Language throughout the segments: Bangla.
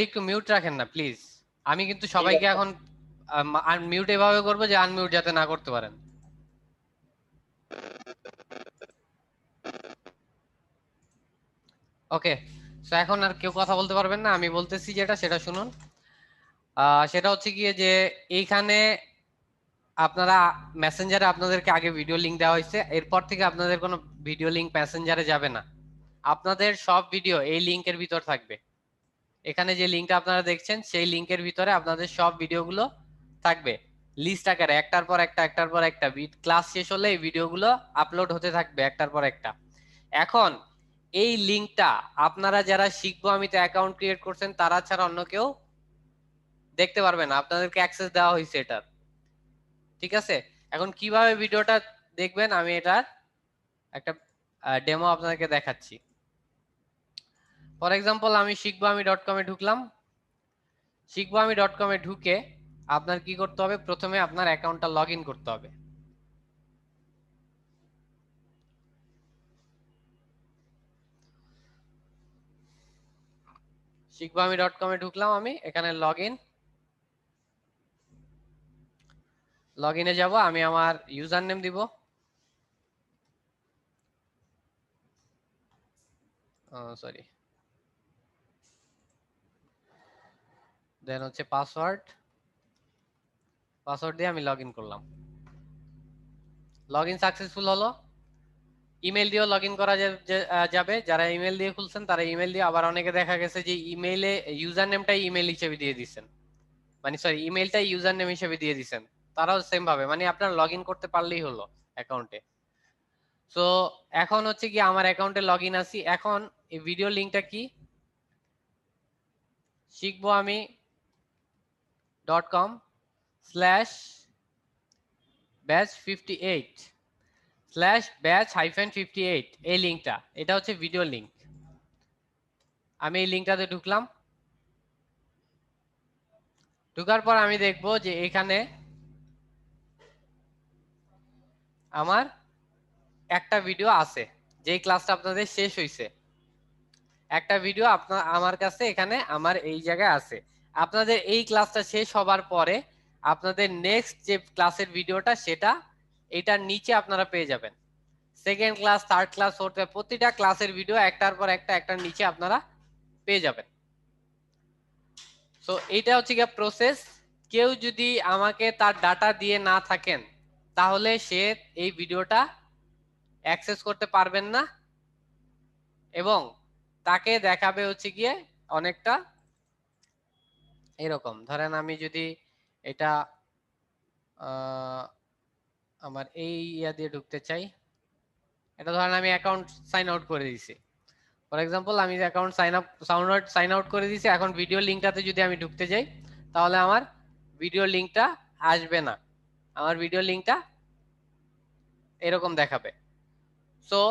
একটু মিউট রাখেন না প্লিজ। আমি কিন্তু সবাইকে এখন আনমিউট এভাবে করবো যে আনমিউট যাতে না করতে পারেন। ওকে, সো এখন আর কেউ কথা বলতে পারবেন না, আমি বলতেছি যেটা সেটা শুনুন। সেটা হচ্ছে গিয়ে যে এইখানে আপনারা মেসেঞ্জারে আপনাদেরকে আগে ভিডিও লিংক দেওয়া হয়েছে, এরপর থেকে আপনাদের কোনো ভিডিও লিংক মেসেঞ্জারে যাবে না। আপনাদের সব ভিডিও এই লিংকের ভিতর থাকবে। এখানে যে লিংকটা আপনারা দেখছেন সেই লিংকের ভিতরে আপনাদের সব ভিডিওগুলো থাকবে লিস্ট আকারে, একটার পর একটা একটার পর একটা। ক্লাস শেষ হলে এই ভিডিওগুলো আপলোড হতে থাকবে একটার পর একটা। এখন এই লিংকটা আপনারা যারা শিখবো আমিতে অ্যাকাউন্ট ক্রিয়েট করছেন তারা ছাড়া অন্য কেউ দেখতে পারবে না, আপনাদেরকে অ্যাক্সেস দেওয়া হয়েছে এটার। ঠিক আছে, এখন কিভাবে ভিডিওটা দেখবেন আমি এটার একটা ডেমো আপনাদেরকে দেখাচ্ছি। ফর এক্সাম্পল আমি শিখবো আমি ডট কমে ঢুকলাম। শিখবো আমি ডট কমে ঢুকে আপনার কি করতে হবে, প্রথমে আপনার অ্যাকাউন্টটা লগ ইন করতে হবে। শিখবো আমি ডট কমে ঢুকলাম, আমি এখানে লগ ইনে যাবো, আমি আমার ইউজার নেম দিব, সরি, দেন হচ্ছে পাসওয়ার্ড দিয়ে আমি লগ ইন করলাম। লগ ইন সাকসেসফুল হলো। ইমেল দিয়েও লগ ইন করা যাবে, যারা ইমেল দিয়ে খুলছেন তারা ইমেল দিয়ে, আবার অনেকে দেখা গেছে যে ইমেইলে ইউজার নেমটাই ইমেল হিসেবে দিয়ে দিচ্ছেন, মানে সরি ইমেলটাই ইউজার নেম হিসেবে দিয়ে দিচ্ছেন, তারাও সেম ভাবে, মানে আপনার লগ ইন করতে পারলেই হলো অ্যাকাউন্টে। সো এখন হচ্ছে কি আমার অ্যাকাউন্টে লগ ইন আছি। এখন এই ভিডিও লিঙ্কটা কি, শিখবো আমি dot com slash batch 58 slash batch hyphen 58, এই লিঙ্কটা, এটা হচ্ছে ভিডিও লিঙ্ক। আমি এই লিঙ্কটাতে ঢুকলাম। ঢুকার পর আমি দেখবো যে এখানে আমার একটা ভিডিও আছে, যেই ক্লাসটা আপনাদের শেষ হয়েছে একটা ভিডিও আপনার আমার কাছে এখানে আমার এই জায়গায় আছে। আপনাদের এই ক্লাসটা শেষ হবার পরে আপনাদের নেক্সট যে ক্লাসের ভিডিওটা সেটা এটার নিচে আপনারা পেয়ে যাবেন। Second class, third class, fourth, প্রতিটা ক্লাসের ভিডিও একটার পর একটা একটার নিচে আপনারা পেয়ে যাবেন। সো এইটা হচ্ছে গিয়ে প্রসেস। কেউ যদি আমাকে তার ডাটা দিয়ে না থাকেন তাহলে সে এই ভিডিওটা অ্যাক্সেস করতে পারবেন না, এবং তাকে দেখাবে হচ্ছে গিয়ে অনেকটা এরকম। ধরেন আমি যদি এটা আমার এই ইয়া দিয়ে ঢুকতে চাই, এটা ধরেন আমি অ্যাকাউন্ট সাইন আউট করে দিয়েছি। ফর এক্সাম্পল আমি অ্যাকাউন্ট সাইন আউট করে দিয়েছি। এখন ভিডিও লিঙ্কটাতে যদি আমি ঢুকতে যাই তাহলে আমার ভিডিও লিঙ্কটা আসবে না, আমার ভিডিও লিঙ্কটা এরকম দেখাবে। সো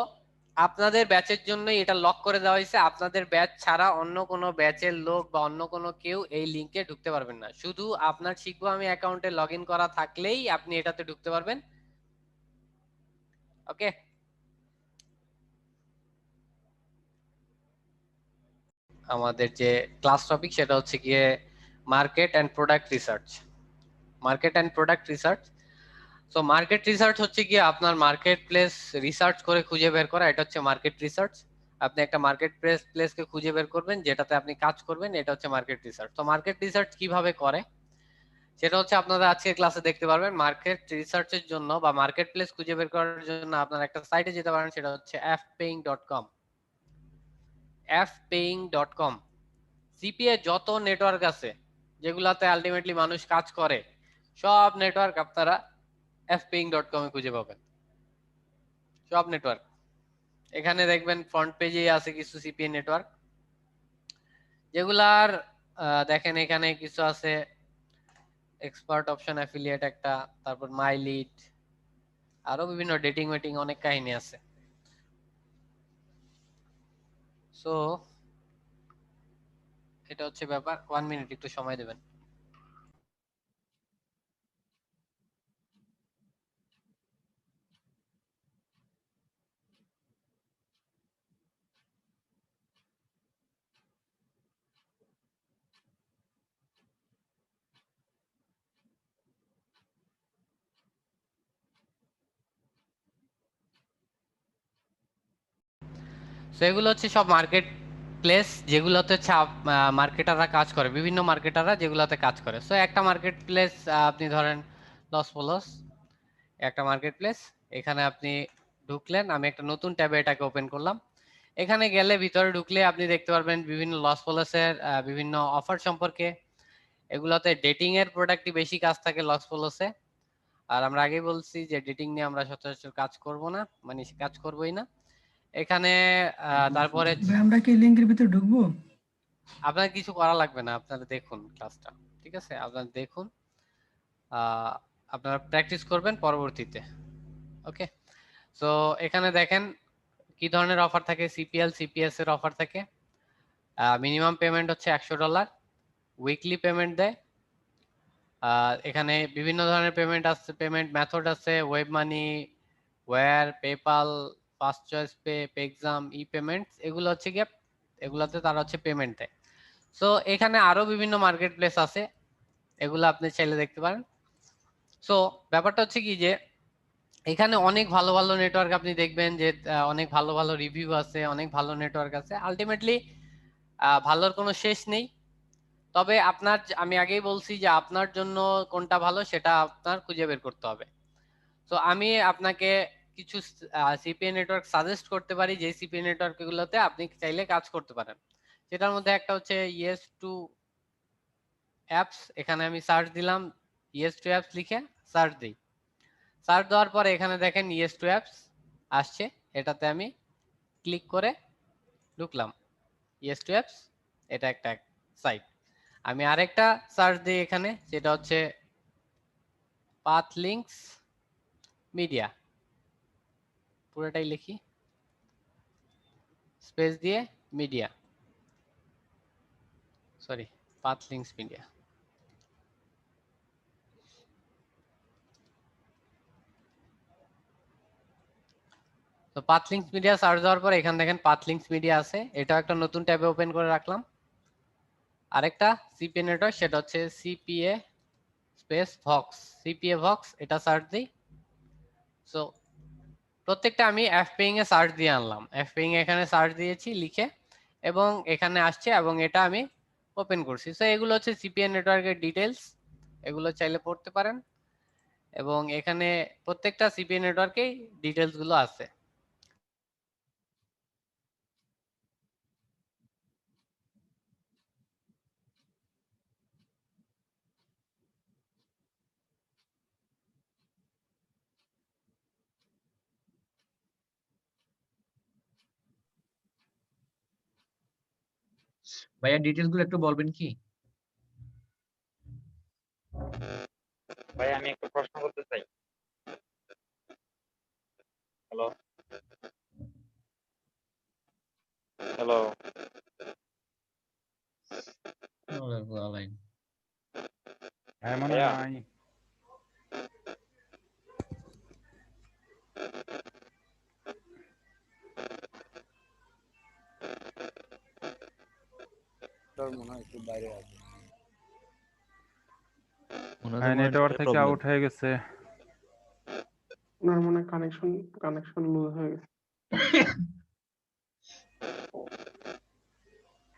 আপনাদের ব্যাচের জন্য এটা লক করে দেওয়া হয়েছে, আপনাদের ব্যাচ ছাড়া অন্য কোনো ব্যাচের লোক বা অন্য কোনো কেউ এই লিংকে ঢুকতে পারবেন না। শুধু আপনার শিখবো আমি অ্যাকাউন্টে লগ ইন করা থাকলেই আপনি এটাতে ঢুকতে পারবেন। ওকে, আমাদের যে ক্লাস টপিক সেটা হচ্ছে গিয়ে market and product research. Market and product research. So market research হচ্ছে গিয়ে আপনার মার্কেট প্লেস রিসার্চ করে খুঁজে বের করা, এটা হচ্ছে মার্কেট রিসার্চ। আপনি একটা মার্কেট প্লেসকে খুঁজে বের করবেন যেটাতে আপনি কাজ করবেন, এটা হচ্ছে মার্কেট রিসার্চ। তো মার্কেট রিসার্চ কিভাবে করে সেটা হচ্ছে আপনারা আজকের ক্লাসে দেখতে পারবেন। মার্কেট রিসার্চের জন্য বা মার্কেট প্লেস খুঁজে বের করার জন্য আপনারা একটা সাইটে যেতে পারেন, সেটা হচ্ছে fpaying.com। fpaying.com সিপিএ যত নেটওয়ার্ক আছে যেগুলাতে আলটিমেটলি মানুষ কাজ করে সব নেটওয়ার্ক আপনারা fpaying.com এ খুঁজে পাবেন, সব নেটওয়ার্ক। এখানে দেখবেন ফ্রন্ট পেজে আছে কিছু সিপিএ নেটওয়ার্ক যেগুলার দেখেন এখানে কিছু আছে, এক্সপার্ট অপশন অ্যাফিলিয়েট একটা, তারপর মাই লিড, আরো বিভিন্ন ডেটিং মেটিং অনেক কাহিনী আছে। সো এটা হচ্ছে ব্যাপার। 1 মিনিট একটু সময় দেবেন। সো এগুলো হচ্ছে সব মার্কেট প্লেস যেগুলোতে হচ্ছে মার্কেটাররা কাজ করে, বিভিন্ন মার্কেটাররা যেগুলোতে কাজ করে। সো একটা মার্কেট প্লেস আপনি ধরেন লস পোলস একটা মার্কেট প্লেস, এখানে আপনি ঢুকলেন, আমি একটা নতুন ট্যাবে এটাকে ওপেন করলাম। এখানে গেলে ভিতরে ঢুকলে আপনি দেখতে পারবেন বিভিন্ন লস পোলসের বিভিন্ন অফার সম্পর্কে। এগুলোতে ডেটিং এর প্রোডাক্টই বেশি কাজ থাকে লস পোলসে। আর আমরা আগেই বলছি যে ডেটিং নিয়ে আমরা সচরাচর কাজ করব না, মানে কাজ করবই না এখানে। তারপরে ভাই আমরা কি লিংকের ভিতরে ঢুকবো? আপনার কিছু করা লাগবে না, আপনারা দেখুন ক্লাসটা, ঠিক আছে? আপনারা দেখুন, আপনারা প্র্যাকটিস করবেন পরবর্তীতে। ওকে, সো এখানে দেখেন কি ধরনের অফার থাকে। সিপিএল সিপিএস এর অফার থাকে। মিনিমাম পেমেন্ট হচ্ছে $100, উইকলি পেমেন্ট দেয়। এখানে বিভিন্ন ধরনের পেমেন্ট আছে, পেমেন্ট মেথড আছে, web money, wire, PayPal, first choice pay, Paxum, e payments, এগুলো হচ্ছে গিয়ে এগুলোতে তারা হচ্ছে পেমেন্ট দেয়। সো এখানে আরো বিভিন্ন মার্কেট প্লেস আছে, এগুলো আপনি চাইলে দেখতে পারেন। সো ব্যাপারটা হচ্ছে কি যে এখানে অনেক ভালো ভালো নেটওয়ার্ক আপনি দেখবেন যে অনেক ভালো ভালো রিভিউ আছে, অনেক ভালো নেটওয়ার্ক আছে। আলটিমেটলি ভালোর কোনো শেষ নেই। তবে আপনার, আমি আগেই বলছি যে আপনার জন্য কোনটা ভালো সেটা আপনার খুঁজে বের করতে হবে। তো আমি আপনাকে কিছু সিপিএ নেটওয়ার্ক সাজেস্ট করতে পারি, যে সিপিএ নেটওয়ার্ক গুলোতে আপনি চাইলে কাজ করতে পারেন। সেটার মধ্যে একটা হচ্ছে ইয়েস টু অ্যাপস। এখানে আমি সার্চ দিলাম, ইয়েস টু অ্যাপস লিখে সার্চ দিই। সার্চ দেওয়ার পরে এখানে দেখেন ইয়েস টু অ্যাপস আসছে, এটাতে আমি ক্লিক করে ঢুকলাম। ইয়েস টু অ্যাপস এটা একটা সাইট। আমি আরেকটা সার্চ দিই এখানে, যেটা হচ্ছে পাথ লিঙ্কস মিডিয়া, পুরোটাই লিখি, স্পেস দিয়ে media, sorry, path links media. তো পাথ লিঙ্কস মিডিয়া সার্চ দেওয়ার পর এখানে দেখেন পাথ লিঙ্কস মিডিয়া আছে, এটাও একটা নতুন ট্যাবে ওপেন করে রাখলাম। আরেকটা সিপিএ নেটওয়ার্ক, সেটা হচ্ছে CPA space Volks, CPA Volks, এটা সার্চ দিই। সো প্রত্যেকটা আমি এফপিং এ সার্চ দিয়ে আনলাম, এফপিং এখানে সার্চ দিয়েছি লিখে, এবং এখানে আসছে এবং এটা আমি ওপেন করছি। সো এগুলো হচ্ছে সিপিএ নেটওয়ার্কের ডিটেলস, এগুলো চাইলে পড়তে পারেন। এবং এখানে প্রত্যেকটা সিপিএ নেটওয়ার্কেই ডিটেলস গুলো আছে। ভাইয়া ডিটেলস গুলো একটু বলবেন কি? ভাই আমি একটা প্রশ্ন করতে চাই। হ্যালো হ্যালো মনে ভাইয়া হয় একটু বাইরে আছে, নেটওয়ার্ক থেকে আউট হয়ে গেছে। ওনার মনে কানেকশন লুজ হয়ে গেছে।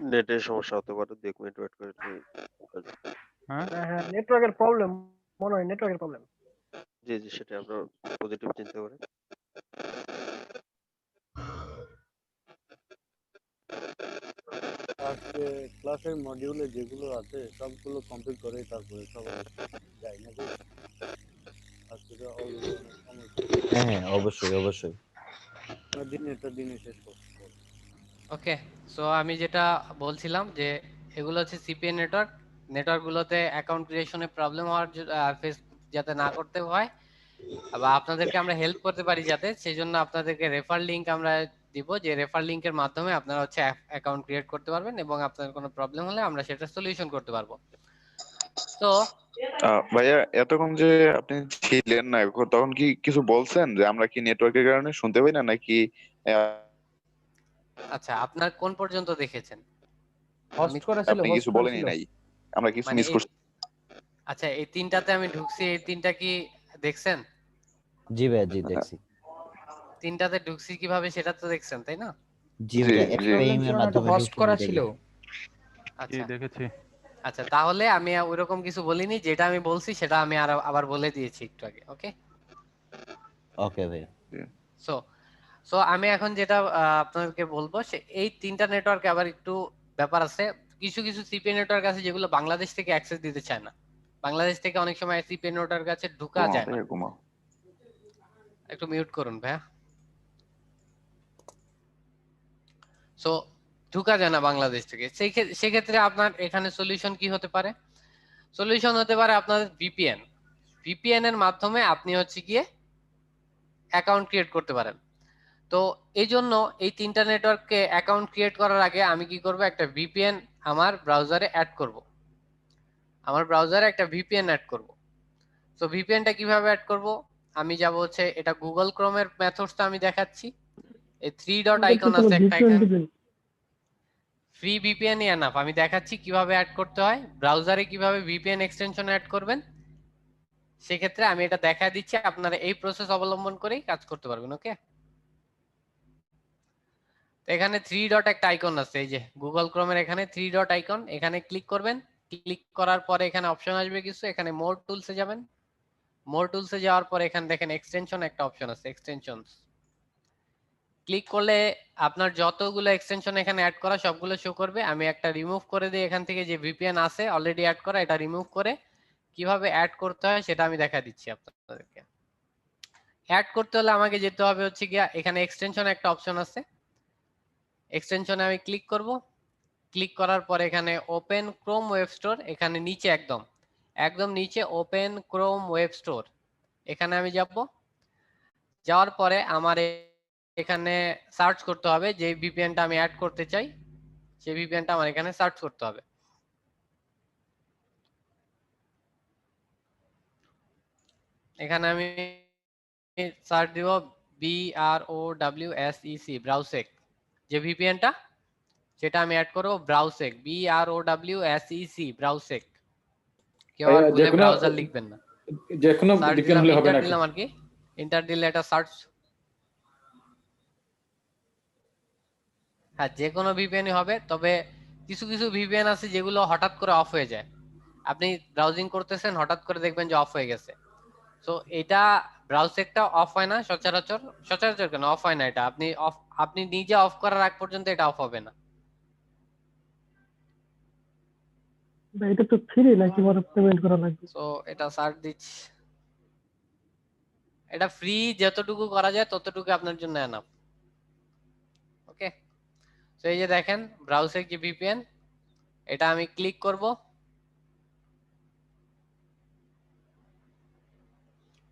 নেটের সমস্যা হতে পারে, 2 মিনিট ওয়েট করে হ্যাঁ হ্যাঁ নেটওয়ার্কের প্রবলেম, মনে হয় নেটওয়ার্কের প্রবলেম। জি জি, সেটা আমরা পজিটিভ চিন্তা করি। আজকে ক্লাসের মডিউলে যেগুলো আছে সবগুলো কমপ্লিট করে তারপরে সবাই যাই নাকি? আজকে তো অলরেডি অনেক সমস্যা। হ্যাঁ অবশ্যই অবশ্যই। দিনে শেষ করতে হবে। ওকে, সো আমি যেটা বলছিলাম যে এগুলো হচ্ছে সিপিএ নেটওয়ার্ক। নেটওয়ার্কগুলোতে অ্যাকাউন্ট ক্রিয়েশনে প্রবলেম হওয়ার ফেস যাতে না করতে হয়, বা আপনাদেরকে আমরা হেল্প করতে পারি যাতে, সেই জন্য আপনাদেরকে রেফার লিংক আমরা দিব, যে রেফার লিংকের মাধ্যমে আপনারা হচ্ছে অ্যাকাউন্ট ক্রিয়েট করতে পারবেন এবং আপনাদের কোনো প্রবলেম হলে আমরা সেটা সলিউশন করতে পারবো। তো ভাইয়া এতক্ষণ যে আপনি ছিলেন না, তখন কি কিছু বলছেন যে আমরা কি নেটওয়ার্কের কারণে শুনতে পাই না নাকি? আচ্ছা, আপনার কোন পর্যন্ত দেখেছেন? হোস্ট করেছিল, আপনি হোস্ট কিছু বলেনই করেছিল। নাই, আমরা কিছু মানে মিস করছি। আচ্ছা, এই তিনটাতে আমি ঢুকছি, এই তিনটা কি দেখছেন? জি ভাইয়া জি দেখছি। তিনটাতে ঢুকছি কিভাবে সেটা তো দেখছেন, তাই না? জি জি ভাইয়া জি এফএম এর মাধ্যমে হোস্ট ঢুকে করা ঢুকে ছিল। গেছে। কি আচ্ছা দেখেছি। আচ্ছা, তাহলে আমি ওইরকম কিছু বলিনি, যেটা আমি বলছি সেটা আমি আবার বলে দিয়েছি একটু আগে। ওকে, ওকে ভাইয়া। সো সো আমি এখন যেটা আপনাদেরকে বলবো, সে এই তিনটা নেটওয়ার্কে আবার একটু ব্যাপার আছে। কিছু কিছু সিপি নেটওয়ার্ক আছে যেগুলো বাংলাদেশ থেকে অ্যাক্সেস দিতে চায় না। বাংলাদেশ থেকে অনেক সময় সিপি নেটওয়ার্ক কাছে ঢুকা ঘুমাও যায় না। তুমি ঘুমাও। একটু মিউট করুন ভাইয়া। সো ঢুকা যায় না বাংলাদেশ থেকে, সেক্ষেত্রে আপনার এখানে সলিউশন কি হতে পারে? সলিউশন হতে পারে আপনাদের ভিপিএন। ভিপিএন এর মাধ্যমে আপনি হচ্ছে গিয়ে অ্যাকাউন্ট ক্রিয়েট করতে পারেন। তো এই জন্য এই তিনটা নেটওয়ার্ককে অ্যাকাউন্ট ক্রিয়েট করার আগে আমি কি করব, একটা ভিপিএন আমার ব্রাউজারে অ্যাড করব। আমার ব্রাউজারে একটা ভিপিএন অ্যাড করব। তো ভিপিএনটা কিভাবে অ্যাড করব? আমি যাব হচ্ছে, এটা গুগল ক্রোমের মেথডসটা আমি দেখাচ্ছি। এই থ্রি ডট আইকন আছে একটা, এখানে ফ্রি ভিপিএন এনাফ। আমি দেখাচ্ছি কিভাবে অ্যাড করতে হয়, ব্রাউজারে কিভাবে ভিপিএন এক্সটেনশন অ্যাড করবেন। সেক্ষেত্রে আমি এটা দেখা দিচ্ছি, আপনারা এই প্রসেস অবলম্বন করেই কাজ করতে পারবেন। ওকে, এখানে থ্রি ডট একটা আইকন আছে, এই যে গুগল ক্রোমের এখানে থ্রি ডট আইকন, এখানে ক্লিক করবেন। ক্লিক করার পরে এখানে অপশন আসবে কিছু, এখানে মোর টুলসে যাবেন। মোর টুলসে যাওয়ার পরে এখানে দেখেন এক্সটেনশন একটা অপশন আছে, এক্সটেনশনস। ক্লিক করলে আপনার যতগুলো এক্সটেনশন এখানে অ্যাড করা সবগুলো শো করবে। আমি একটা রিমুভ করে দিই এখান থেকে, যে ভিপিএন আছে অলরেডি অ্যাড করা, এটা রিমুভ করে কিভাবে অ্যাড করতে হয় সেটা আমি দেখা দিচ্ছি আপনাদেরকে। অ্যাড করতে হলে আমাকে যেতে হবে হচ্ছে গিয়া, এখানে এক্সটেনশন একটা অপশন আছে, এক্সটেনশনে আমি ক্লিক করব। ক্লিক করার পরে এখানে ওপেন ক্রোম ওয়েব স্টোর, এখানে নিচে একদম একদম নিচে ওপেন ক্রোম ওয়েব স্টোর, এখানে আমি যাব। যাওয়ার পরে আমার এখানে সার্চ করতে হবে যে ভিপিএনটা আমি অ্যাড করতে চাই, সেই ভিপিএনটা আমার এখানে সার্চ করতে হবে। এখানে আমি সার্চ দিব BROWSEC, ব্রাউসেক, যে ভিপিএনটা যেটা আমি অ্যাড করব, ব্রাউসেক, BROWSEC, ব্রাউসেক। কেউ আর ভুলে ব্রাউজার লিখবেন না, যে কোনো সার্চ ভিপিএন দিলাম, হলে হবে ইন্টার নাকি? দিলাম আর কি, ইন্টার দিলে এটা সার্চ। হ্যাঁ, যে কোনো ভিপিএনই হবে, তবে কিছু কিছু ভিপিএন আছে যেগুলো হঠাৎ করে অফ হয়ে যায়। আপনি ব্রাউজিং করতেছেন, হঠাৎ করে দেখবেন যে অফ হয়ে গেছে। তো এটা ব্রাউজারটা অফ হয় না সচরাচর, সচরাচর কেন অফ হয় না, এটা আপনি নিজে অফ করার আগ পর্যন্ত এটা অফ হবে না। এটা তো ফ্রি নাকি বড় পেমেন্ট করা লাগবে? তো এটা সার্চ দিচ্ছি, এটা ফ্রি, যতটুকু করা যায় ততটুকু আপনার জন্য এনাফ। ওকে, তো এই যে দেখেন ব্রাউজার যে ভিপিএন, এটা আমি ক্লিক করব।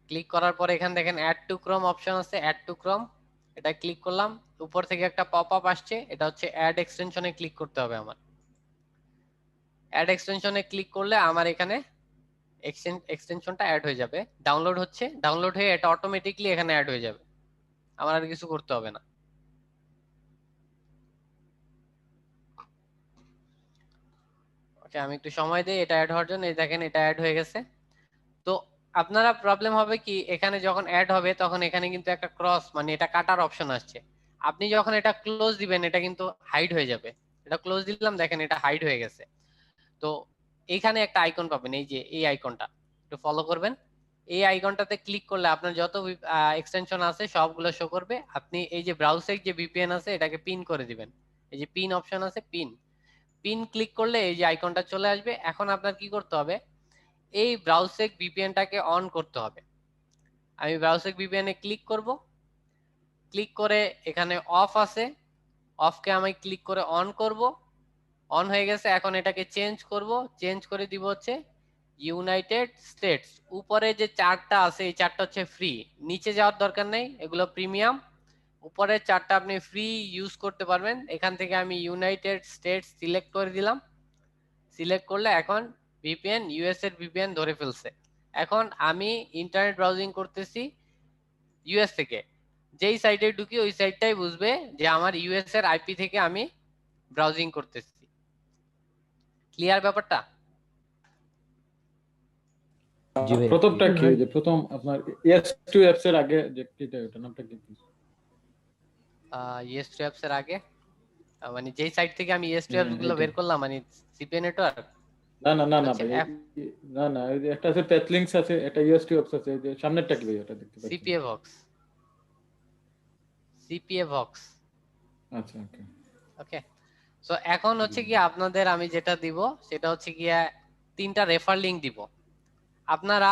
ক্লিক করার পরে এখানে দেখেন অ্যাড টু ক্রোম অপশন আছে, অ্যাড টু ক্রোম, এটা ক্লিক করলাম। উপর থেকে একটা পপ আপ আসছে, এটা হচ্ছে অ্যাড এক্সটেনশনে ক্লিক করতে হবে আমার। অ্যাড এক্সটেনশনে ক্লিক করলে আমার এখানে এক্সটেনশনটা অ্যাড হয়ে যাবে। ডাউনলোড হচ্ছে, ডাউনলোড হয়ে এটা অটোমেটিকলি এখানে অ্যাড হয়ে যাবে, আমার আর কিছু করতে হবে না। ওকে, আমি একটু সময় দিই এটা অ্যাড হওয়ার জন্য। এই দেখেন এটা অ্যাড হয়ে গেছে। তো আপনারা প্রবলেম হবে কি, এখানে যখন অ্যাড হবে তখন এখানে কিন্তু একটা ক্রস, মানে এটা কাটার অপশন আসছে। আপনি যখন এটা ক্লোজ দিবেন এটা কিন্তু হাইড হয়ে যাবে। এটা ক্লোজ দিলাম, দেখেন এটা হাইড হয়ে গেছে। তো এইখানে একটা আইকন পাবেন, এই যে এই আইকনটা একটু ফলো করবেন। এই আইকনটাতে ক্লিক করলে আপনার যত এক্সটেনশন আছে সবগুলো শো করবে। আপনি এই যে ব্রাউজার যে ভিপিএন আছে এটাকে পিন করে দিবেন, এই যে পিন অপশন আছে, পিন পিন ক্লিক করলে এই যে আইকনটা চলে আসবে। এখন আপনার কি করতে হবে, এই ব্রাউজার ভিপিএনটাকে অন করতে হবে। আমি ব্রাউজার ভিপিএন এ ক্লিক করব। ক্লিক করে এখানে অফ আছে, অফকে আমি ক্লিক করে অন করব। অন হয়ে গেছে, এখন এটাকে চেঞ্জ করব। চেঞ্জ করে দিব হচ্ছে ইউনাইটেড স্টেটস। উপরে যে চারটা আছে এই চারটা হচ্ছে ফ্রি, নিচে যাওয়ার দরকার নেই, এগুলো প্রিমিয়াম। উপরের চারটা আপনি ফ্রি ইউজ করতে পারবেন। এখান থেকে আমি ইউনাইটেড স্টেটস সিলেক্ট করে দিলাম। সিলেক্ট করলে এখন ভিপিএন ইউএস এর ভিপিএন ধরে ফেলছে। এখন আমি ইন্টারনেট ব্রাউজিং করতেছি ইউএস থেকে, যেই সাইটে ঢুকি ওই সাইটটাই বুঝবে যে আমার ইউএস এর আইপি থেকে আমি ব্রাউজিং করতেছি। ক্লিয়ার ব্যাপারটা? জি ভাই। প্রথমটা কি, যে প্রথম আপনার এস2 অ্যাপস এর আগে যে কিটা, ওটা নামটা কি? ইয়েস টু অ্যাপস এর আগে মানে যেই সাইট থেকে আমি ES2 গুলো বের করলাম, মানে সিপিএ নেটওয়ার্ক। না না না না আচ্ছা, ভাই, না না, ওই যে একটা আছে প্যাথলিংকস আছে, একটা ইউএসটি অপস আছে, এই যে সামনেরটা কি ভাই ওটা দেখতে পাচ্ছি। CPA Volks, CPA Volks. আচ্ছা ওকে। ওকে, সো এখন হচ্ছে কি আপনাদের আমি যেটা দিব সেটা হচ্ছে গিয়া 3টা রেফার লিংক দিব। আপনারা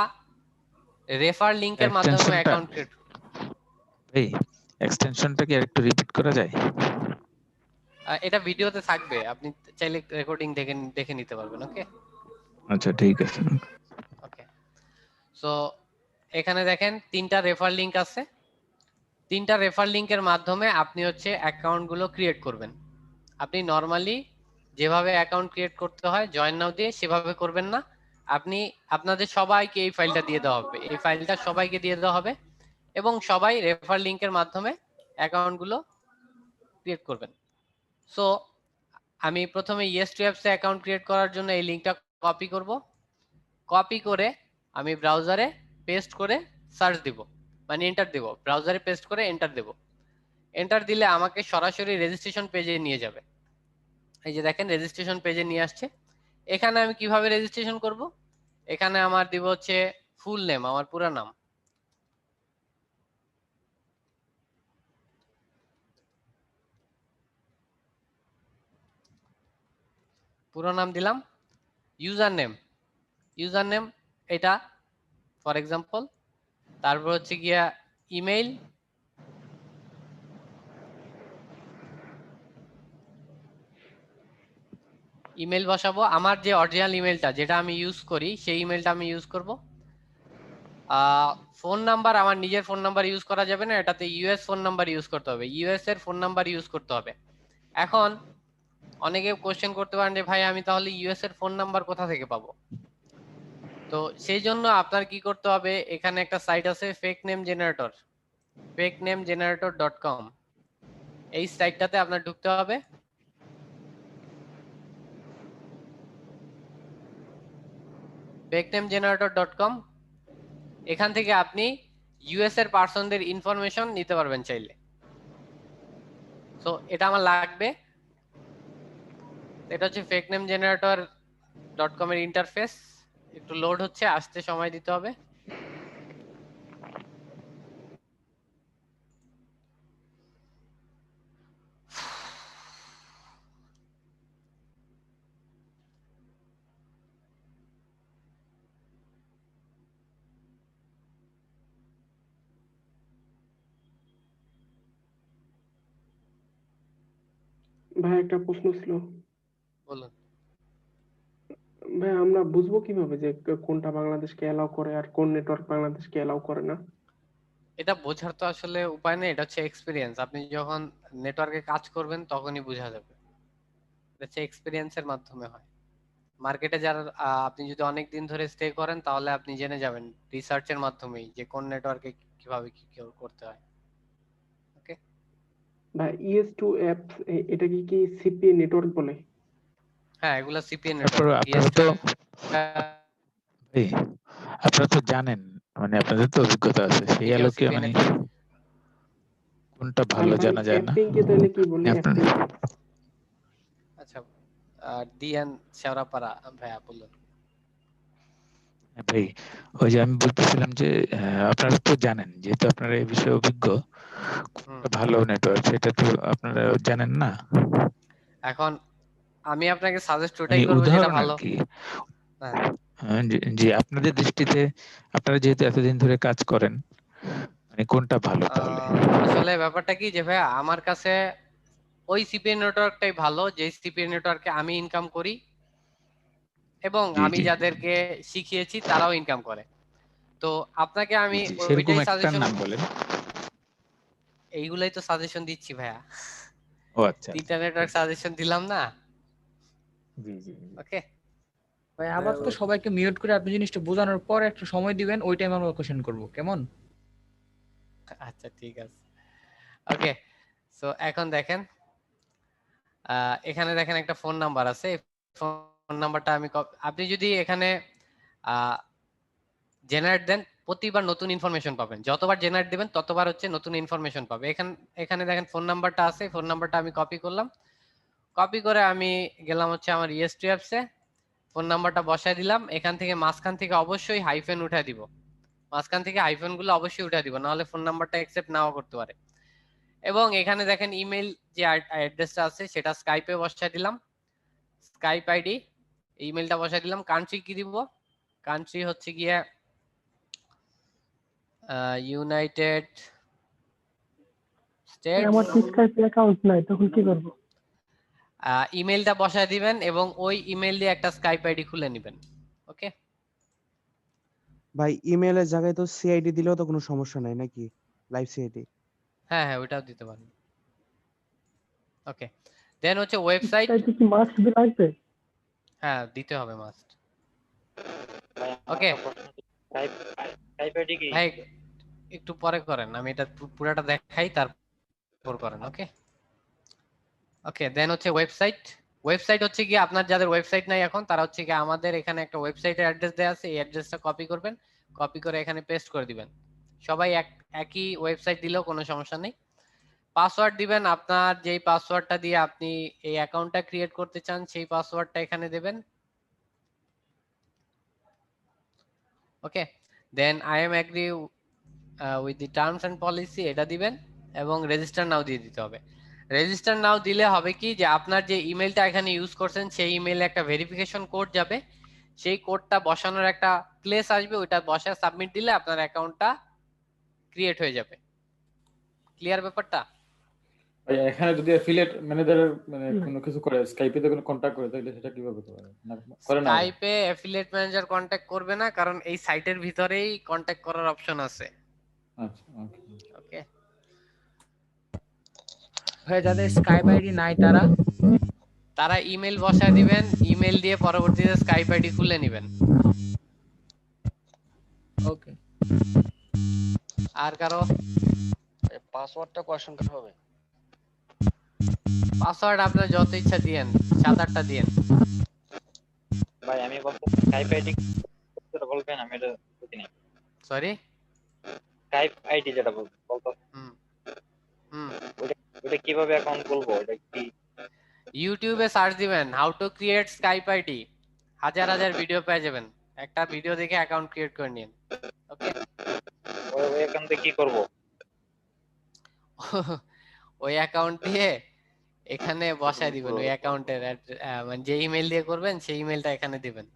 রেফার লিংকের মাধ্যমে অ্যাকাউন্ট ক্রিয়েট। এই এক্সটেনশনটা কি আরেকটু রিপিট করা যায়? এটা ভিডিওতে থাকবে, আপনি চাইলে রেকর্ডিং দেখে নিতে পারবেন। ওকে আচ্ছা ঠিক আছে। ওকে, সো এখানে দেখেন 3টা রেফার লিংক আছে। 3টা রেফার লিংকের মাধ্যমে আপনি হচ্ছে অ্যাকাউন্ট গুলো ক্রিয়েট করবেন। আপনি নরমালি যেভাবে অ্যাকাউন্ট ক্রিয়েট করতে হয় জয়েন নাও দিয়ে সেভাবে করবেন না। আপনি আপনাদের সবাইকে এই ফাইলটা দিয়ে দেওয়া হবে, এই ফাইলটা সবাইকে দিয়ে দেওয়া হবে এবং সবাই রেফার লিংকের মাধ্যমে অ্যাকাউন্ট গুলো ক্রিয়েট করবেন। সো আমি প্রথমে ES2 অ্যাপসে অ্যাকাউন্ট ক্রিয়েট করার জন্য এই লিংকটা কপি করব। কপি করে আমি ব্রাউজারে পেস্ট করে সার্চ দিব, মানে এন্টার দেব। ব্রাউজারে পেস্ট করে এন্টার দেব। এন্টার দিলে আমাকে সরাসরি রেজিস্ট্রেশন পেজে নিয়ে যাবে। এই যে দেখেন রেজিস্ট্রেশন পেজে নিয়ে আসছে। এখানে আমি কিভাবে রেজিস্ট্রেশন করব? এখানে আমার দিব হচ্ছে ফুল নেম, আমার পুরো নাম। পুরো নাম দিলাম। ইউজার নেম এটা ফর এক্সাম্পল। তারপর হচ্ছে গিয়া ইমেইল, ইমেল বসাবো। আমার যে অরিজিনাল ইমেলটা যেটা আমি ইউজ করি সেই ইমেলটা আমি ইউজ করব। ফোন নাম্বার আমার নিজের ফোন নাম্বার ইউজ করা যাবে না, এটাতে ইউএস ফোন নাম্বার ইউজ করতে হবে, ইউএস এর ফোন নাম্বার ইউজ করতে হবে। এখন অনেকে কোশ্চেন করতে পারেন যে ভাই আমি তাহলে ইউএস এর ফোন নাম্বার কোথা থেকে পাবো? তো সেই জন্য আপনার কি করতে হবে, এখানে একটা সাইট আছে ফেক নেম জেনারেটর, fakenamegenerator.com। এই সাইটটাতে আপনার ঢুকতে হবে। fakenamegenerator.com, এখান থেকে আপনি ইউএস এর পার্সনদের ইনফরমেশন নিতে পারবেন চাইলে। সো এটা আমার লাগবে। এটা হচ্ছে fakenamegenerator.com এর ইন্টারফেস। একটু লোড হচ্ছে, আসতে সময় দিতে হবে। ভাই একটা প্রশ্ন ছিল। বলুন। ভাই আমরা বুঝবো কিভাবে যে কোনটা বাংলাদেশকে এলাও করে আর কোন নেটওয়ার্ক বাংলাদেশকে এলাও করে না? এটা বোঝার তো আসলে উপায় নেই, এটা হচ্ছে এক্সপিরিয়েন্স। আপনি যখন নেটওয়ার্কে কাজ করবেন তখনই বোঝা যাবে। এটা হচ্ছে এক্সপিরিয়েন্সের মাধ্যমে হয়। মার্কেটে যারা আপনি যদি অনেক দিন ধরে স্টে করেন তাহলে আপনি জেনে যাবেন রিসার্চের মাধ্যমেই যে কোন নেটওয়ার্কে কিভাবে কি করতে হয়। ওকে ভাই ES2 অ্যাপস এটা কি সিপিএ নেটওয়ার্ক বলে? হ্যাঁ, এগুলা সিপিএ তারপর নেটওয়ার্ক। আপনারা তো আপনারা তো জানেন, মানে আপনাদের তো অভিজ্ঞতা আছে, সেই আলোকে মানে কোনটা ভালো জানা যায় না। অ্যাপিং কে তাহলে কি বলে? আচ্ছা, ডিএন শেওড়াপাড়া ভাইয়া বলুন। ভাই ওই যে আমি বলতেছিলাম যে আপনারা তো জানেন, যেহেতু আপনারা এই বিষয়ে অভিজ্ঞ, কোনটা ভালো নেটওয়ার্ক সেটা তো আপনারা জানেন না। এখন আমি আপনাকে সাজেস্ট ওটাই করব যেটা ভালো। যে আপনাদের দৃষ্টিতে আপনারা যেহেতু এতদিন ধরে কাজ করেন, মানে কোনটা ভালো তাহলে? আসলে ব্যাপারটা কি যে ভাইয়া আমার কাছে ওই সিপিএ নেটওয়ার্কটাই ভালো যে সিপিএ নেটওয়ার্কে আমি ইনকাম করি এবং আমি যাদেরকে শিখিয়েছি তারাও ইনকাম করে। তো আপনাকে আমি ওইটাই সাজেশন বলেন। এইগুলাই তো সাজেশন দিচ্ছি ভাইয়া। ও আচ্ছা, তিনটা নেটওয়ার্ক সাজেশন দিলাম না? জি জি ওকে ভাই আবার তো সবাইকে মিউট করে আপনি জিনিসটা বোঝানোর পর একটু সময় দিবেন, ওই টাইমে আমরা কোশ্চেন করব, কেমন? আচ্ছা ঠিক আছে। ওকে, সো এখন দেখেন এখানে দেখেন একটা ফোন নাম্বার আছে। ফোন নাম্বারটা আমি আপনি যদি এখানে জেনারেট দেন প্রতিবার নতুন ইনফরমেশন পাবেন। যতবার জেনারেট দিবেন ততবার হচ্ছে নতুন ইনফরমেশন পাবে। এখানে দেখেন ফোন নাম্বারটা আছে, ফোন নাম্বারটা আমি কপি করলাম, কপি করে আমি গেলাম হচ্ছে আমার ES2 অ্যাপসে, ফোন নাম্বারটা বসায় দিলাম। এখান থেকে মাঝখান থেকে অবশ্যই হাইফেন উঠায় দিব, মাঝখান থেকে হাইফেন গুলো অবশ্যই উঠায় দিব, নাহলে ফোন নাম্বারটা অ্যাকসেপ্ট নাও করতে পারে। এবং এখানে দেখেন ইমেল যে অ্যাড্রেসটা আছে সেটা স্কাইপে বসায় দিলাম, স্কাইপ আইডি ইমেলটা বসায় দিলাম। কান্ট্রি কি দিব? কান্ট্রি হচ্ছে গিয়ে ইউনাইটেড স্টেটস। আমার তো স্কাইপ অ্যাকাউন্ট নাই, তখন কি করব? ইমেলটা বসায় দিবেন এবং ওই ইমেল দিয়ে একটা স্কাইপ আইডি খুলে নেবেন। ওকে ভাই ইমেলের জায়গায় তো সিআইডি দিলেও তো কোনো সমস্যা নাই নাকি? Live CID. হ্যাঁ হ্যাঁ, ওইটাও দিতে পারেন। ওকে দেন হচ্ছে ওয়েবসাইট। স্কাইপে কি মাস্ট বি লাগবে? হ্যাঁ দিতে হবে মাস্ট। ভাই আমার ওকে একটা প্রশ্ন ছিল। টাইপ টাইপ আইডি কি? ভাই একটু পরে করেন, আমি এটা পুরাটা দেখাই তারপর করেন। ওকে ওকে দেন হচ্ছে ওয়েবসাইট। ওয়েবসাইট হচ্ছে কি আপনার যাদের ওয়েবসাইট নাই এখন, তারা হচ্ছে কি আমাদের এখানে একটা ওয়েবসাইটের অ্যাড্রেস দেওয়া আছে, এই অ্যাড্রেসটা কপি করবেন, কপি করে এখানে পেস্ট করে দিবেন। সবাই একই ওয়েবসাইট দিলেও কোনো সমস্যা নেই। পাসওয়ার্ড দিবেন, আপনার যেই পাসওয়ার্ডটা দিয়ে আপনি এই অ্যাকাউন্টটা ক্রিয়েট করতে চান সেই পাসওয়ার্ডটা এখানে দেবেন। Okay then I am agree with the terms and policy এটা দিবেন এবং রেজিস্টার নাও দিয়ে দিতে হবে। রেজিস্টার নাও দিলে হবে কি যে আপনার যে ইমেলটা এখানে ইউজ করছেন সেই ইমেইলে একটা ভেরিফিকেশন কোড যাবে, সেই কোডটা বসানোর একটা প্লেস আসবে, ওইটা বসায় সাবমিট দিলে আপনার অ্যাকাউন্টটা ক্রিয়েট হয়ে যাবে। ক্লিয়ার ব্যাপারটা? ভাই এখানে যদি অ্যাফিলিয়েট ম্যানেজারের মানে কোনো কিছু করে স্কাইপে তে কোনো কন্টাক্ট করে তাহলে সেটা কিভাবে করতে পারে? না করে না? স্কাইপে অ্যাফিলিয়েট ম্যানেজার কন্টাক্ট করবে না, কারণ এই সাইটের ভিতরেই কন্টাক্ট করার অপশন আছে। আচ্ছা ওকে। ওকে ভাই যাদের স্কাইপ আইডি নাই তারা ইমেল বসায় দিবেন, ইমেল দিয়ে পরবর্তীতে স্কাইপ আইডি খুলে নেবেন। ওকে আর কারো পাসওয়ার্ডটা কোশ্চেন করা হবে? পাসওয়ার্ড আপনার যত ইচ্ছা দিয়েন, 7-8টা দিয়েন। ভাই আমি বলতে টাইপ আইডি যেটা বলবেন আমি এটা বুঝি নাই। সরি টাইপ আইডি যেটা বলতো হুম হুম ওটা কিভাবে অ্যাকাউন্ট খুলবো? এটা কি ইউটিউবে সার্চ দিবেন how to create Skype ID, হাজার হাজার ভিডিও পেয়ে যাবেন, একটা ভিডিও দেখে অ্যাকাউন্ট ক্রিয়েট করে নিন। ওকে ওই অ্যাকাউন্টে কি করব? ওই অ্যাকাউন্ট দিয়ে এখানে বসায় দিবেন, ওই অ্যাকাউন্টের মানে যে ইমেল দিয়ে করবেন সেই ইমেলটা এখানে দিবেন।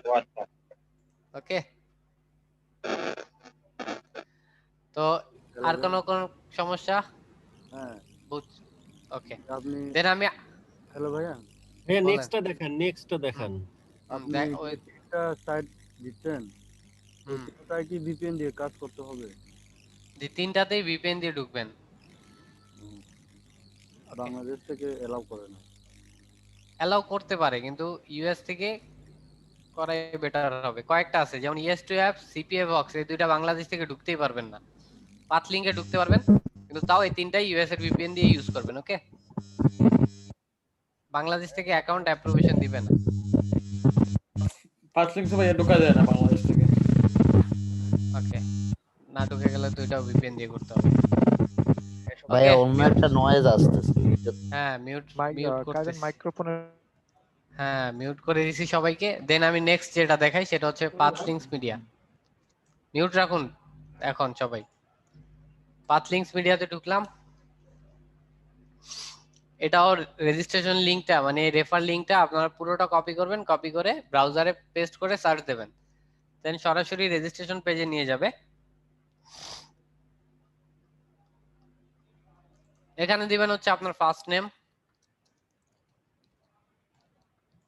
ও আচ্ছা ওকে তো আর কোনো সমস্যা? হ্যাঁ ওকে আপনি দেন আমি হ্যালো ভাইয়া, বলেন। নেক্সটটা দেখান। আপনি ওই একটা সাইট দিচ্ছেন, ওটাই কি VPN দিয়ে কাজ করতে হবে? তিনটাতেই VPN দিয়ে ঢুকবেন। বাংলাদেশ থেকে এলাও করে না? অ্যালাউ করতে পারে, কিন্তু ইউএস থেকে করাই বেটার হবে। কয়েকটা আছে যেমন ES2 অ্যাপ, CPA বক্স, এই দুইটা বাংলাদেশ থেকে ঢুকতেই পারবেন না। পাথলিংকে ঢুকতে পারবেন, কিন্তু তাও এই তিনটাই ইউএস এর VPN দিয়ে ইউজ করবেন। ওকে বাংলাদেশ থেকে অ্যাকাউন্ট অ্যাপ্রুভেশন দিবেন না। পাঁচ লিংক ভাই ঢোকা যায় না বাংলাদেশ থেকে। ওকে না ঢুকে গেলে তো এটাও VPN দিয়ে করতে হবে। ভাই অন্য একটা নয়েজ আসতেছে। হ্যাঁ মিউট করতেছি মাইক্রোফোনে। হ্যাঁ মিউট করে দিয়েছি সবাইকে। দেন আমি নেক্সট যেটা দেখাই সেটা হচ্ছে পাথলিংকস মিডিয়া। মিউট রাখুন এখন সবাই। পাথলিংকস মিডিয়াতে ঢুকলাম। এটাও রেজিস্ট্রেশন লিংকটা মানে রেফার লিংকটা আপনারা পুরোটা কপি করবেন, কপি করে ব্রাউজারে পেস্ট করে সার্চ দেবেন, দেন সরাসরি রেজিস্ট্রেশন পেজে নিয়ে যাবে। এখানে দিবেন হচ্ছে আপনার ফার্স্ট নেম,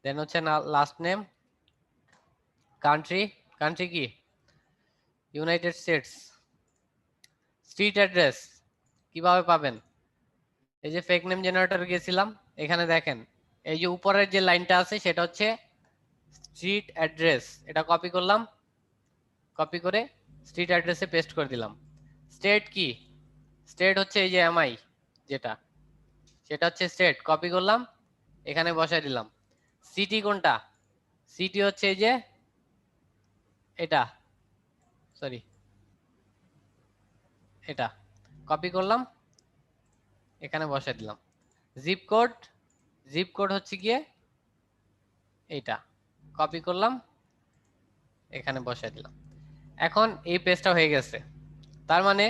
দেন হচ্ছে লাস্ট নেম, কান্ট্রি, কান্ট্রি কি ইউনাইটেড স্টেটস, স্ট্রিট অ্যাড্রেস কিভাবে পাবেন? এই যে ফেক নেম জেনারেটর গেছিলাম, এখানে দেখেন এই যে উপরের যে লাইনটা আছে সেটা হচ্ছে স্ট্রিট অ্যাড্রেস, এটা কপি করলাম, কপি করে স্ট্রিট অ্যাড্রেসে পেস্ট করে দিলাম। স্টেট কি? স্টেট হচ্ছে এই যে এমআই যেটা, সেটা হচ্ছে স্টেট, কপি করলাম এখানে বসাই দিলাম। সিটি কোনটা? সিটি হচ্ছে এই যে এটা, সরি এটা, কপি করলাম এখানে বসাই দিলাম। জিপ কোড জিপ কোড হচ্ছে গিয়ে এইটা, কপি করলাম, এখানে বসাই দিলাম। এখন এই পেজটা হয়ে গেছে। তার মানে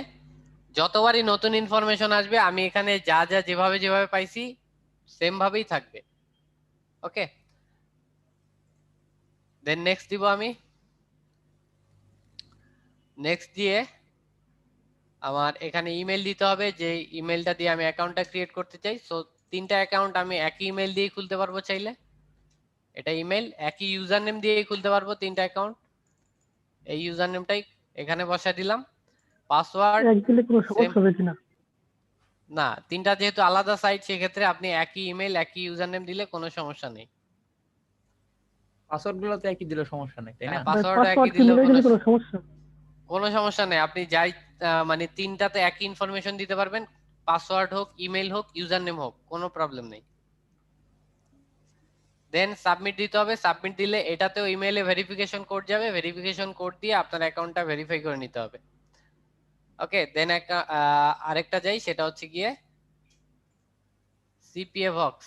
যতবারই নতুন ইনফরমেশন আসবে আমি এখানে যা যা যেভাবে যেভাবে পাইছি সেম ভাবেই থাকবে। ওকে, দেন নেক্সট দিব আমি। নেক্সট দিয়ে আমার এখানে ইমেল দিতে হবে, যে ইমেলটা দিয়ে আমি অ্যাকাউন্টটা ক্রিয়েট করতে চাই। সো 3টা অ্যাকাউন্ট আমি একই ইমেল দিয়ে খুলতে পারবো চাইলে। এটা ইমেল, একই ইউজার নেম দিয়ে খুলতে পারবো 3টা অ্যাকাউন্ট। এই ইউজার নেমটাই এখানে বসায় দিলাম, পাসওয়ার্ড একদিনে কোনো সমস্যা হবে কিনা? না, 3টা যেহেতু আলাদা সাইট সেক্ষেত্রে আপনি একই ইমেল একই ইউজার নেম দিলে কোনো সমস্যা নেই। পাসওয়ার্ড গুলো তো একই দিলে সমস্যা নেই, তাই না? পাসওয়ার্ড একই পাসওয়ার্ড কি দিলেও মিলে গেলে কোনো সমস্যা? কোনো সমস্যা নেই। আপনি যাই মানে 3টাতে একই ইনফরমেশন দিতে পারবেন, পাসওয়ার্ড হোক, ইমেল হোক, ইউজার নেম হোক, কোনো প্রবলেম নেই। দেন সাবমিট দিতে হবে। সাবমিট দিলে এটাতেও ইমেইলে ভেরিফিকেশন কোড যাবে, ভেরিফিকেশন কোড দিয়ে আপনার অ্যাকাউন্টটা ভেরিফাই করে নিতে হবে। ওকে, দেন আরেকটা যাই, সেটা হচ্ছে গিয়ে সিপিএ বক্স।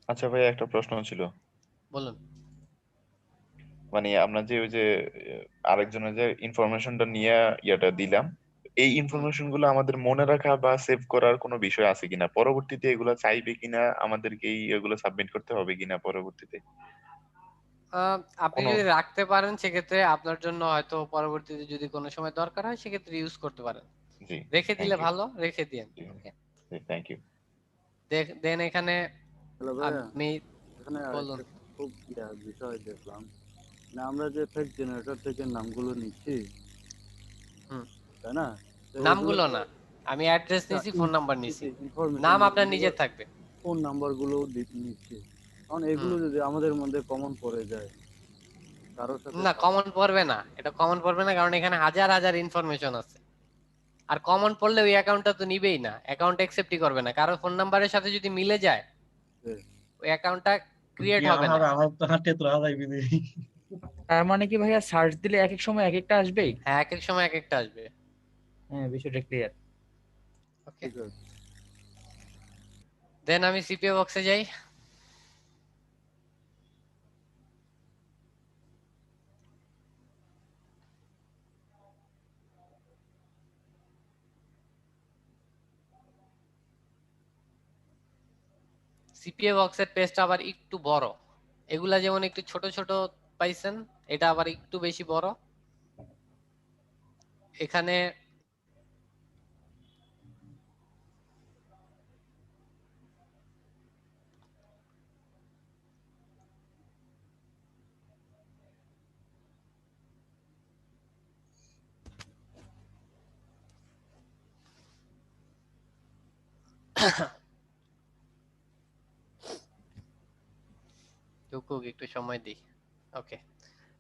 আচ্ছা ভাই, একটা প্রশ্ন ছিল। বলুন। মানে আমরা যে ওই যে আরেকজনের যে ইনফরমেশনটা নিয়ে ইয়াটা দিলাম, এই ইনফরমেশন গুলো আমাদের মনে রাখা বা সেভ করার কোনো বিষয় আছে কিনা, পরবর্তীতে এগুলো চাইবে কিনা, আমাদেরকে এগুলো সাবমিট করতে হবে কিনা পরবর্তীতে? আপনি যদি রাখতে পারেন সেক্ষেত্রে আপনার জন্য হয়তো পরবর্তীতে যদি কোনো সময় দরকার হয় সেক্ষেত্রে ইউজ করতে পারেন। জি, রেখে দিলে ভালো, রেখে দিন। ওকে, থ্যাংক ইউ। দেন এখানে হ্যালো ভাইয়া, আপনি এখানে বলুন। আরেকটা খুব বিষয় দেখলাম, না আমরা যে ফেক জেনারেটর থেকে নামগুলো নিচ্ছি, তাই না? তো নামগুলো না, আমি অ্যাড্রেস নিছি, ফোন নাম্বার নিছি, নাম আপনার নিজের থাকবে। ফোন নাম্বারগুলো নিচ্ছি, কারণ এগুলো যদি আমাদের মধ্যে কমন পড়ে যায়, কারোর সাথে না, কমন পড়বে না, এটা কমন পড়বে না, কারণ এখানে হাজার হাজার ইনফরমেশন আছে। আর কমন পড়লে ওই অ্যাকাউন্টটা তো নিবেই না, অ্যাকাউন্ট অ্যাকসেপ্টই করবে না। কারো ফোন নাম্বারের সাথে যদি মিলে যায় ওই অ্যাকাউন্টটা ক্রিয়েট হবে না। তার মানে কি ভাইয়া সার্চ দিলে এক এক সময় এক একটা আসবে? হ্যাঁ, এক এক সময় এক একটা আসবে। হ্যাঁ, বিষয়টা ক্লিয়ার। ওকে, দেন আমি সিপিএ বক্সে যাই। সিপিএ বক্সের পেজটা আবার একটু বড়, এগুলা যেমন একটু ছোট ছোট পাইছেন, এটা আবার একটু বেশি বড়। এখানে একটু সময় দিই। ওকে,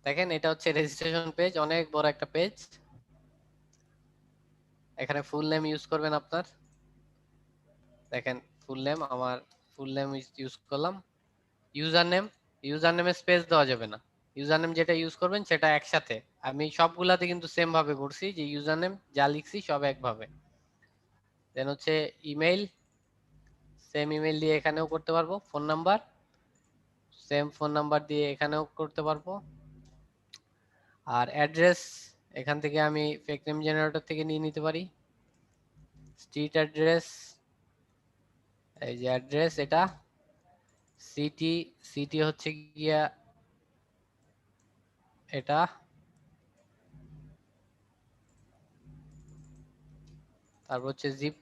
দেখেন এটা হচ্ছে রেজিস্ট্রেশন পেজ, অনেক বড় একটা পেজ। এখানে ফুল নেম ইউজ করবেন আপনার। দেখেন ফুল নেম, আমার ফুল নেম ইউজ করলাম। ইউজার নেমে স্পেস দেওয়া যাবে না, ইউজার নেম যেটা ইউজ করবেন সেটা একসাথে। আমি সবগুলাতে কিন্তু সেম ভাবে করছি, যে ইউজার নেম যা লিখছি সব একভাবে। দেন হচ্ছে ইমেইল, সেম ইমেইল দিয়ে এখানেও করতে পারবো। Phone number, same phone number দিয়ে এখানেও করতে পারবো। আর অ্যাড্রেস এখান থেকে আমি ফেক নেম জেনারেটর থেকে নিয়ে নিতে পারি। স্ট্রিট অ্যাড্রেস, এই যে অ্যাড্রেস, এটা সিটি হচ্ছে গিয়া এটা, তারপর হচ্ছে জিপ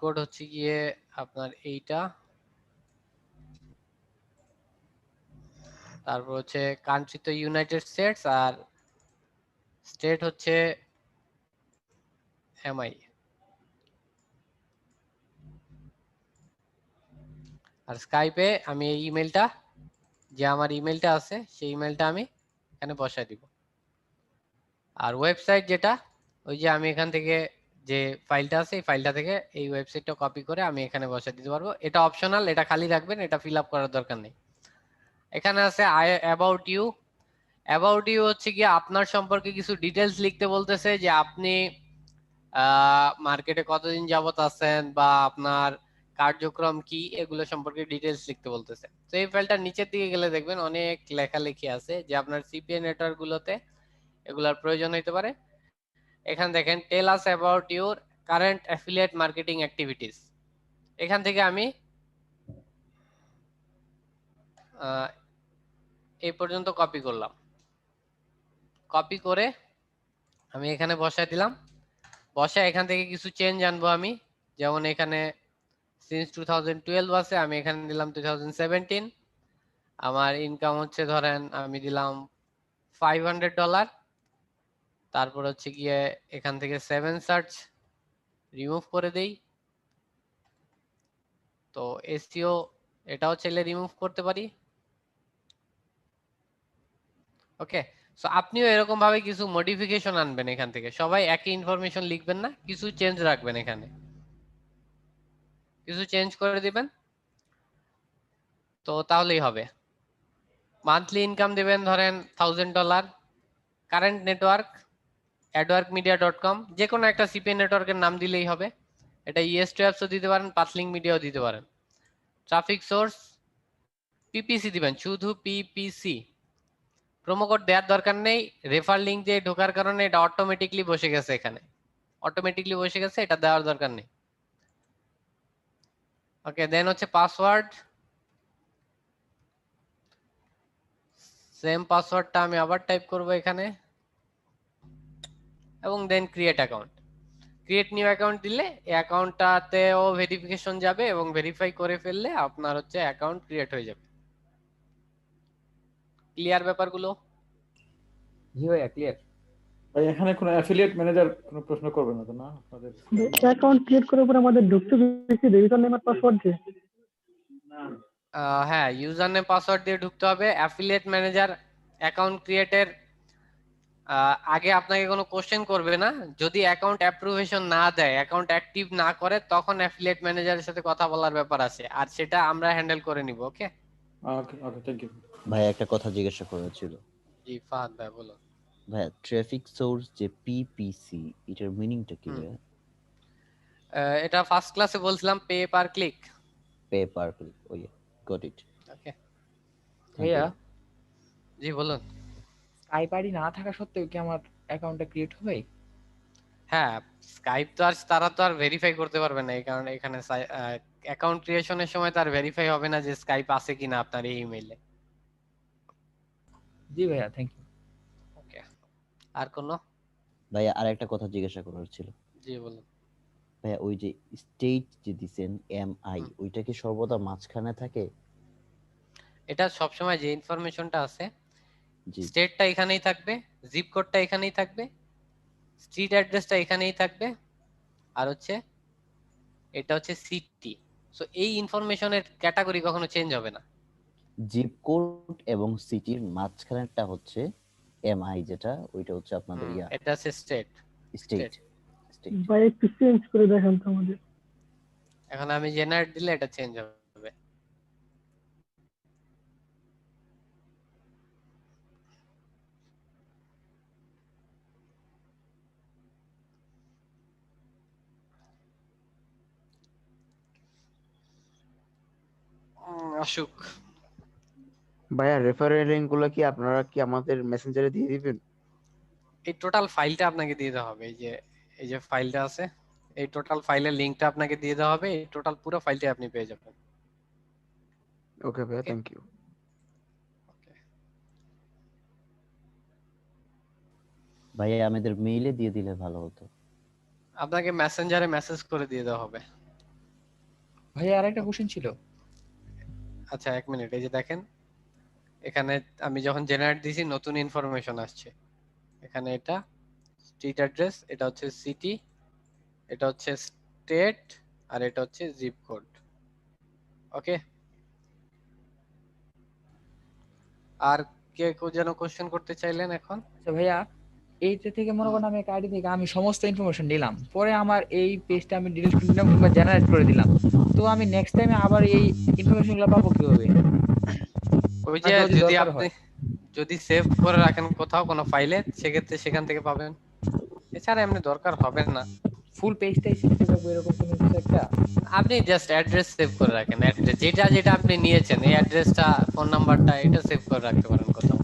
কোড হচ্ছে গিয়ে আপনার এইটা, তারপর হচ্ছে কান্ট্রি তো ইউনাইটেড স্টেটস, আর স্টেট হচ্ছে এমআই। আর স্কাইপে আমি এই ইমেলটা, যে আমার ইমেলটা আছে সেই ইমেলটা আমি এখানে বসাই দিব। আর ওয়েবসাইট যেটা, ওই যে আমি এখান থেকে যে ফাইলটা আছে এই ফাইলটা থেকে এই ওয়েবসাইটটা কপি করে আমি এখানে বসাই দিতে পারবো। এটা অপশনাল, এটা খালি রাখবেন, এটা ফিল আপ করার দরকার নেই। এখানে আছে অ্যাবাউট ইউ হচ্ছে কি আপনার সম্পর্কে কিছু ডিটেলস লিখতে বলতেছে, যে আপনি মার্কেটে কতদিন যাবত আছেন বা আপনার কার্যক্রম কি, এগুলো সম্পর্কে ডিটেলস লিখতে বলতেছে। তো এই ফাইলটার নিচের দিকে গেলে দেখবেন অনেক লেখালেখি আছে যে আপনার সিপিএ নেটওয়ার্ক গুলোতে এগুলার প্রয়োজন হইতে পারে। এখানে দেখেন tell us about your current affiliate marketing activities. এখান থেকে আমি এই পর্যন্ত কপি করলাম। কপি করে আমি এখানে বসায় দিলাম। বসায় এখান থেকে কিছু চেঞ্জ আনবো আমি, যেমন এখানে সিন্স 2012 আছে, আমি এখানে দিলাম 2017। আমার ইনকাম হচ্ছে ধরেন আমি দিলাম $500। তারপর হচ্ছে গিয়ে এখান থেকে 7 সার্চ রিমুভ করে দেই। তো এসইও এটাও চাইলে রিমুভ করতে পারি। ওকে, সো আপনিও এরকম ভাবে কিছু মডিফিকেশন আনবেন এখান থেকে। সবাই একই ইনফরমেশন লিখবেন না, কিছু চেঞ্জ রাখবেন, এখানে কিছু চেঞ্জ করে দিবেন, তো তাহলেই হবে। মান্থলি ইনকাম দিবেন ধরেন $1000। কারেন্ট নেটওয়ার্ক adworkmedia.com, যে কোনো একটা সিপিএ নেটওয়ার্কের নাম দিলেই হবে। এটা ES2 অ্যাপসও দিতে পারেন, পাথলিং মিডিয়াও দিতে পারেন। ট্রাফিক সোর্স পিপিসি দিবেন, শুধু পিপিসি। প্রোমো কোড দেওয়ার দরকার নেই, রেফার লিংক দিয়ে ঢোকার কারণে এটা অটোমেটিকলি বসে গেছে, এখানে অটোমেটিকলি বসে গেছে, এটা দেওয়ার দরকার নেই। ওকে, দেন হচ্ছে পাসওয়ার্ড। সেম পাসওয়ার্ডটা আমি আবার টাইপ করব এখানে, এবং then create account. Create new account দিলে এই অ্যাকাউন্টটাতেও ভেরিফিকেশন যাবে এবং ভেরিফাই করে ফেললে আপনার হচ্ছে অ্যাকাউন্ট ক্রিয়েট হয়ে যাবে। ক্লিয়ার ব্যাপারগুলো? জি ভাইয়া ক্লিয়ার। ভাই এখানে কোনো অ্যাফিলিয়েট ম্যানেজার কোনো প্রশ্ন করবে না তো, না আপনাদের? অ্যাকাউন্ট ক্রিয়েট করার পর আমাদের ঢুকতে বেশি ইউজার নেম আর পাসওয়ার্ড দিয়ে? হ্যাঁ, ইউজার নেম পাসওয়ার্ড দিয়ে ঢুকতে হবে। অ্যাফিলিয়েট ম্যানেজার অ্যাকাউন্ট ক্রিয়েটের আগে আপনাকে কোনো কোশ্চেন করবে না। যদি অ্যাকাউন্ট অ্যাপ্রুভেশন না দেয়, অ্যাকাউন্ট অ্যাক্টিভ না করে, তখন অ্যাফিলিয়েট ম্যানেজারের সাথে কথা বলার ব্যাপার আছে, আর সেটা আমরা হ্যান্ডেল করে নিব। ওকে ওকে ওকে, থ্যাংক ইউ। ভাই একটা কথা জিজ্ঞাসা করার ছিল। জি ফাহাদ ভাই বলুন। ভাই ট্রাফিক সোর্স যে পিপিসি, এটার মিনিংটা কি ভাই? এটা ফার্স্ট ক্লাসে বলছিলাম, pay per click. Pay per click, oh yeah, got it. Okay ভাইয়া জি বলুন। স্কাইপ আইডি না থাকা সত্ত্বেও কি আমার অ্যাকাউন্টটা ক্রিয়েট হবে? হ্যাঁ, স্কাইপ তো আর তারা তো আর ভেরিফাই করতে পারবে না, এই কারণে এখানে অ্যাকাউন্ট ক্রিয়েশনের সময় তার ভেরিফাই হবে না যে স্কাইপ আছে কিনা আপনার এই ইমেইলে। জি ভাইয়া থ্যাংক ইউ। ওকে, আর কোনো? ভাইয়া আর একটা কথা জিজ্ঞাসা করার ছিল। জি বলুন। ভাইয়া ওই যে স্টেট যে দিছেন MI, ওইটা কি সর্বদা মাঝখানে থাকে? এটা সবসময় যে ইনফরমেশনটা আছে, জি, স্টেটটা এখানেই থাকবে, জিপ কোডটা এখানেই থাকবে, স্ট্রিট অ্যাড্রেসটা এখানেই থাকবে, আর হচ্ছে এটা হচ্ছে সিটি। সো এই ইনফরমেশনের ক্যাটাগরি কখনো চেঞ্জ হবে না। জিপ কোড এবং সিটির মাঝখানেরটা হচ্ছে MI, যেটা ওইটা হচ্ছে আপনাদের ইয়া, এটা হচ্ছে স্টেট। স্টেট। ভাই একটু চেঞ্জ করে দেখান তো আমাদের। এখন আমি জেনারেট দিলে এটা চেঞ্জ হবে। আসুক। ভাইয়া রেফারেল লিংক গুলো কি আপনারা কি আমাদের মেসেঞ্জারে দিয়ে দিবেন? এই টোটাল ফাইলটা আপনাকে দিয়ে দেওয়া হবে, এই যে ফাইলটা আছে, এই টোটাল ফাইলের লিংকটা আপনাকে দিয়ে দেওয়া হবে। এই টোটাল পুরো ফাইলটা আপনি পেয়ে যাবেন। ওকে ভাইয়া, থ্যাংক ইউ। ভাইয়া আমাদের মেইলে দিয়ে দিলে ভালো হতো। আপনাকে মেসেঞ্জারে মেসেজ করে দিয়ে দেওয়া হবে। ভাইয়া আরেকটা কোশ্চেন ছিল। আচ্ছা এক মিনিট, এই যে দেখেন এখানে আমি যখন জেনারেট দিছি নতুন ইনফরমেশন আসছে। এখানে এটা স্ট্রিট অ্যাড্রেস, এটা হচ্ছে সিটি, এটা হচ্ছে স্টেট, আর এটা হচ্ছে জিপ কোড। ওকে, আর কে যেন কোশ্চেন করতে চাইলেন এখন? আচ্ছা ভাইয়া, এইটা থেকে মনে করেন আমি একটা আইডি থেকে আমি সমস্ত ইনফরমেশন নিলাম, পরে আমার এই পেজটা আমি ডিলিট করে দিলাম কিংবা জেনারেট করে দিলাম, তো আমি নেক্সট টাইমে আবার এই ইনফরমেশনগুলো পাবো কিভাবে? ওই যে যদি আপনি যদি সেভ করে রাখেন কোথাও কোনো ফাইলে, সেক্ষেত্রে সেখান থেকে পাবেন। এছাড়া এমনি দরকার হবে না। ফুল পেজটাই শিখতে পারবো এরকম কোনো কিছু একটা? আপনি জাস্ট অ্যাড্রেস সেভ করে রাখেন, অ্যাড্রেস যেটা যেটা আপনি নিয়েছেন এই অ্যাড্রেসটা, ফোন নাম্বারটা এটা সেভ করে রাখতে পারেন কোথাও।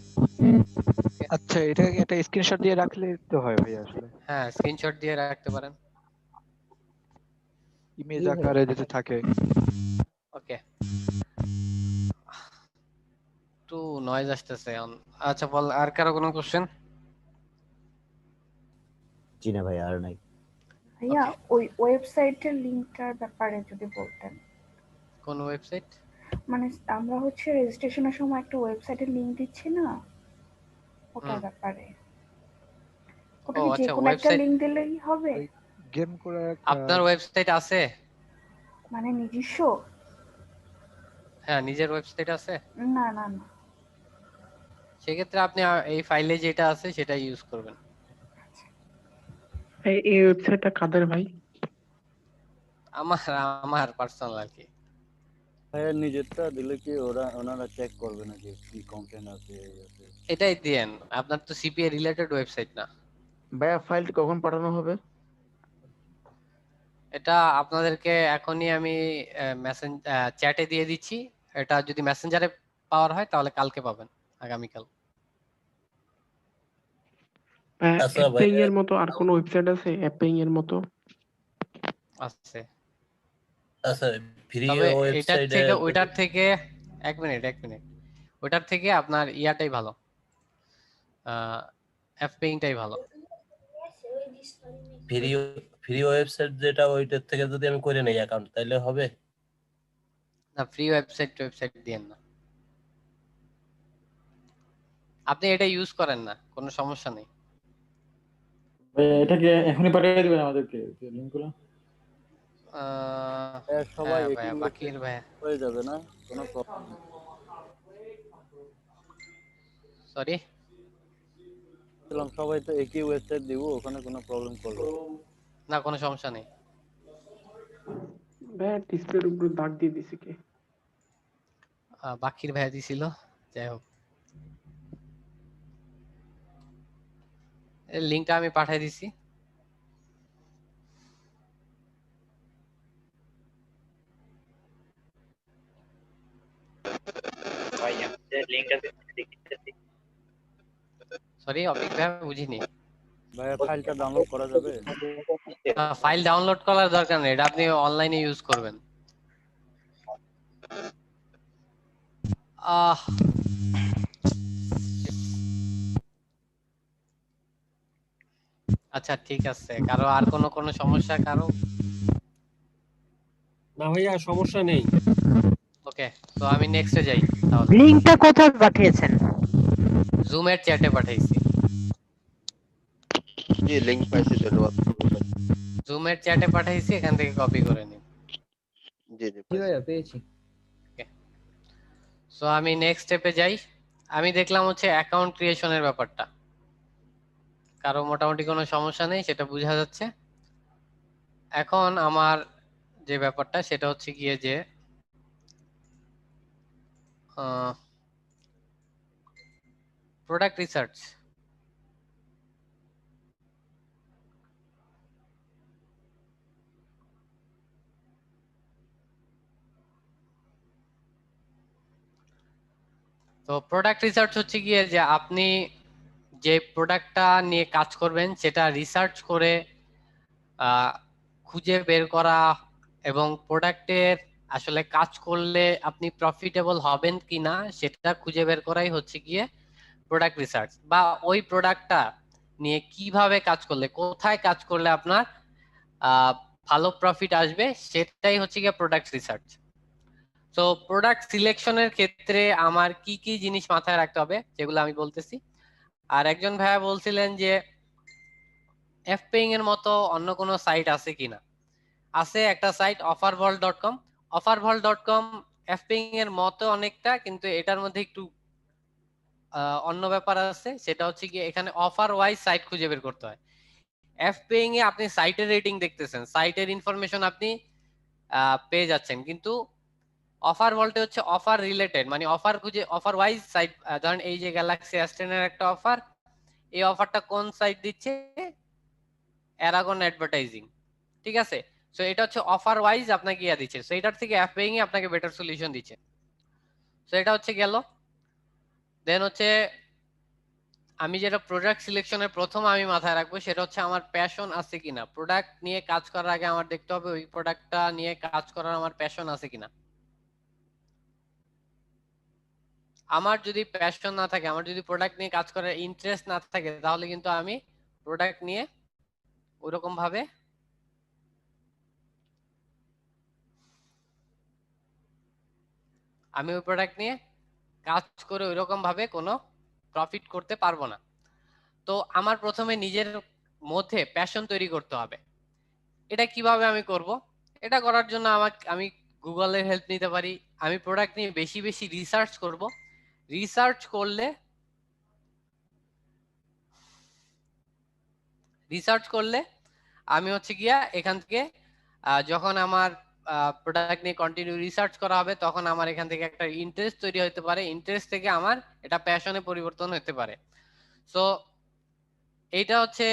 আচ্ছা, এটা একটা স্ক্রিনশট দিয়ে রাখলে তো হয় ভাই আসলে, হ্যাঁ স্ক্রিনশট দিয়ে রাখতে পারেন। ইমেজ জি ভাই। আকারে যদি থাকে। ওকে, একটু নয়েজ আসতেছে। আচ্ছা বল, আর কারো কোনো কোশ্চেন? জি না ভাই, আর নাই। ভাইয়া ওই ওয়েবসাইটের লিংকটার ব্যাপারে যদি বলতেন। কোন ওয়েবসাইট? মানে আমরা হচ্ছে রেজিস্ট্রেশনের সময় একটা ওয়েবসাইটের লিংক দিচ্ছি না, ওটার ব্যাপারে। ওটা ও কি যে আচ্ছা, কোনো একটা ওয়েবসাইট। লিংক দিলেই হবে? গেম করার আপনার ওয়েবসাইট আছে? মানে নিজস্ব? হ্যাঁ নিজের ওয়েবসাইট আছে। না না না। সেক্ষেত্রে আপনি এই ফাইলে যেটা আছে সেটা ইউজ করবেন। এই ওয়েবসাইটটা কাদের ভাই? আমার আমার পার্সোনাল আর কি। ভাইয়া নিজেরটা দিলে কি ওনারা চেক করবে নাকি কি কমপ্লেইন আছে এই আছে? এটাই দেন, আপনার তো সিপিএ রিলেটেড ওয়েবসাইট না। ভাইয়া ফাইলটি কখন পাঠানো হবে? এটা আপনাদেরকে এখনই আমি চ্যাটে দিয়ে দিচ্ছি। এটা যদি মেসেঞ্জারে পাওয়ার হয় তাহলে কালকে পাবেন, আগামীকাল। আচ্ছা অ্যাপেইং এর মতো আর কোন ওয়েবসাইট আছে? অ্যাপেইং এর মতো আছে। আচ্ছা, ফ্রি তবে এটার ওয়েবসাইটে থেকে ওইটার থেকে এক মিনিট ওইটার থেকে আপনার ইয়াটাই ভালো, অ্যাপেইংটাই ভালো। ফ্রি ফ্রি ওয়েবসাইট যেটা, ওইটার থেকে যদি আমি করে নেই অ্যাকাউন্ট তাহলে হবে? না, ফ্রি ওয়েবসাইট দিয়েন না। আপনি এটা ইউজ করেন না, কোনো সমস্যা নেই। এটাকে এখনই পাঠিয়ে দিবেন আমাদেরকে লিংকগুলো? সবাই হ্যাঁ একই ভাইয়া, বাকির ভাইয়া হয়ে যাবে না, কোনো প্রবলেম নেই। সরি, সবাই তো একই ওয়েবসাইট দিব, ওখানে কোনো প্রবলেম করবে না কোনো সমস্যা নেই। ভাইয়া ডিসপ্লের উপরে দাগ দিয়ে দিছে কে? বাকির ভাইয়া দিছিল, যাই হোক এই লিংকটা আমি পাঠিয়ে দিছি। ভাই আমি যে লিংকটা দেখতেছি। সরি অপিক ভাই, বুঝিনি। ভাইয়া ফাইলটা ডাউনলোড করা যাবে? ফাইল ডাউনলোড করার দরকার নেই, এটা আপনি অনলাইনে ইউজ করবেন। আচ্ছা ঠিক আছে, কারো আর কোনো সমস্যা কারো? না ভাইয়া সমস্যা নেই। ওকে, তো আমি নেক্সটে যাই তাহলে। লিংকটা কোথায় পাঠিয়েছেন? জুমের চ্যাটে পাঠাইছি। জি লিংক পাইছি, ধন্যবাদ। জুমের চ্যাটে পাঠাইছি, এখান থেকে কপি করে নিন। জি জি জি ভাইয়া পেয়েছি। সো আমি নেক্সট স্টেপে যাই। আমি দেখলাম হচ্ছে অ্যাকাউন্ট ক্রিয়েশনের ব্যাপারটা, কারো মোটামুটি কোনো সমস্যা নেই সেটা বোঝা যাচ্ছে। এখন আমার যে ব্যাপারটা সেটা হচ্ছে গিয়ে যে প্রোডাক্ট রিসার্চ। তো প্রোডাক্ট রিসার্চ হচ্ছে গিয়ে যে আপনি যে প্রোডাক্টটা নিয়ে কাজ করবেন সেটা রিসার্চ করে খুঁজে বের করা, এবং প্রোডাক্টের আসলে কাজ করলে আপনি প্রফিটেবল হবেন কিনা সেটা খুঁজে বের করাই হচ্ছে গিয়ে প্রোডাক্ট রিসার্চ। বা ওই প্রোডাক্টটা নিয়ে কিভাবে কাজ করলে, কোথায় কাজ করলে আপনার ভালো প্রফিট আসবে, সেটাই হচ্ছে গিয়ে প্রোডাক্ট রিসার্চ। তো প্রোডাক্ট সিলেকশনের ক্ষেত্রে আমার কি কি জিনিস মাথায় রাখতে হবে যেগুলো আমি বলতেছি। আর একজন ভাইয়া বলছিলেন যে এফপেইং এর মতো অন্য কোনো সাইট আছে কিনা। আছে একটা সাইট offervault.com। offervault.com এফপেইং এর মতো অনেকটা, কিন্তু এটার মধ্যে একটু অন্য ব্যাপার আছে। সেটা হচ্ছে কি এখানে অফার ওয়াইজ সাইট খুঁজে বের করতে হয়। এফপেইং এ আপনি সাইটের রেটিং দেখতেছেন, সাইটের ইনফরমেশন আপনি পেয়ে যাচ্ছেন, কিন্তু অফার ভল্টে হচ্ছে অফার রিলেটেড, মানে অফার খুঁজে অফার ওয়াইজ সাইট। ধরেন এই যে গ্যালাক্সি S10 এর একটা অফার, এই অফারটা কোন সাইট দিচ্ছে? Aragon advertising. ঠিক আছে। সো এটা হচ্ছে অফার ওয়াইজ আপনাকে ইয়া দিচ্ছে, সো এটার থেকে অ্যাপ পেইং আপনাকে বেটার সলিউশন দিচ্ছে। সো এটা হচ্ছে গেল। দেন হচ্ছে আমি যেটা প্রোডাক্ট সিলেকশনের প্রথম আমি মাথায় রাখবো সেটা হচ্ছে আমার প্যাশন আছে কিনা। প্রোডাক্ট নিয়ে কাজ করার আগে আমার দেখতে হবে ওই প্রোডাক্টটা নিয়ে কাজ করার আমার প্যাশন আছে কিনা। আমার যদি প্যাশন না থাকে, আমার যদি প্রোডাক্ট নিয়ে কাজ করার ইন্টারেস্ট না থাকে, তাহলে কিন্তু আমি প্রোডাক্ট নিয়ে ওরকম ভাবে আমি ওই প্রোডাক্ট নিয়ে কাজ করে ওইরকম ভাবে কোনো প্রফিট করতে পারবো না। তো আমার প্রথমে নিজের মধ্যে প্যাশন তৈরি করতে হবে। এটা কিভাবে আমি করব? এটা করার জন্য আমি গুগলের হেল্প নিতে পারি। আমি প্রোডাক্ট নিয়ে বেশি বেশি রিসার্চ করব। রিসার্চ করলে আমি হচ্ছে গিয়া এখান থেকে যখন আমার প্রোডাক্ট নিয়ে কন্টিনিউ রিসার্চ করা হবে তখন আমার এখান থেকে একটা ইন্টারেস্ট তৈরি হতে পারে। ইন্টারেস্ট থেকে আমার এটা প্যাশনে পরিবর্তন হতে পারে। সো এইটা হচ্ছে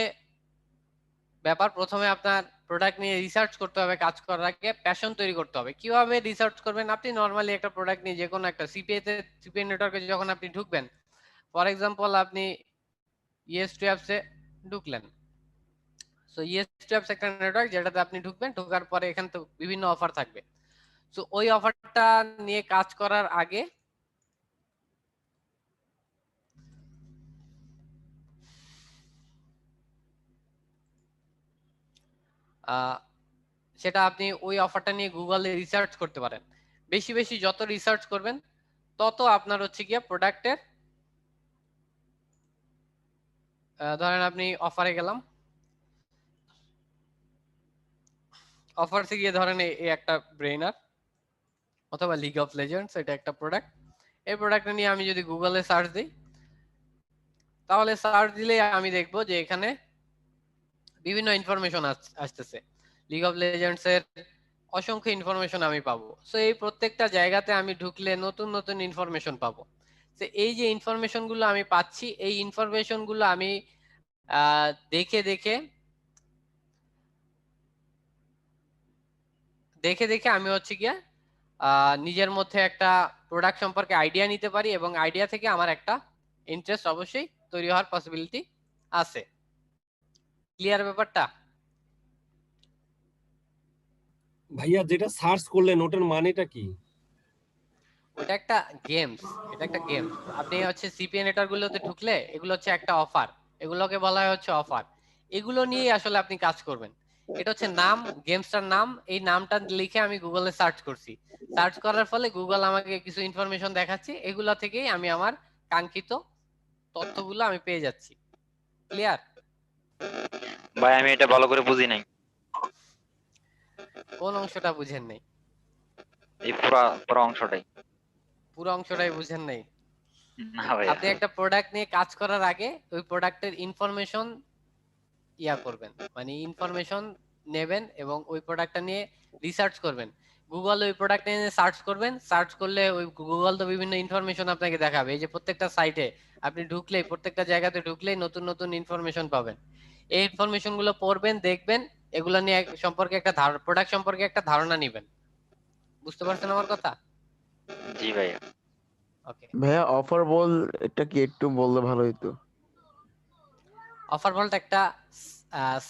ব্যাপার। প্রথমে আপনার প্রোডাক্ট নিয়ে রিসার্চ করতে হবে, কাজ করার আগে প্যাশন তৈরি করতে হবে। কিভাবে রিসার্চ করবেন? আপনি নরমালি একটা প্রোডাক্ট নিয়ে যে কোনো একটা সিপিএ নেটওয়ার্কে যখন আপনি ঢুকবেন, ফর এক্সাম্পল আপনি ES2 অ্যাপসে ঢুকলেন। সো ES2 অ্যাপস একটা নেটওয়ার্ক যেটাতে আপনি ঢুকবেন, ঢোকার পরে এখানে তো বিভিন্ন অফার থাকবে। সো ওই অফারটা নিয়ে কাজ করার আগে সেটা আপনি ওই অফারটা নিয়ে গুগলে রিসার্চ করতে পারেন। বেশি বেশি যত রিসার্চ করবেন তত আপনার হচ্ছে গিয়ে প্রোডাক্টের, ধরেন আপনি অফারে গেলাম, অফারসে গিয়ে ধরেন এই একটা ব্রেইনার অথবা লিগ অফ লেজেন্ডস, এটা একটা প্রোডাক্ট। এই প্রোডাক্টটা নিয়ে আমি যদি গুগলে সার্চ দিই, তাহলে সার্চ দিলে আমি দেখবো যে এখানে বিভিন্ন ইনফরমেশন আসতেছে। লিগ অফ লেজেন্ডস এর অসংখ্য ইনফরমেশন আমি পাবো। সো এই প্রত্যেকটা জায়গাতে আমি ঢুকলে নতুন নতুন ইনফরমেশন পাবো। তো এই যে ইনফরমেশন গুলো আমি পাচ্ছি, এই ইনফরমেশন গুলো আমি দেখে দেখে দেখে দেখে আমি হচ্ছে গিয়া নিজের মধ্যে একটা প্রোডাক্ট সম্পর্কে আইডিয়া নিতে পারি, এবং আইডিয়া থেকে আমার একটা ইন্টারেস্ট অবশ্যই তৈরি হওয়ার পসিবিলিটি আছে। ক্লিয়ার ব্যাপারটা? ভাইয়া যেটা সার্চ করলেন ওটার মানেটা কি? ওটা একটা গেমস, এটা একটা গেম। আপনি হচ্ছে সিপিএ নেটওয়ার্ক গুলোতে ঢুকলে এগুলো হচ্ছে একটা অফার, এগুলোকে বলা হয় হচ্ছে অফার। এগুলো নিয়ে আসলে আপনি কাজ করবেন। এটা হচ্ছে নাম, গেমসটার নাম। এই নামটা লিখে আমি গুগলে সার্চ করছি, সার্চ করার ফলে গুগল আমাকে কিছু ইনফরমেশন দেখাচ্ছে, এগুলা থেকেই আমি আমার কাঙ্ক্ষিত তথ্যগুলো আমি পেয়ে যাচ্ছি। ক্লিয়ার? ভাই আমি এটা ভালো করে বুঝি নাই। কোন অংশটা বুঝেন নাই? এই পুরো অংশটাই। পুরো অংশটাই বুঝেন নাই? না ভাই, আপনি একটা প্রোডাক্ট নিয়ে কাজ করার আগে ওই প্রোডাক্টের ইনফরমেশন করবেন, মানে ইনফরমেশন নেবেন এবং ওই প্রোডাক্টটা নিয়ে রিসার্চ করবেন। গুগল ওই প্রোডাক্ট নিয়ে সার্চ করবেন, সার্চ করলে ওই গুগল তো বিভিন্ন ইনফরমেশন আপনাকে দেখাবে। এই যে প্রত্যেকটা সাইটে আপনি ঢুকলেই, প্রত্যেকটা জায়গাতে ঢুকলেই নতুন নতুন ইনফরমেশন পাবেন। এই ইনফরমেশন গুলো পড়বেন, দেখবেন, এগুলো নিয়ে সম্পর্কে একটা প্রোডাক্ট সম্পর্কে একটা ধারণা নেবেন। বুঝতে পারছেন আমার কথা? জি ভাইয়া। ওকে ভাইয়া অফার বল এটা কি একটু বললে ভালো হতো। অফার ভল্ট একটা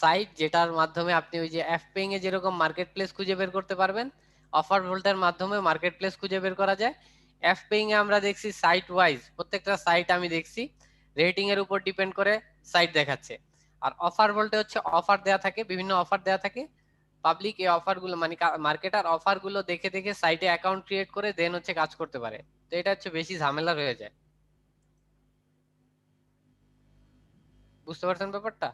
সাইট যেটার মাধ্যমে আপনি ওই যে অ্যাপপেইং এ যেরকম মার্কেট প্লেস খুঁজে বের করতে পারবেন, অফার ভল্টের মাধ্যমে মার্কেট প্লেস খুঁজে বের করা যায়। অ্যাপপেইং এ আমরা দেখছি সাইট ওয়াইজ, প্রত্যেকটা সাইট আমি দেখছি রেটিং এর উপর ডিপেন্ড করে সাইট দেখাচ্ছে। আর অফার ভল্টে হচ্ছে অফার দেয়া থাকে, বিভিন্ন অফার দেয়া থাকে। পাবলিক এই অফার গুলো মানে মার্কেটার অফার গুলো দেখে দেখে সাইটে অ্যাকাউন্ট ক্রিয়েট করে দেন হচ্ছে কাজ করতে পারে। তো এটা হচ্ছে বেশি ঝামেলার হয়ে যায়। বুঝতে পারছেন ব্যাপারটা?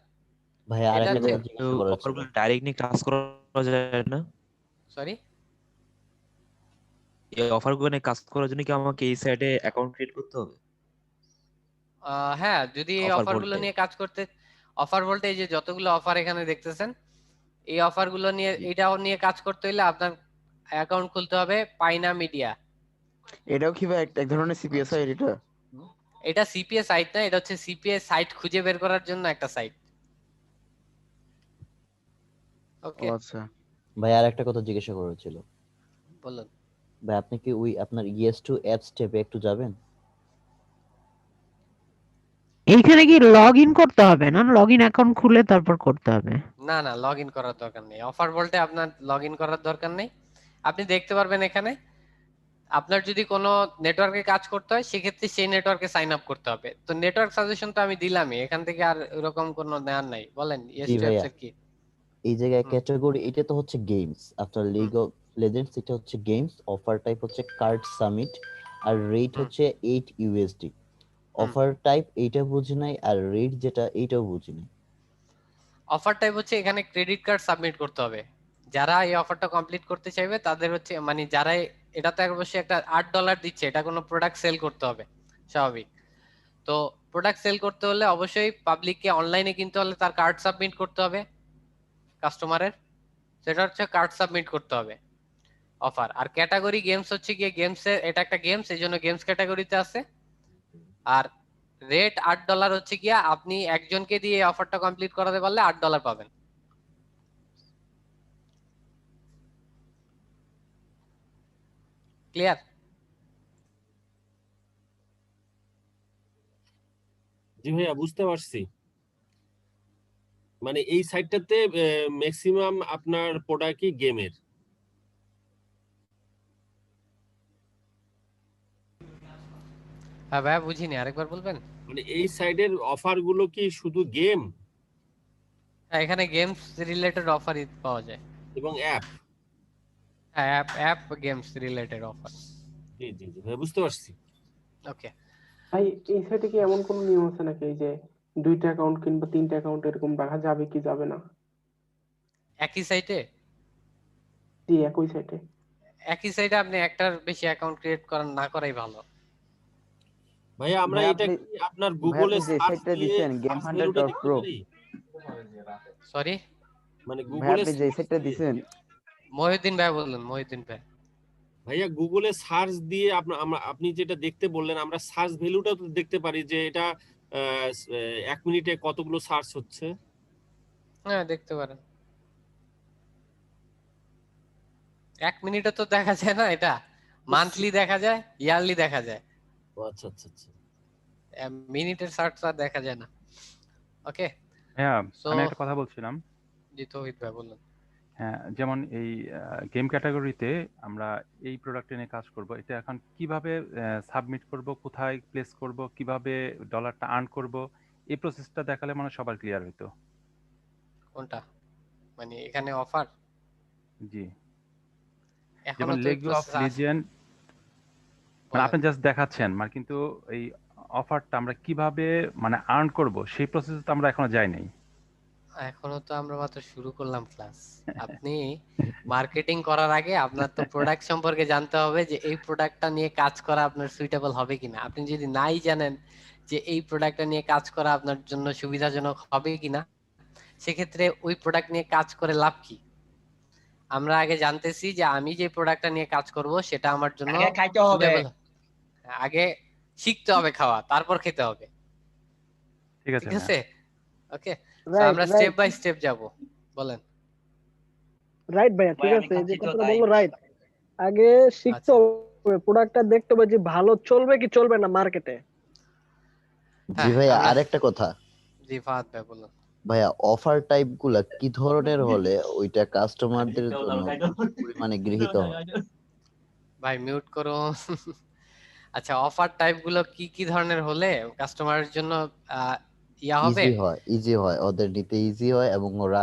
ভাই এটা আরেকটা হচ্ছে কথা জিজ্ঞাসা করার ছিল। ডাইরেক্ট নিয়ে কাজ করা যায় না? সরি, এই অফারগুলো নিয়ে কাজ করার জন্য কি আমাকে এই সাইটে অ্যাকাউন্ট ক্রিয়েট করতে হবে? হ্যাঁ, যদি এই অফার অফারগুলো বলতে নিয়ে কাজ করতে, অফার বলতে এই যে যতগুলো অফার এখানে দেখতেছেন, এই অফারগুলো নিয়ে, এটাও নিয়ে কাজ করতে হলে আপনার অ্যাকাউন্ট খুলতে হবে পাইনা মিডিয়া। এটাও কি ভাই এক ধরনের সিপিএস সাইট? এটা সিপিএ সাইট না, এটা হচ্ছে সিপিএ সাইট খুঁজে বের করার জন্য একটা সাইট। ওকে আচ্ছা ভাই আর একটা কথা জিজ্ঞাসা করার ছিল। বলুন। ভাই আপনি কি ওই আপনার ইয়েস টু অ্যাপ স্টেপে একটু যাবেন? এইখানে কি লগ ইন করতে হবে না? লগ ইন অ্যাকাউন্ট খুলে তারপর করতে হবে। না না, লগ ইন করার দরকার নেই। অফার বলতে আপনার লগ ইন করার দরকার নেই। আপনি দেখতে পারবেন এখানে আপনার যদি কোনো নেটওয়ার্কে কাজ করতে হয় সেক্ষেত্রে সেই নেটওয়ার্কে সাইন আপ করতে হবে। তো নেটওয়ার্ক সাজেশন তো আমি দিলামই, এখান থেকে আর এরকম কোনো নেওয়ার নাই। বলেন ইয়েস জি টু ভাইয়া, অ্যাপস এর কি? এই জায়গায় ক্যাটাগরি এটা তো হচ্ছে games, after league of legends এটা হচ্ছে গেমস, অফার টাইপ হচ্ছে কার্ড সামিট, আর রেট হচ্ছে 8 ইউএসডি। অফার টাইপ এইটা বুঝি নাই, আর রেট যেটা এইটাও বুঝি নাই। অফার টাইপ হচ্ছে এখানে ক্রেডিট কার্ড সাবমিট করতে হবে। যারা এই অফারটা কমপ্লিট করতে চাইবে তাদের হচ্ছে মানে যারা এটা তো অবশ্যই একটা $8 দিচ্ছে, এটা কোনো প্রোডাক্ট সেল করতে হবে স্বাভাবিক। তো প্রোডাক্ট সেল করতে হলে অবশ্যই পাবলিককে অনলাইনে কিনতে হলে তার কার্ড সাবমিট করতে হবে কাস্টমারের, সেটা হচ্ছে কার্ড সাবমিট করতে হবে অফার। আর ক্যাটাগরি গেমস হচ্ছে গিয়ে গেমসের, এটা একটা গেমস এই জন্য গেমস ক্যাটাগরিতে আছে। আর রেট $8 হচ্ছে গিয়া আপনি একজনকে দিয়ে অফারটা কমপ্লিট করাতে পারলে $8 পাবেন। ক্লিয়ার? জি ভাইয়া বুঝতে পারছি। মানে এই সাইটটাতে ম্যাক্সিমাম আপনার প্রোডাক্টই গেমের। হ্যাঁ ভাইয়া বুঝিনি, আরেকবার বলবেন? মানে এই সাইডের অফার গুলো কি শুধু গেম? হ্যাঁ এখানে গেমস রিলেটেড অফার পাওয়া যায় এবং অ্যাপ। হ্যাঁ অ্যাপ গেমস রিলেটেড অফার। জি জি জি ভাই বুঝতে পারছি। ওকে ভাই এই সাইটে কি এমন কোনো নিয়ম আছে নাকি এই যে 2টা অ্যাকাউন্ট কিংবা 3টা অ্যাকাউন্ট এরকম রাখা যাবে কি যাবে না? একই সাইটে? জি একই সাইটে। একই সাইটে আপনি একটার বেশি অ্যাকাউন্ট ক্রিয়েট করেন না করাই ভালো। ভাইয়া আমরা ভাই এটা আপনি কি আপনার ভাই গুগলে আপনি যে সার্চ সাইটটা দিয়ে দিছেন গেম সার্চ হান্টার ভ্যালুটা ডট দেখতে প্রো, পারি? সরি মানে ভাই গুগলে আপনি যে সাইটটা দিছেন মহিউদ্দিন ভাই বললেন, মহিউদ্দিন ভাই। ভাইয়া গুগলে সার্চ দিয়ে আপনি যেটা দেখতে বললেন আমরা সার্চ ভ্যালুটা তো দেখতে পারি যে এটা 1 মিনিটে কতগুলো সার্চ হচ্ছে। হ্যাঁ দেখতে পারেন। 1 মিনিটে তো দেখা যায় না, এটা মান্থলি দেখা যায়, ইয়ারলি দেখা যায়। ও আচ্ছা আচ্ছা আচ্ছা। মিনিটের সার্চ আর দেখা যায় না। ওকে হ্যাঁ সো আমি একটা কথা বলছিলাম। জি তৌহিদ ভাই বলুন। হ্যাঁ যেমন এই গেম ক্যাটাগরিতে আমরা এই প্রোডাক্ট নিয়ে কাজ করব, এটা এখন কিভাবে সাবমিট করব, কোথায় প্লেস করব, কিভাবে ডলারটা আর্ন করব, এই প্রসেসটা দেখালে মানে সবার ক্লিয়ার হইতো। কোনটা মানে এখানে অফার? জি এখনো যেমন তো লিগ একটু অফ লিজেন্ড মানে আপনি জাস্ট দেখাচ্ছেন মানে, কিন্তু এই অফারটা আমরা কিভাবে মানে আর্ন করব সেই প্রসেসে তো আমরা এখনো যাই নাই। এখনো তো আমরা মাত্র শুরু করলাম ক্লাস। আপনি মার্কেটিং করার আগে আপনার তো প্রোডাক্ট সম্পর্কে জানতে হবে যে এই প্রোডাক্টটা নিয়ে কাজ করা আপনার সুইটেবল হবে কিনা। আপনি যদি নাই জানেন যে এই প্রোডাক্টটা নিয়ে কাজ করা আপনার জন্য সুবিধাজনক হবে কিনা, সেক্ষেত্রে ওই প্রোডাক্ট নিয়ে কাজ করে লাভ কি? আমরা আগে জানতেছি যে আমি যে প্রোডাক্টটা নিয়ে কাজ করব সেটা আমার জন্য আগে খাইতে হবে। সুইটেবল। আগে শিখতে হবে খাওয়া, তারপর খেতে হবে। ঠিক আছে ঠিক আছে ওকে রাইট আমরা স্টেপ বাই স্টেপ যাব। বলেন। রাইট ভাইয়া ঠিক আছে, এই যে কথাটা বললো রাইট। আগে শিখতে হবে, প্রোডাক্টটা দেখতে হবে যে ভালো চলবে কি চলবে না মার্কেটে। জি ভাইয়া আরেকটা কথা, জি ফাহাদ ভাই বলুন। ভাইয়া অফার টাইপ গুলা কি ধরনের হলে ওইটা কাস্টমারদের জন্য পরিমাণে গৃহীত হয়? ভাই মিউট করো। আচ্ছা অফার টাইপ গুলো কি কি ধরনের হলে কাস্টমারের জন্য ইয়া হবে? ইজি হয় ওদের নিতে ইজি হয় এবং ওরা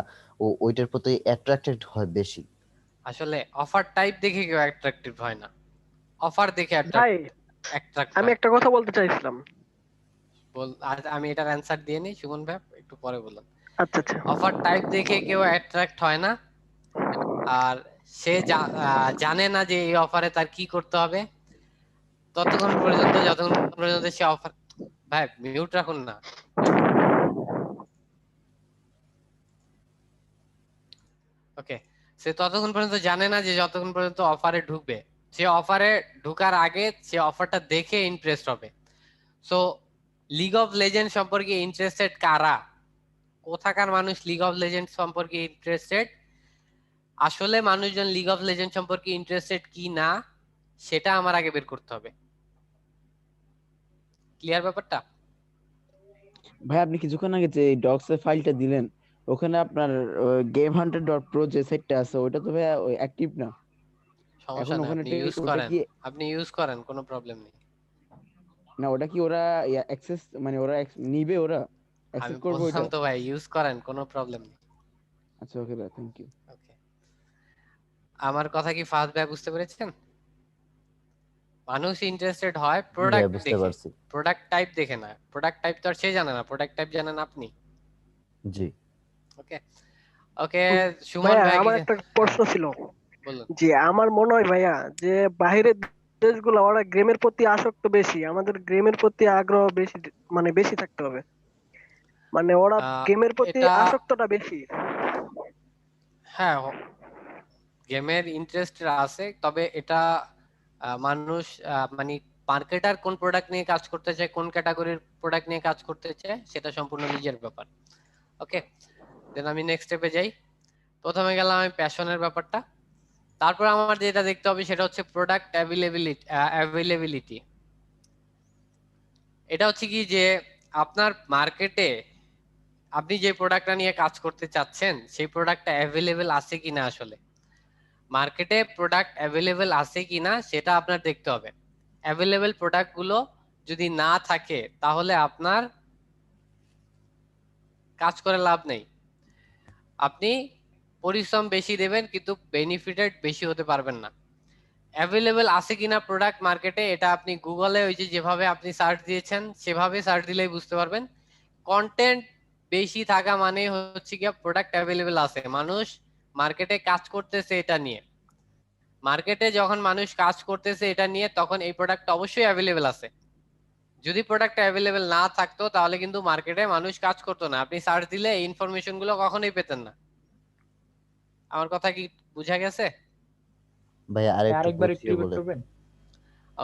ওইটার প্রতি অ্যাট্রাক্টেড হয় বেশি। আসলে অফার টাইপ দেখে কেউ অ্যাট্রাক্টিভ হয় না, অফার দেখে ভাই অ্যাট্রাক্ট আমি একটা কথা বলতে চাইছিলাম। বল আমি এটার অ্যানসার দিয়ে নি, সুমন ভাই একটু পরে বলুন। আচ্ছা আচ্ছা অফার টাইপ দেখে কেউ অ্যাট্রাক্ট হয় না, আর সে জানে না যে এই অফারে তার কি করতে হবে ততক্ষণ পর্যন্ত যতক্ষণ পর্যন্ত সে অফার। ভাই মিউট রাখুন না। ওকে সে ততক্ষণ পর্যন্ত জানে না যে যতক্ষণ পর্যন্ত অফারে ঢুকবে। সে অফারে ঢুকার আগে সে অফারটা দেখে ইমপ্রেসড হবে। সো লিগ অফ লেজেন্ড সম্পর্কে ইন্টারেস্টেড কারা? কোথাকার মানুষ লিগ অফ লেজেন্ড সম্পর্কে ইন্টারেস্টেড? আসলে মানুষজন লিগ অফ লেজেন্ড সম্পর্কে ইন্টারেস্টেড কি না সেটা আমার আগে বের করতে হবে। ক্লিয়ার ব্যাপারটা? ভাই আপনি কিছুক্ষণ আগে যে ডক্স এর ফাইলটা দিলেন ওখানে আপনার gamehunter.pro যে সাইটটা আছে ওটা তো ভাই অ্যাক্টিভ না সমস্যা এখন নাই, ওখানে আপনি ওটা ইউজ কি করেন, কোনো প্রবলেম নেই। না ওটা কি ওরা অ্যাক্সেস মানে ওরা নিবে ওরা আমি অ্যাক্সেস করবে বললাম ওটা? তো ভাই ইউজ করেন, কোনো প্রবলেম নেই। আচ্ছা ওকে ভাই থ্যাংক ইউ। আমার কথা কি ফার্স্ট ভাই বুঝতে পেরেছেন? মানুষ ইন্টারেস্টেড হয় জি প্রোডাক্ট বুঝতে দেখে, পারছি। প্রোডাক্ট টাইপ দেখে না। প্রোডাক্ট টাইপ তো আর সে জানে না, প্রোডাক্ট টাইপ জানেন আপনি। জি ওকে ওকে সুমন ভাইয়া ভাই আমার কি একটা প্রশ্ন ছিল বলুন। যে আমার মনে হয় ভাইয়া যে বাইরের দেশগুলো ওরা গেমের প্রতি আসক্ত বেশি, আমাদের গেমের প্রতি আগ্রহ বেশি, মানে বেশি থাকতে হবে, মানে ওরা গেমের প্রতি এটা আসক্তটা বেশি। হ্যাঁ গেমের ইন্টারেস্ট আছে, তবে এটা মানুষ মানে মার্কেটার কোন প্রোডাক্ট নিয়ে কাজ করতে চায়, কোন ক্যাটাগরির প্রোডাক্ট নিয়ে কাজ করতে চায় সেটা সম্পূর্ণ নিজের ব্যাপার। ওকে দেন আমি নেক্সট স্টেপে যাই। প্রথমে গেলাম আমি প্যাশনের ব্যাপারটা, তারপর আমার যেটা দেখতে হবে সেটা হচ্ছে প্রোডাক্ট অ্যাভেলেবিলিটি। এটা হচ্ছে কি যে আপনার মার্কেটে আপনি যে প্রোডাক্টটা নিয়ে কাজ করতে চাচ্ছেন সেই প্রোডাক্টটা অ্যাভেলেবেল আছে কিনা। আসলে মার্কেটে প্রোডাক্ট অ্যাভেলেবেল আছে কিনা সেটা আপনার দেখতে হবে। অ্যাভেলেবেল প্রোডাক্টগুলো যদি না থাকে তাহলে আপনার কাজ করে লাভ নেই। আপনি পরিশ্রম বেশি দেবেন কিন্তু বেনিফিটেড বেশি হতে পারবেন না। অ্যাভেলেবেল আছে কিনা প্রোডাক্ট মার্কেটে এটা আপনি গুগলে ওই যে যেভাবে আপনি সার্চ দিয়েছেন সেভাবে সার্চ দিলেই বুঝতে পারবেন। কন্টেন্ট বেশি থাকা মানে হচ্ছে কি প্রোডাক্ট অ্যাভেলেবেল আছে, মানুষ মার্কেটে কাজ করতেছে এটা নিয়ে। মার্কেটে যখন মানুষ কাজ করতেছে এটা নিয়ে তখন এই প্রোডাক্টটা অবশ্যই অ্যাভেলেবেল আছে। যদি প্রোডাক্টটা অ্যাভেলেবেল না থাকতো তাহলে কিন্তু মার্কেটে মানুষ কাজ করতো না, আপনি সার্চ দিলে এই ইনফরমেশন গুলো কখনোই পেতেন না। আমার কথা কি বুঝা গেছে? ভাই আরেকটু আরেকবার একটু বুঝিয়ে রিপিট বলেন। করবেন?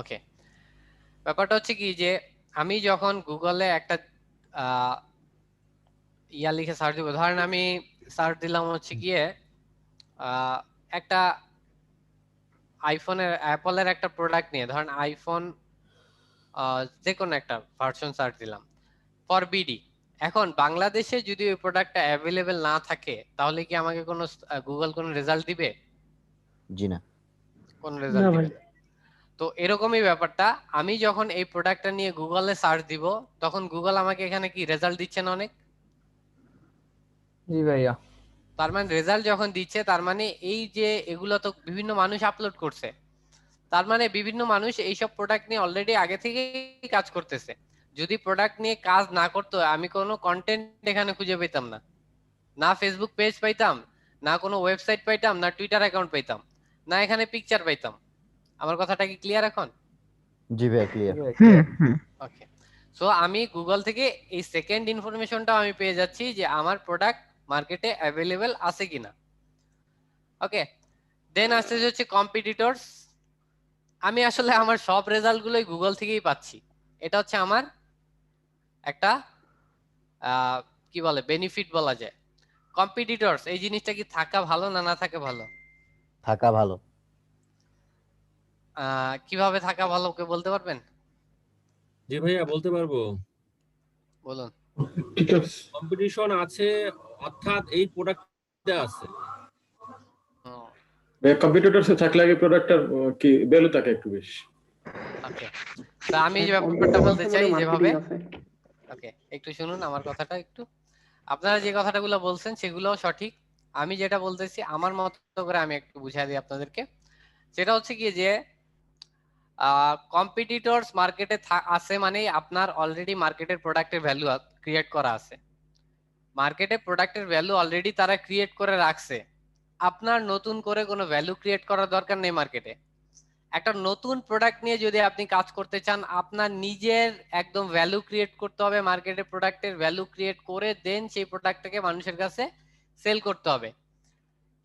ওকে ব্যাপারটা হচ্ছে কি যে আমি যখন গুগলে একটা ইয়া লিখে সার্চ দিব, ধরেন আমি সার্চ দিলাম হচ্ছে গিয়ে একটা আইফোনের অ্যাপলের একটা প্রোডাক্ট নিয়ে, ধরেন আইফোন যে কোনো একটা ভার্সন সার্চ দিলাম ফর বিডি। এখন বাংলাদেশে যদি ওই প্রোডাক্টটা অ্যাভেলেবেল না থাকে তাহলে কি আমাকে কোনো গুগল কোনো রেজাল্ট দিবে? জি না। কোনো রেজাল্ট দিবে না। তো এরকমই ব্যাপারটা, আমি যখন এই প্রোডাক্টটা নিয়ে গুগলে সার্চ দিব তখন গুগল আমাকে এখানে কি রেজাল্ট দিচ্ছে না অনেক? জি ভাইয়া। তার মানে রেজাল্ট যখন দিচ্ছে তার মানে এই যে এগুলো তো বিভিন্ন মানুষ আপলোড করছে, তার মানে বিভিন্ন মানুষ এইসব প্রোডাক্ট নিয়ে অলরেডি আগে থেকেই কাজ করতেছে। যদি প্রোডাক্ট নিয়ে কাজ না করতো আমি কোনো কন্টেন্ট এখানে খুঁজে পেতাম না, না ফেসবুক পেজ পাইতাম, না কোনো ওয়েবসাইট পাইতাম, না টুইটার অ্যাকাউন্ট পাইতাম, না এখানে পিকচার পাইতাম। আমার কথাটা কি ক্লিয়ার এখন? জি ভাই ক্লিয়ার। ওকে সো আমি গুগল থেকে এই সেকেন্ড ইনফরমেশনটাও আমি পেয়ে যাচ্ছি যে আমার প্রোডাক্ট মার্কেটে অ্যাভেলেবেল আছে কিনা। ওকে দেন আসছে হচ্ছে কম্পিটিটরস। আমি আসলে আমার সব রেজাল্ট গুলোই গুগল থেকেই পাচ্ছি, এটা হচ্ছে আমার একটা কি বলে বেনিফিট বলা যায়। কম্পিটিটরস এই জিনিসটা কি থাকা ভালো না না থাকা ভালো? থাকা ভালো। কিভাবে থাকা ভালো কে বলতে পারবেন? জি ভাইয়া বলতে পারবো। বলুন। কম্পিটিশন আছে অর্থাৎ এই প্রোডাক্টটা আছে। কম্পিটিটরস থাকলে আগে প্রোডাক্টটার কি ভ্যালু থাকে একটু বেশি। ওকে তো আমি যে ব্যাপারটা বলতে চাই যেভাবে, ওকে একটু শুনুন আমার কথাটা একটু। আপনারা যে কথাটাগুলো বলছেন সেগুলো সঠিক, আমি যেটা বলতেছি আমার মতো করে আমি একটু বুঝিয়ে দিই আপনাদেরকে। সেটা হচ্ছে কি যে কম্পিটিটরস মার্কেটে আছে মানে আপনার অলরেডি মার্কেটের প্রোডাক্টের ভ্যালু ক্রিয়েট করা আছে, মার্কেটে প্রোডাক্টের ভ্যালু অলরেডি তারা ক্রিয়েট করে রাখছে। আপনার নতুন করে কোনো ভ্যালু ক্রিয়েট করার দরকার নেই মার্কেটে। একটা নতুন প্রোডাক্ট নিয়ে যদি আপনি কাজ করতে চান আপনার নিজের একদম ভ্যালু ক্রিয়েট করতে হবে, মার্কেটে প্রোডাক্টের ভ্যালু ক্রিয়েট করে দেন সেই প্রোডাক্টটাকে মানুষের কাছে সেল করতে হবে।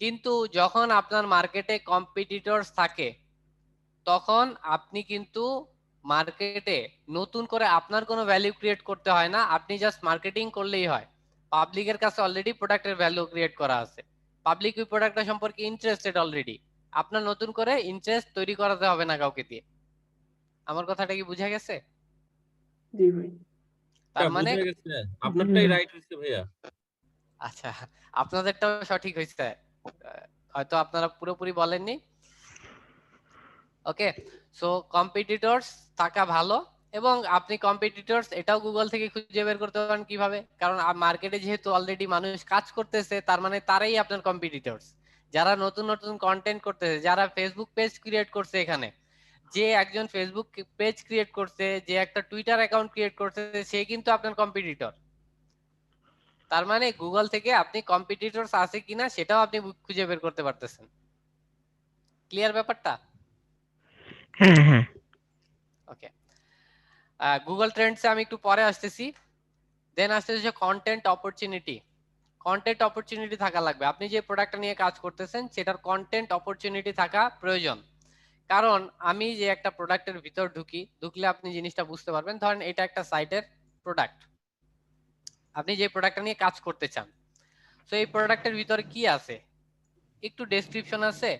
কিন্তু যখন আপনার মার্কেটে কম্পিটিটরস থাকে তখন আপনি কিন্তু মার্কেটে নতুন করে আপনার কোনো ভ্যালু ক্রিয়েট করতে হয় না, আপনি জাস্ট মার্কেটিং করলেই হয়। পাবলিকের কাছে অলরেডি প্রোডাক্টের ভ্যালু ক্রিয়েট করা আছে, পাবলিক ওই প্রোডাক্টটা সম্পর্কে ইন্টারেস্টেড অলরেডি, আপনার নতুন করে ইন্টারেস্ট তৈরি করাতে হবে না কাউকে দিয়ে। আমার কথাটা কি বুঝা গেছে? জি ভাই। তার মানে বুঝে গেছে, আপনারটাই রাইট হইছে ভাইয়া। আচ্ছা, আপনাদেরটাও সঠিক হয়েছে, হয়তো আপনারা পুরোপুরি বলেননি। ওকে, সো কম্পিটিটরস থাকা ভালো, এবং আপনি কম্পিটিটরস এটাও গুগল থেকে খুঁজে বের করতে পারেন কিভাবে, কারণ মার্কেটে যেহেতু অলরেডি মানুষ কাজ করতেছে, তার মানে তারাই আপনার কম্পিটিটরস। যারা নতুন নতুন কন্টেন্ট করতেছে, যারা ফেসবুক পেজ ক্রিয়েট করছে, এখানে যে একজন ফেসবুক পেজ ক্রিয়েট করছে, যে একটা টুইটার অ্যাকাউন্ট ক্রিয়েট করছে, সে কিন্তু আপনার কম্পিটিটর। তার মানে গুগল থেকে আপনি কম্পিটিটরস আছে কিনা সেটাও আপনি খুঁজে বের করতে পারতেছেন। ক্লিয়ার ব্যাপারটা? হ্যাঁ হ্যাঁ। ওকে, গুগল ট্রেন্ডসে আমি একটু পরে আসতেছি। দেন আসতেছে কন্টেন্ট অপরচুনিটি। কন্টেন্ট অপরচুনিটি থাকা লাগবে, আপনি যে প্রোডাক্টটা নিয়ে কাজ করতেছেন সেটার কন্টেন্ট অপরচুনিটি থাকা প্রয়োজন। কারণ আমি যে একটা প্রোডাক্টের ভিতর ঢুকলে আপনি জিনিসটা বুঝতে পারবেন। ধরেন এটা একটা সাইটের প্রোডাক্ট, আপনি যে প্রোডাক্টটা নিয়ে কাজ করতে চান, তো এই প্রোডাক্টের ভিতরে কি আছে, একটু ডেসক্রিপশন আছে,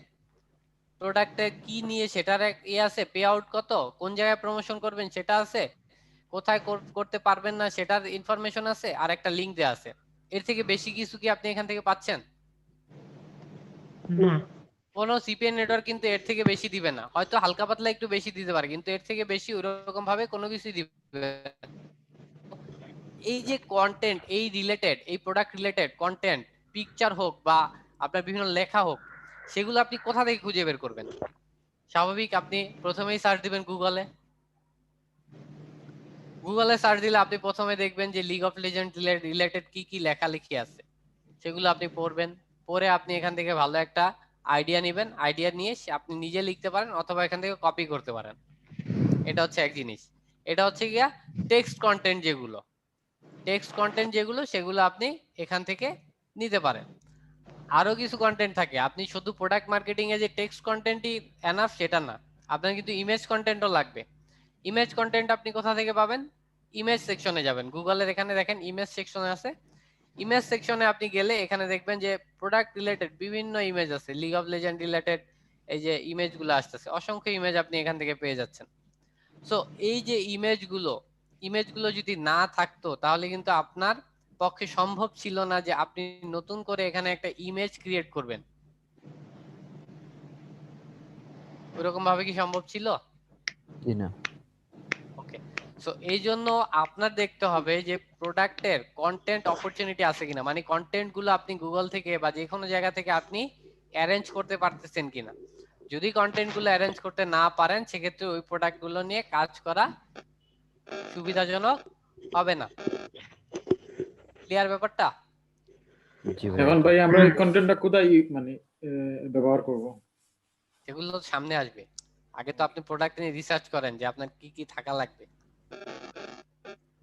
প্রোডাক্টে কি নিয়ে সেটার আছে, পে আউট কত, কোন জায়গায় প্রমোশন করবেন সেটা আছে, কোথায় করতে পারবেন না সেটার ইনফরমেশন আছে, আর একটা লিংক দেওয়া আছে। এর থেকে বেশি কিছু কি আপনি এখান থেকে পাচ্ছেন? না। কোনো সিপিএন নেটওয়ার্ক কিন্তু এর থেকে বেশি দিবে না, হয়তো হালকা পাতলা একটু বেশি দিতে পারে, কিন্তু এর থেকে বেশি ওইরকম ভাবে কোনো কিছু দিবে না। এই যে কন্টেন্ট, এই রিলেটেড, এই প্রোডাক্ট রিলেটেড কন্টেন্ট, পিকচার হোক বা আপনার বিভিন্ন লেখা হোক, সেগুলো আপনি কোথা থেকে খুঁজে বের করবেন? স্বাভাবিক, আপনি প্রথমেই সার্চ দিবেন গুগলে। গুগলে সার্চ দিলে আপনি প্রথমে দেখবেন যে লিগ অফ লেজেন্ড রিলেটেড কি কি লেখালেখি আছে, সেগুলো আপনি পড়বেন। পরে আপনি এখান থেকে ভালো একটা আইডিয়া নেবেন, আইডিয়া নিয়ে আপনি নিজে লিখতে পারেন অথবা এখান থেকে কপি করতে পারেন। এটা হচ্ছে এক জিনিস। এটা হচ্ছে গিয়া টেক্সট কন্টেন্ট, যেগুলো সেগুলো আপনি এখান থেকে নিতে পারেন। আরো কিছু কন্টেন্ট থাকে, আপনি শুধু প্রোডাক্ট মার্কেটিং এ যে টেক্সট কন্টেন্টই এনাফ সেটা না, আপনার কিন্তু ইমেজ কন্টেন্টও লাগবে। ইমেজ কন্টেন্ট আপনি কোথা থেকে পাবেন? ইমেজ সেকশনে যাবেন, গুগলের এখানে দেখেন ইমেজ সেকশনে আছে। ইমেজ সেকশনে আপনি গেলে এখানে দেখবেন যে প্রোডাক্ট রিলেটেড বিভিন্ন ইমেজ আছে, লিগ অফ লেজেন্ড রিলেটেড এই যে ইমেজগুলো আসতেছে, অসংখ্য ইমেজ আপনি এখান থেকে পেয়ে যাচ্ছেন। সো এই যে ইমেজগুলো যদি না থাকতো তাহলে কিন্তু আপনার পক্ষে সম্ভব ছিল না যে আপনি নতুন করে এখানে একটা ইমেজ ক্রিয়েট করবেন। ওরকম ভাবে কি সম্ভব ছিল? না। ওকে, সো এই জন্য আপনার দেখতে হবে যে প্রোডাক্টের কন্টেন্ট অপরচুনিটি আছে কিনা, মানে কন্টেন্ট গুলো আপনি গুগল থেকে বা যে কোনো জায়গা থেকে আপনি অ্যারেঞ্জ করতে পারতেছেন কিনা। যদি কন্টেন্ট গুলো অ্যারেঞ্জ করতে না পারেন, সেক্ষেত্রে ওই প্রোডাক্ট গুলো নিয়ে কাজ করা সুবিধাজনক হবে না। ক্লিয়ার ব্যাপারটা? এখন ভাই আমরা এই কন্টেন্টটা কোথায় মানে ব্যবহার করব? এগুলো সামনে আসবে, আগে তো আপনি প্রোডাক্ট নিয়ে রিসার্চ করেন যে আপনার কি কি থাকা লাগবে।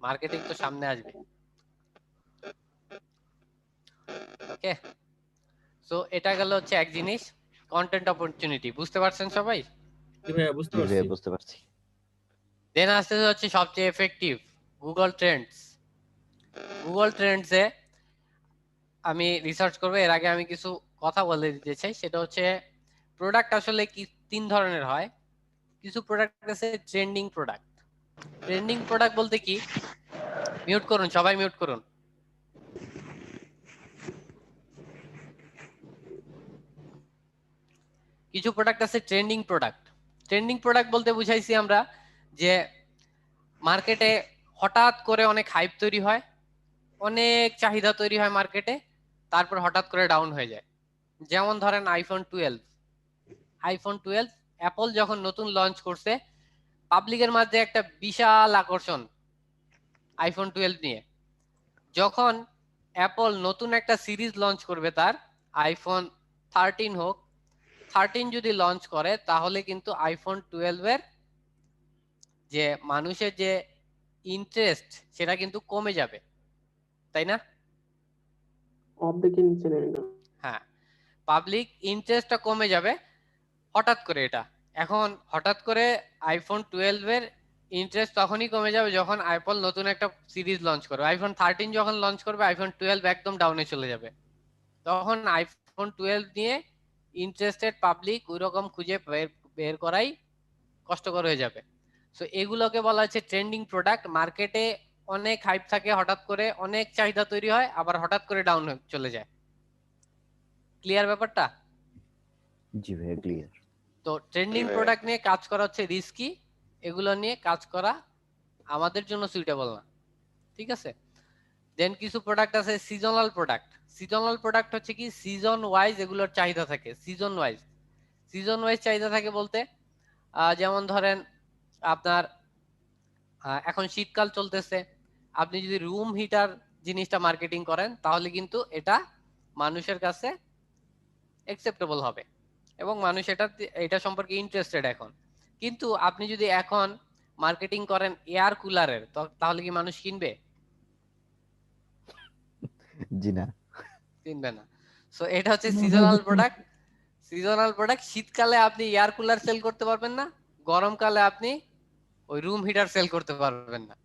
মার্কেটিং তো সামনে আসবে। ওকে, সো এটা গেল হচ্ছে এক জিনিস, কন্টেন্ট অপরচুনিটি। বুঝতে পারছেন সবাই? বুঝতে পারছি। দেন আসতে হচ্ছে সবচেয়ে এফেক্টিভ, গুগল ট্রেন্ডস। গুগল ট্রেন্ডসে আমি রিসার্চ করব, এর আগে আমি কিছু কথা বলে দিতে চাই। সেটা হচ্ছে প্রোডাক্ট আসলে কি তিন ধরনের হয়। কিছু প্রোডাক্ট আছে ট্রেন্ডিং প্রোডাক্ট। ট্রেন্ডিং প্রোডাক্ট বলতে কি, মিউট করুন সবাই, মিউট করুন। কিছু প্রোডাক্ট আছে ট্রেন্ডিং প্রোডাক্ট। ট্রেন্ডিং প্রোডাক্ট বলতে বুঝাইছি আমরা যে মার্কেটে হঠাৎ করে অনেক হাইপ তৈরি হয়, অনেক চাহিদা তৈরি হয় মার্কেটে, তারপর হঠাৎ করে ডাউন হয়ে যায়। যেমন ধরেন আইফোন 12 অ্যাপল যখন নতুন লঞ্চ করছে, পাবলিকের মাঝে একটা বিশাল আকর্ষণ আইফোন 12 নিয়ে। যখন অ্যাপল নতুন একটা সিরিজ লঞ্চ করবে, তার আইফোন 13 হোক, 13 যদি লঞ্চ করে, তাহলে কিন্তু আইফোন 12 এর যে মানুষের যে ইন্টারেস্ট সেটা কিন্তু কমে যাবে, তাই না? অর্ধেকের নিচে নেমে যাবে। হ্যাঁ, পাবলিক ইন্টারেস্টটা কমে যাবে হঠাৎ করে। এটা এখন হঠাৎ করে আইফোন 12 এর ইন্টারেস্ট তখনই কমে যাবে যখন অ্যাপল নতুন একটা সিরিজ লঞ্চ করবে। আইফোন 13 যখন লঞ্চ করবে, আইফোন 12 একদম ডাউনে চলে যাবে। তখন আইফোন আইফোন 12 নিয়ে ইন্টারেস্টেড পাবলিক ওই রকম খুঁজে বের করাই কষ্টকর হয়ে যাবে। সো এগুলোকে বলা হচ্ছে ট্রেন্ডিং প্রোডাক্ট। মার্কেটে অনেক হাইপ থাকে, হঠাৎ করে অনেক চাহিদা তৈরি হয়, আবার হঠাৎ করে ডাউন চলে যায়। ক্লিয়ার ব্যাপারটা? জি ভাইয়া ক্লিয়ার। তো ট্রেন্ডিং প্রোডাক্ট নিয়ে কাজ করা হচ্ছে রিস্কি, এগুলো নিয়ে কাজ করা আমাদের জন্য সুইটেবল না, ঠিক আছে? দেন কিছু প্রোডাক্ট আছে সিজনাল প্রোডাক্ট। সিজনাল প্রোডাক্ট হচ্ছে কি সিজন ওয়াইজ এগুলোর চাহিদা থাকে, সিজন ওয়াইজ চাহিদা থাকে বলতে যেমন ধরেন আপনার এখন শীতকাল চলতেছে, আপনি যদি রুম হিটার জিনিসটা মার্কেটিং করেন তাহলে কিন্তু এটা মানুষের কাছে অ্যাকসেপ্টেবল হবে এবং মানুষ এটা সম্পর্কে ইন্টারেস্টেড এখন। কিন্তু আপনি যদি এখন মার্কেটিং করেন এয়ার কুলারের, তাহলে কি মানুষ কিনবে? জি না, কিনবে না। সো এটা হচ্ছে সিজনাল প্রোডাক্ট। শীতকালে আপনি এয়ার কুলার সেল করতে পারবেন না, গরমকালে আপনি ওই রুম হিটার সেল করতে পারবেন না,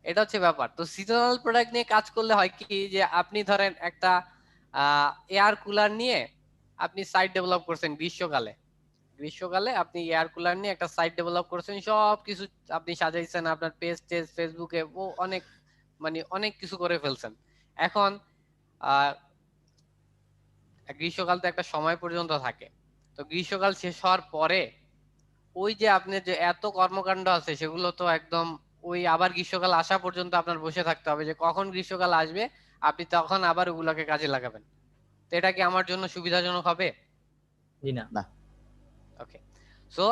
এটা হচ্ছে ব্যাপার। তো সিজনাল প্রোডাক্ট নিয়ে কাজ করলে হয় কি যে আপনি ধরেন একটা এয়ার কুলার নিয়ে আপনি সাইট ডেভেলপ করছেন গ্রীষ্মকালে আপনি এয়ার কুলার নিয়ে একটা সাইট ডেভেলপ করছেন, সব কিছু আপনি সাজাইছেন, আপনার পেজ ফেসবুকে অনেক কিছু করে ফেলছেন। এখন গ্রীষ্মকাল তো একটা সময় পর্যন্ত থাকে, তো গ্রীষ্মকাল শেষ হওয়ার পরে ওই যে আপনার যে এত কর্মকাণ্ড আছে সেগুলো তো একদম ওই আবার গ্রীষ্মকাল আসা পর্যন্ত আপনার বসে থাকতে হবে যে কখন গ্রীষ্মকাল আসবে আপনি তখন আবার ওগুলোকে কাজে লাগাবেন। তো এটা কি আমার জন্য সুবিধাজনক হবে? জি না। ওকে, সো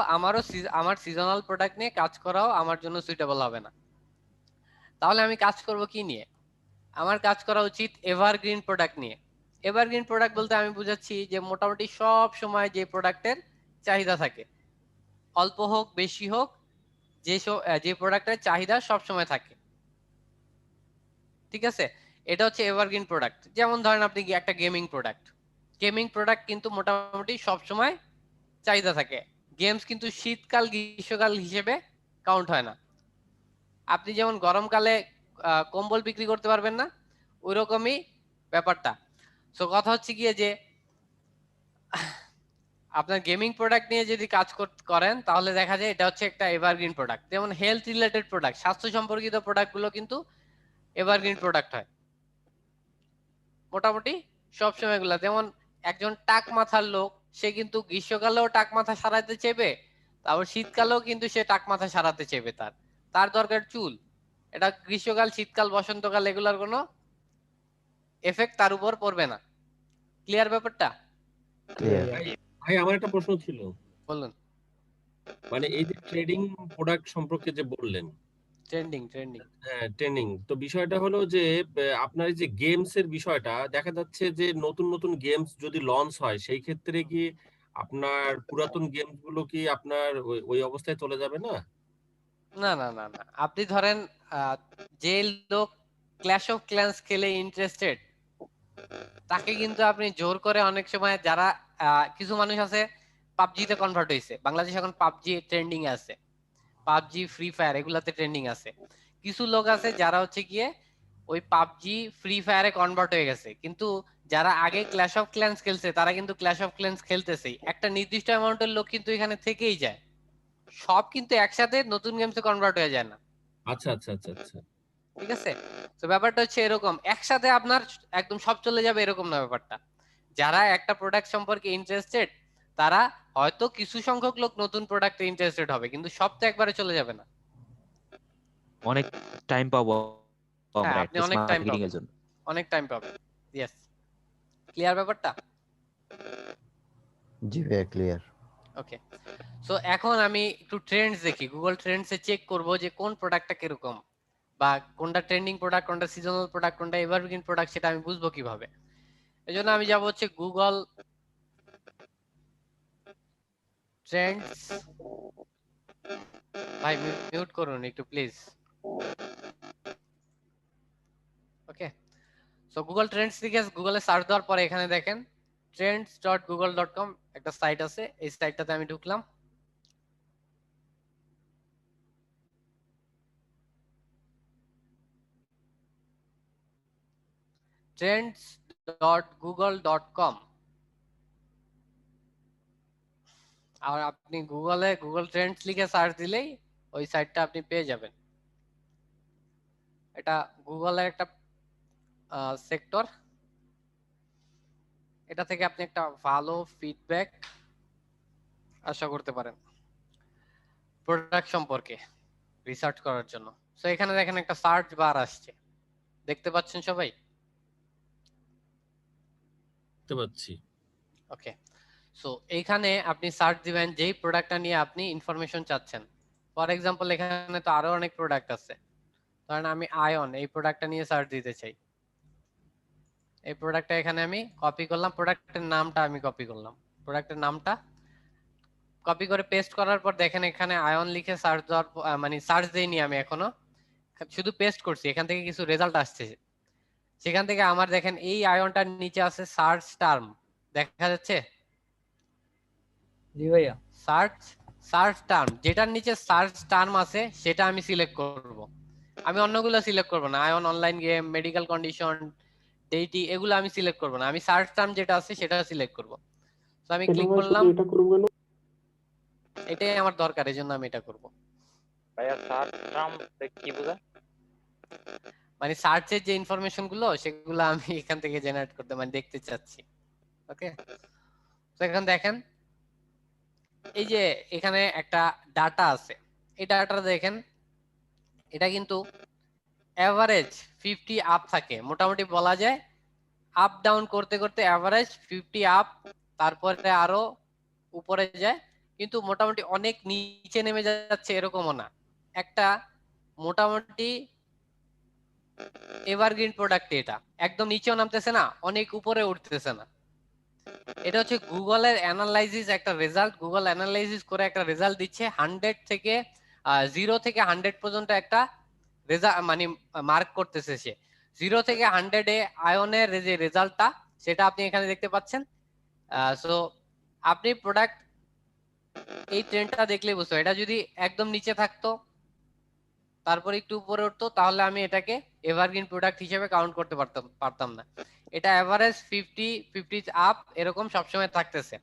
আমার সিজনাল প্রোডাক্ট নিয়ে কাজ করাও আমার জন্য সুইটেবল হবে না। তাহলে আমি কাজ করব কি নিয়ে? আমার কাজ করা উচিত এভারগ্রিন প্রোডাক্ট নিয়ে। এভারগ্রিন প্রোডাক্ট বলতে আমি বুঝাচ্ছি যে মোটামুটি সব সময় যে প্রোডাক্টের চাহিদা থাকে, অল্প হোক বেশি হোক, যে প্রোডাক্টের চাহিদা সব সময় থাকে, ঠিক আছে? এটা হচ্ছে এভারগ্রিন প্রোডাক্ট। যেমন ধরেন আপনি একটা গেমিং প্রোডাক্ট কিন্তু মোটামুটি সব সময় চাহিদা থাকে। গেমস কিন্তু শীতকাল গ্রীষ্মকাল হিসেবে কাউন্ট হয় না। আপনি যেমন গরমকালে কম্বল বিক্রি করতে পারবেন না, ওইরকমই ব্যাপারটা। সো কথা হচ্ছে গিয়ে যে আপনার গেমিং প্রোডাক্ট নিয়ে যদি কাজ করেন তাহলে দেখা যায় এটা হচ্ছে একটা এভারগ্রিন প্রোডাক্ট। যেমন হেলথ রিলেটেড প্রোডাক্ট, স্বাস্থ্য সম্পর্কিত প্রোডাক্টগুলো কিন্তু এভারগ্রিন প্রোডাক্ট হয় মোটামুটি সব সময়গুলো। যেমন একজন টাক মাথার লোক, সে কিন্তু গ্রীষ্মকালেও টাক মাথা সারাতে চাইবে, তারপর শীতকালেও কিন্তু সে টাক মাথা সারাতে চাইবে। তার দরকার চুল। এটা গ্রীষ্মকাল শীতকাল বসন্তকাল এগুলোর কোনো এফেক্ট তার উপর পড়বে না। ক্লিয়ার ব্যাপারটা? ভাই আমার একটা প্রশ্ন ছিল। বলুন। মানে এই যে ট্রেডিং প্রোডাক্ট সম্পর্কে যে বললেন, ট্রেন্ডিং হ্যাঁ ট্রেনিং, তো বিষয়টা হলো যে আপনার এই যে গেমস এর বিষয়টা দেখা যাচ্ছে যে নতুন নতুন গেমস যদি লঞ্চ হয় সেই ক্ষেত্রে কি আপনার পুরাতন গেমস গুলো কি আপনার ওই অবস্থায় চলে যাবে না? না না না না, আপনি ধরেন যে লোক ক্ল্যাশ অফ ক্ল্যান্স খেলে ইন্টারেস্টেড, তাকে কিন্তু আপনি জোর করে অনেক সময় যারা কিছু মানুষ আছে পাবজিতে কনভার্ট হয়েছে, বাংলাদেশ এখন পাবজি ট্রেন্ডিং এ আছে, পাবজি ফ্রি ফায়ার এগুলাতে ট্রেন্ডিং আছে। কিছু লোক আছে যারা হচ্ছে গিয়ে ওই পাবজি ফ্রি ফায়ারে কনভার্ট হয়ে গেছে, কিন্তু যারা আগে ক্ল্যাশ অফ ক্ল্যান্স খেলছে তারা কিন্তু ক্ল্যাশ অফ ক্ল্যান্স খেলতেছেই। একটা নির্দিষ্ট অ্যামাউন্টের লোক কিন্তু এখানে থেকেই যায়, সব কিন্তু একসাথে নতুন গেমসে কনভার্ট হয়ে যায় না। আচ্ছা আচ্ছা আচ্ছা আচ্ছা, ঠিক আছে? তো ব্যাপারটা হচ্ছে এরকম, একসাথে আপনার একদম সব চলে যাবে এরকম না ব্যাপারটা। যারা একটা প্রোডাক্ট সম্পর্কে ইন্টারেস্টেড তারা হয়তো কিছু সংখ্যক লোক নতুন প্রোডাক্টে ইন্টারেস্টেড হবে, কিন্তু সব তো একবারে চলে যাবে না। অনেক টাইম পাবো হ্যাঁ, আমরা আপনি অনেক টাইম মার্কেটিং পাবেন, এর জন্য। অনেক টাইম পাবেন। ইয়েস, ক্লিয়ার ব্যাপারটা? জি ভাইয়া ক্লিয়ার। ওকে, সো এখন আমি একটু ট্রেন্ডস দেখি, গুগল ট্রেন্ডসে চেক করব যে কোন প্রোডাক্টটা কিরকম, বা কোনটা ট্রেন্ডিং প্রোডাক্ট, কোনটা সিজনাল প্রোডাক্ট, কোনটা এভারগ্রিন প্রোডাক্ট, সেটা আমি বুঝবো কিভাবে? এজন্য আমি যাব হচ্ছে গুগল ট্রেন্ডস। ভাই মিউট করুন একটু please. Okay, so Google Trends লিখে গুগলে সার্চ দেওয়ার পরে এখানে দেখেন trends.google.com একটা সাইট আছে, এই সাইটটাতে আমি ঢুকলাম। trends.google.com আর আপনি গুগল ট্রেন্ডস লিখে সার্চ দিলেই ওই সাইটটা আপনি পেয়ে যাবেন। এটা গুগলের একটা সেক্টর, এটা থেকে আপনি একটা ভালো ফিডব্যাক আশা করতে পারেন প্রোডাক্ট সম্পর্কে রিসার্চ করার জন্য। সো এখানে দেখেন একটা সার্চ বার আসছে, দেখতে পাচ্ছেন সবাই? দেখতে পাচ্ছি। ওকে, সো এইখানে আপনি সার্চ দিবেন যেই প্রোডাক্টটা নিয়ে আপনি ইনফরমেশন চাচ্ছেন। ফর এক্সাম্পল এখানে তো আরো অনেক প্রোডাক্ট আছে, ধরেন আমি আয়ন এই প্রোডাক্টটা নিয়ে সার্চ দিতে চাই। এই প্রোডাক্টটা এখানে আমি কপি করলাম, প্রোডাক্টের নামটা আমি কপি করলাম, প্রোডাক্টের নামটা কপি করে পেস্ট করার পর দেখেন এখানে আয়ন লিখে সার্চ দেওয়ার মানে সার্চ দেইনি আমি এখনো, শুধু পেস্ট করছি, এখান থেকে কিছু রেজাল্ট আসছে। সেখান থেকে আমার দেখেন এই আয়নটার নিচে আছে সার্চ টার্ম, দেখা যাচ্ছে? জি ভাইয়া। সার্চ টার্ম, যেটার নিচে সার্চ টার্ম আছে সেটা আমি সিলেক্ট করব। আমি অন্যগুলো সিলেক্ট করব না, ion online game, medical condition, deity, এগুলো আমি সিলেক্ট করব না, আমি সার্চ টার্ম যেটা আছে সেটা সিলেক্ট করব। তো আমি ক্লিক করলাম, এটা করব কেন? এটাই আমার দরকার, এজন্য আমি এটা করব। ভাইয়া সার্চ টার্ম কি বোঝায়? মানে সার্চের যে ইনফরমেশন গুলো সেগুলো আমি এখান থেকে জেনারেট করতে মানে দেখতে চাচ্ছি। ওকে, তো এখন দেখেন এই যে এখানে একটা ডাটা আছে, এই ডাটাটা দেখেন, এটা কিন্তু এভারেজ 50 আপ থাকে, মোটামুটি বলা যায় আপ ডাউন করতে করতে এভারেজ 50 আপ, তারপরে আরো উপরে যায়, কিন্তু মোটামুটি অনেক নিচে নেমে যাচ্ছে এরকমও না, একটা মোটামুটি এভারগ্রিন প্রোডাক্ট, এটা একদম নিচেও নামতেছে না, অনেক উপরে উঠতেছে না। এটা হচ্ছে গুগলের অ্যানালাইসিস একটা রেজাল্ট, গুগল অ্যানালাইসিস করে একটা রেজাল্ট দিচ্ছে 100 থেকে 0 থেকে 100 পর্যন্ত একটা রেজাল্ট মানে মার্ক করতেছে সে। 0 থেকে 100 এ আয়নের যে রেজাল্টটা সেটা আপনি এখানে দেখতে পাচ্ছেন। সো আপনি প্রোডাক্ট এই ট্রেন্ডটা দেখলে বুঝতে, এটা যদি একদম নিচে থাকতো তারপর একটু উপরে উঠতো তাহলে আমি এটাকে এভারগ্রিন প্রোডাক্ট হিসেবে কাউন্ট করতে পারতাম না। এটা এভারেজ 50 আপ এরকম সবসময় থাকতেছে।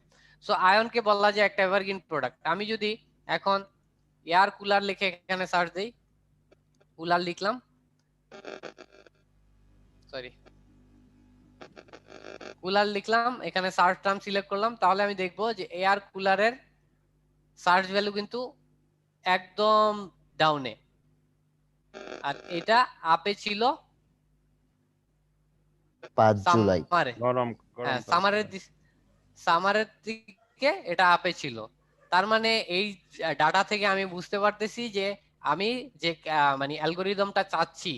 সো আয়নকে বলা যায় একটা এভারগ্রিন প্রোডাক্ট। আমি যদি এখন এয়ার কুলার লিখে এখানে সার্চ দেই, কুলার লিখলাম, সরি কুলার লিখলাম, এখানে সার্চ টার্ম সিলেক্ট করলাম, তাহলে আমি দেখবো যে এয়ার কুলারের সার্চ ভ্যালু কিন্তু একদম ডাউনে, আর এটা আপে ছিল 5 জুলাই। সামারের দিকে এটা আপে ছিল। তার মানে এই ডাটা থেকে আমি বুঝতে পারতেছি যে আমি যে মানে অ্যালগোরিদমটা চাচ্ছি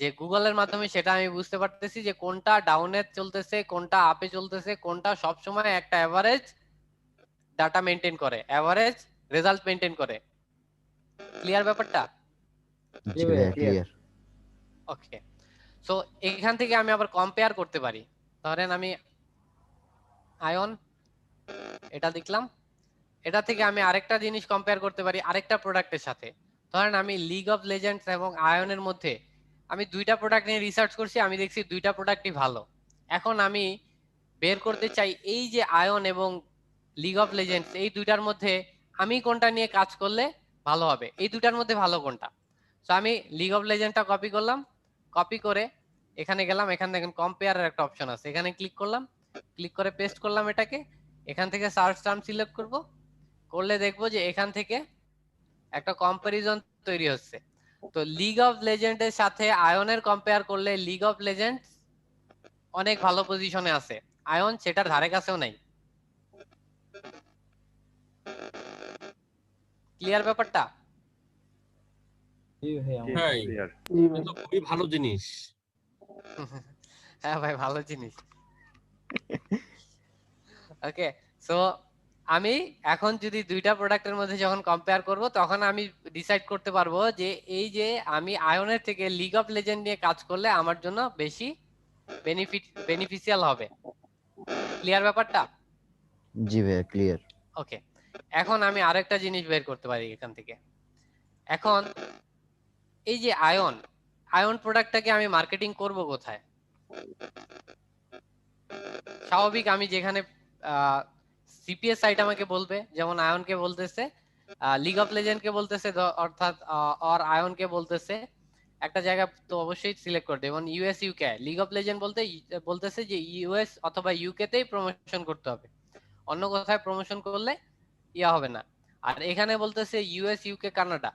যে গুগলের মাধ্যমে, সেটা আমি বুঝতে পারতেছি যে কোনটা ডাউনে চলতেছে, কোনটা আপে চলতেছে, কোনটা সবসময় একটা এভারেজ ডাটা মেনটেন করে, এভারেজ রেজাল্ট মেনটেন করে। ক্লিয়ার ব্যাপারটা? জি ভাইয়া ক্লিয়ার। ওকে, সো এখান থেকে আমি আবার কম্পেয়ার করতে পারি। ধরেন আমি আয়ন এটা দেখলাম, এটা থেকে আমি আরেকটা জিনিস কম্পেয়ার করতে পারি আরেকটা প্রোডাক্টের সাথে। ধরেন আমি লিগ অফ লেজেন্ডস এবং আয়নের মধ্যে আমি দুইটা প্রোডাক্ট নিয়ে রিসার্চ করছি, আমি দেখছি দুইটা প্রোডাক্টই ভালো। এখন আমি বের করতে চাই এই যে আয়ন এবং লিগ অফ লেজেন্ডস, এই দুইটার মধ্যে আমি কোনটা নিয়ে কাজ করলে ভালো হবে, এই দুইটার মধ্যে ভালো কোনটা। তো আমি লিগ অফ লেজেন্ডটা কপি করলাম, কপি করে এখানে গেলাম, এখানে দেখেন কম্পেয়ারের একটা অপশন আছে, এখানে ক্লিক করলাম, ক্লিক করে পেস্ট করলাম এটাকে, এখান থেকে সার্চ টার্ম সিলেক্ট করব, করলে দেখবো যে এখান থেকে একটা কম্পারিজন তৈরি হচ্ছে। তো লিগ অফ লেজেন্ডের সাথে আয়নের কম্পেয়ার করলে লিগ অফ লেজেন্ড অনেক ভালো পজিশনে আছে, আয়ন সেটার ধারে কাছেও নাই। ক্লিয়ার ব্যাপারটা? হ্যাঁ, কিন্তু খুবই ভালো জিনিস। হ্যাঁ ভাই, ভালো জিনিস। ওকে, সো আমি এখন যদি দুইটা প্রোডাক্টের মধ্যে যখন কম্পেয়ার করব তখন আমি ডিসাইড করতে পারবো যে এই যে আমি আয়নের থেকে লিগ অফ লেজেন্ড নিয়ে কাজ করলে আমার জন্য বেশি বেনিফিশিয়াল হবে। ক্লিয়ার ব্যাপারটা? জি ভাইয়া ক্লিয়ার। ওকে, এখন আমি আরেকটা জিনিস বের করতে পারি এখান থেকে। এখন এই যে আয়ন প্রোডাক্টটাকে আমি মার্কেটিং করব কোথায়? স্বাভাবিক আমি যেখানে সিপিএস সাইট আমাকে বলবে, যেমন আয়নকে বলতেছে লিগ অফ লেজেন্ডকে বলতেছে, অর্থাৎ অর আয়নকে বলতেছে একটা জায়গা, তো অবশ্যই সিলেক্ট করে দেবে। যেমন US UK, league of legend বলতেছে যে ইউএস অথবা ইউকে তেই প্রমোশন করতে হবে, অন্য কোথায় প্রমোশন করলে ইয়া হবে না। আর এখানে বলতেছে ইউএস ইউকে কানাডা,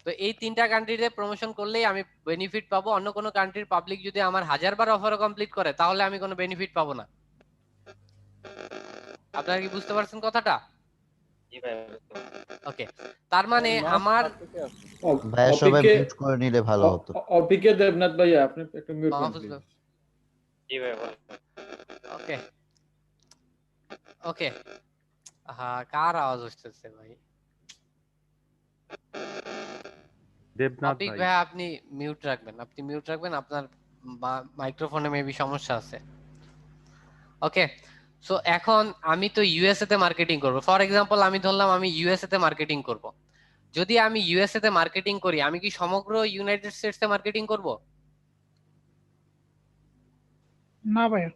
তো এই তিনটা কান্ট্রিতে প্রমোশন করলেই আমি বেনিফিট পাবো। অন্য কোনো কান্ট্রির পাবলিক যদি আমার 1000 বার অফার কমপ্লিট করে তাহলে আমি কোনো বেনিফিট পাবো না। আপনারা কি বুঝতে পারছেন কথাটা? জি ভাই। ওকে, তার মানে আমার ভাইয়া সবাই অপিকে মিউট করে নিলে ভালো হতো। অপিকে দেবনাথ ভাইয়া আপনি একটু মিউট করুন মাহফুজ please। ভাই। জি ভাই বলেন। ওকে ওকে, হ্যাঁ কার আওয়াজ হচ্ছে ভাই? দেবনাথ অপিক ভাই। ভাই আপনি মিউট রাখবেন, আপনি মিউট রাখবেন, আপনার মাইক্রোফোনে মেবি সমস্যা আছে। ওকে, সো এখন আমি তো ইউএসএ তে মার্কেটিং করব। ফর এক্সাম্পল আমি ধরলাম আমি ইউএসএ তে মার্কেটিং করব। যদি আমি ইউএসএ তে মার্কেটিং করি, আমি কি সমগ্র ইউনাইটেড স্টেটস এ মার্কেটিং করব? না ভাইয়া।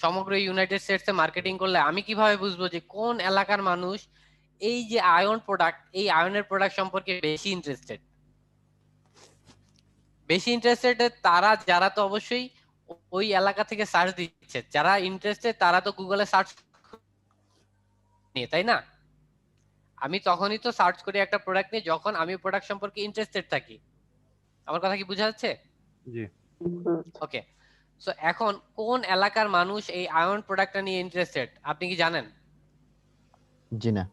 সমগ্র ইউনাইটেড স্টেটস এ মার্কেটিং করলে আমি কিভাবে বুঝবো যে কোন এলাকার মানুষ এই যে আয়ন প্রোডাক্ট, এই আয়নের প্রোডাক্ট সম্পর্কে বেশি ইন্টারেস্টেড? বেশি ইন্টারেস্টেড তারা যারা তো অবশ্যই ওই এলাকা থেকে সার্চ দিচ্ছে, যারা ইন্টারেস্টেড তারা তো গুগলে সার্চ নিয়ে, তাই না? আমি তখনই তো সার্চ করি একটা প্রোডাক্ট নিয়ে যখন আমি প্রোডাক্ট সম্পর্কে ইন্টারেস্টেড থাকি। আমার কথা কি বোঝা যাচ্ছে? জি। ওকে, সো এখন কোন এলাকার মানুষ এই আয়ন প্রোডাক্টটা নিয়ে ইন্টারেস্টেড আপনি কি জানেন? জি না।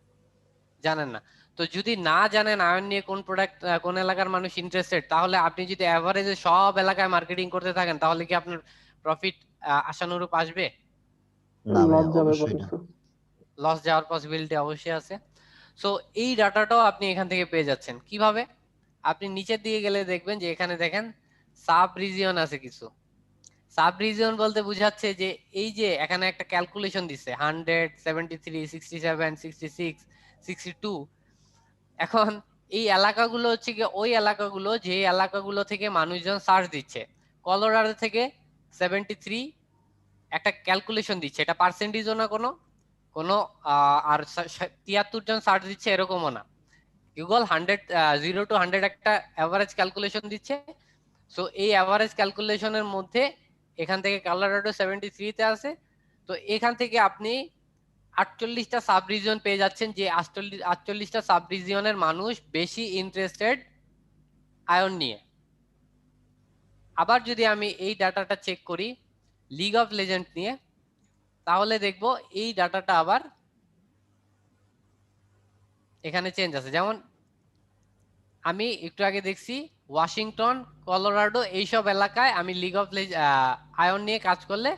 জানেন না। তো যদি না জানেন আয়ন নিয়ে কোন প্রোডাক্ট কোন এলাকার মানুষ ইন্টারেস্টেড, তাহলে আপনি যদি এভারেজে সব এলাকায় মার্কেটিং করতে থাকেন তাহলে কি আপনার প্রফিট আশানুরূপ আসবে? না ভাইয়া, লস যাবে অবশ্যই না। লস যাওয়ার পসিবিলিটি অবশ্যই আছে। সো এই ডাটাটাও আপনি এখান থেকে পেয়ে যাচ্ছেন। কিভাবে? আপনি নিচের দিকে গেলে দেখবেন যে এখানে দেখেন সাব রিজিয়ন আছে কিছু। সাব রিজিয়ন বলতে বোঝাচ্ছে যে এই যে এখানে একটা ক্যালকুলেশন দিছে 100, 73, 67, 66, 62। এখন এই এলাকাগুলো হচ্ছে কি ওই এলাকাগুলো যে এলাকাগুলো থেকে মানুষজন সার্চ দিচ্ছে। কলোরাডো থেকে 73 একটা ক্যালকুলেশন দিচ্ছে, এটা পার্সেন্টেজও না কোনো কোনো আর 73 জন সার্চ দিচ্ছে এরকমও না। গুগল 0 to 100 একটা অ্যাভারেজ ক্যালকুলেশন দিচ্ছে। সো এই অ্যাভারেজ ক্যালকুলেশনের মধ্যে এখান থেকে কলোরাডো 73 তে আছে। তো এখান থেকে আপনি 48টা সাব রিজিয়ন পেয়ে যাচ্ছেন, যে 48টা সাব রিজিয়নের মানুষ বেশি ইন্টারেস্টেড আয়ন নিয়ে। আবার যদি আমি এই ডাটাটা চেক করি লিগ অফ লেজেন্ড নিয়ে, তাহলে দেখবো এই ডাটাটা আবার এখানে চেঞ্জ আছে। যেমন আমি একটু আগে দেখছি ওয়াশিংটন, কলোরাডো এইসব এলাকায় আমি লিগ অফ আয়ন নিয়ে কাজ করলে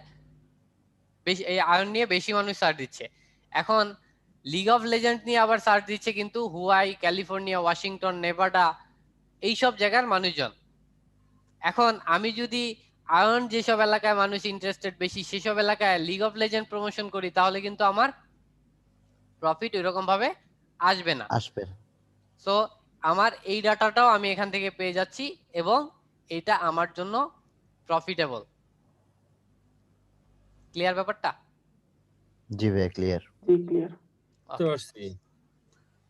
বেশি, এই আয়ন নিয়ে বেশি মানুষ সার্চ দিচ্ছে। এখন লিগ অফ লেজেন্ড নিয়ে আবার সার্চ দিচ্ছে কিন্তু হুয়াই, ক্যালিফোর্নিয়া, ওয়াশিংটন, নেভাডা এইসব জায়গার মানুষজন। এখন আমি যদি আয়ন যেসব এলাকায় মানুষ ইন্টারেস্টেড বেশি সেসব এলাকায় লিগ অফ লেজেন্ড প্রমোশন করি তাহলে কিন্তু আমার প্রফিট ওইরকম ভাবে আসবে না। আসবে। সো আমার এই ডাটাটাও আমি এখান থেকে পেয়ে যাচ্ছি এবং এটা আমার জন্য প্রফিটেবল। ক্লিয়ার ব্যাপারটা? জি ভাইয়া ক্লিয়ার। জি ক্লিয়ার।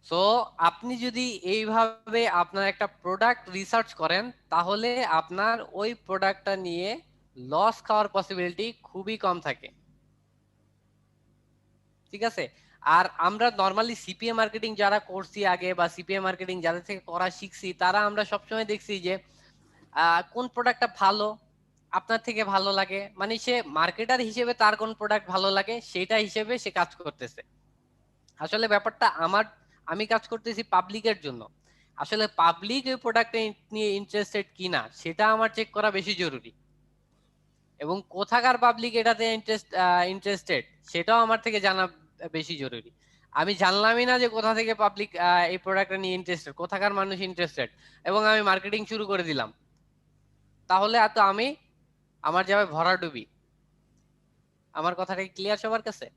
সো আপনি যদি এইভাবে আপনার একটা প্রোডাক্ট রিসার্চ করেন তাহলে আপনার ওই প্রোডাক্টটা নিয়ে লস খাওয়ার পসিবিলিটি খুবই কম থাকে। ঠিক আছে? আর আমরা নরমালি সিপিএ মার্কেটিং যারা করছি আগে বা সিপিএ মার্কেটিং যাদের থেকে করা শিখছি তারা আমরা সবসময় দেখছি যে কোন প্রোডাক্টটা ভালো আপনার থেকে ভালো লাগে, মানে সে মার্কেটার হিসেবে তার কোন প্রোডাক্ট ভালো লাগে সেটা হিসেবে সে কাজ করতেছে। আসলে ব্যাপারটা আমি কাজ করতেছি পাবলিকের জন্য। আসলে পাবলিক ওই প্রোডাক্ট নিয়ে ইন্টারেস্টেড কিনা সেটা আমার চেক করা বেশি জরুরি, এবং কোথাকার পাবলিক এটাতে ইন্টারেস্টেড সেটাও আমার থেকে জানা বেশি জরুরি। আমি জানলামই না যে কোথা থেকে পাবলিক এই প্রোডাক্টটা নিয়ে ইন্টারেস্টেড, কোথাকার মানুষ ইন্টারেস্টেড, এবং আমি মার্কেটিং শুরু করে দিলাম, তাহলে তো আমার যাবে ভরাডুবি। আমার কথাটা কি ক্লিয়ার সবার কাছে?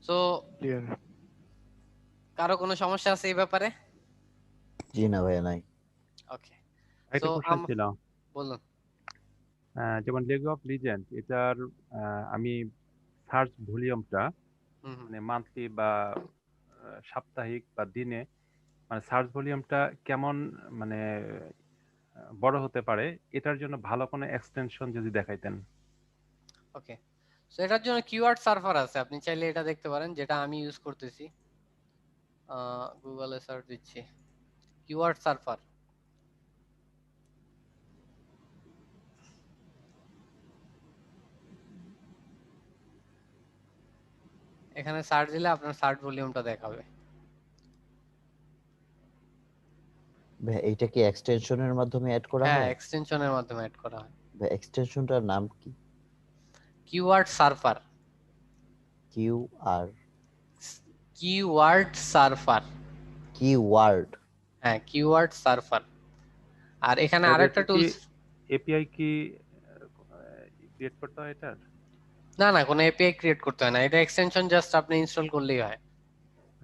সো কারো কোনো সমস্যা আছে এই ব্যাপারে? জি না ভাইয়া নাই। ওকে, একটা কোশ্চেন ছিল। বলুন। যেমন লিগ অফ লিজেন্ড এটার আমি সার্চ ভলিউমটা হুম হুম। মানে মান্থলি বা সাপ্তাহিক বা দিনে মানে সার্চ ভলিউমটা কেমন মানে বড় হতে পারে এটার জন্য ভালো কোনো এক্সটেনশন যদি দেখাইতেন। ওকে, সো এটার জন্য কিওয়ার্ড সার্ভার আছে, আপনি চাইলে এটা দেখতে পারেন, যেটা আমি ইউজ করতেছি। গুগলে সার্চ দিচ্ছি কিওয়ার্ড সার্ভার। এখানে সার্চ দিলে আপনার সার্চ ভলিউমটা দেখাবে। ভাই এইটা কি এক্সটেনশনের মাধ্যমে অ্যাড করা হ্যাঁ, হয়? এক্সটেনশনের মাধ্যমে অ্যাড করা হয়। ভাই এক্সটেনশনটার নাম কি? Keyword server. QR keyword server. Keyword. হ্যাঁ, কিওয়ার্ড সার্ভার। আর এখানে তাহলে আরেকটা এটা কি টুলস। এপিআই কি ক্রিয়েট করতে হয় এটার? না না, কোনো এপিআই ক্রিয়েট করতে হয় না, এটা এক্সটেনশন জাস্ট আপনি ইনস্টল করলেই হয়।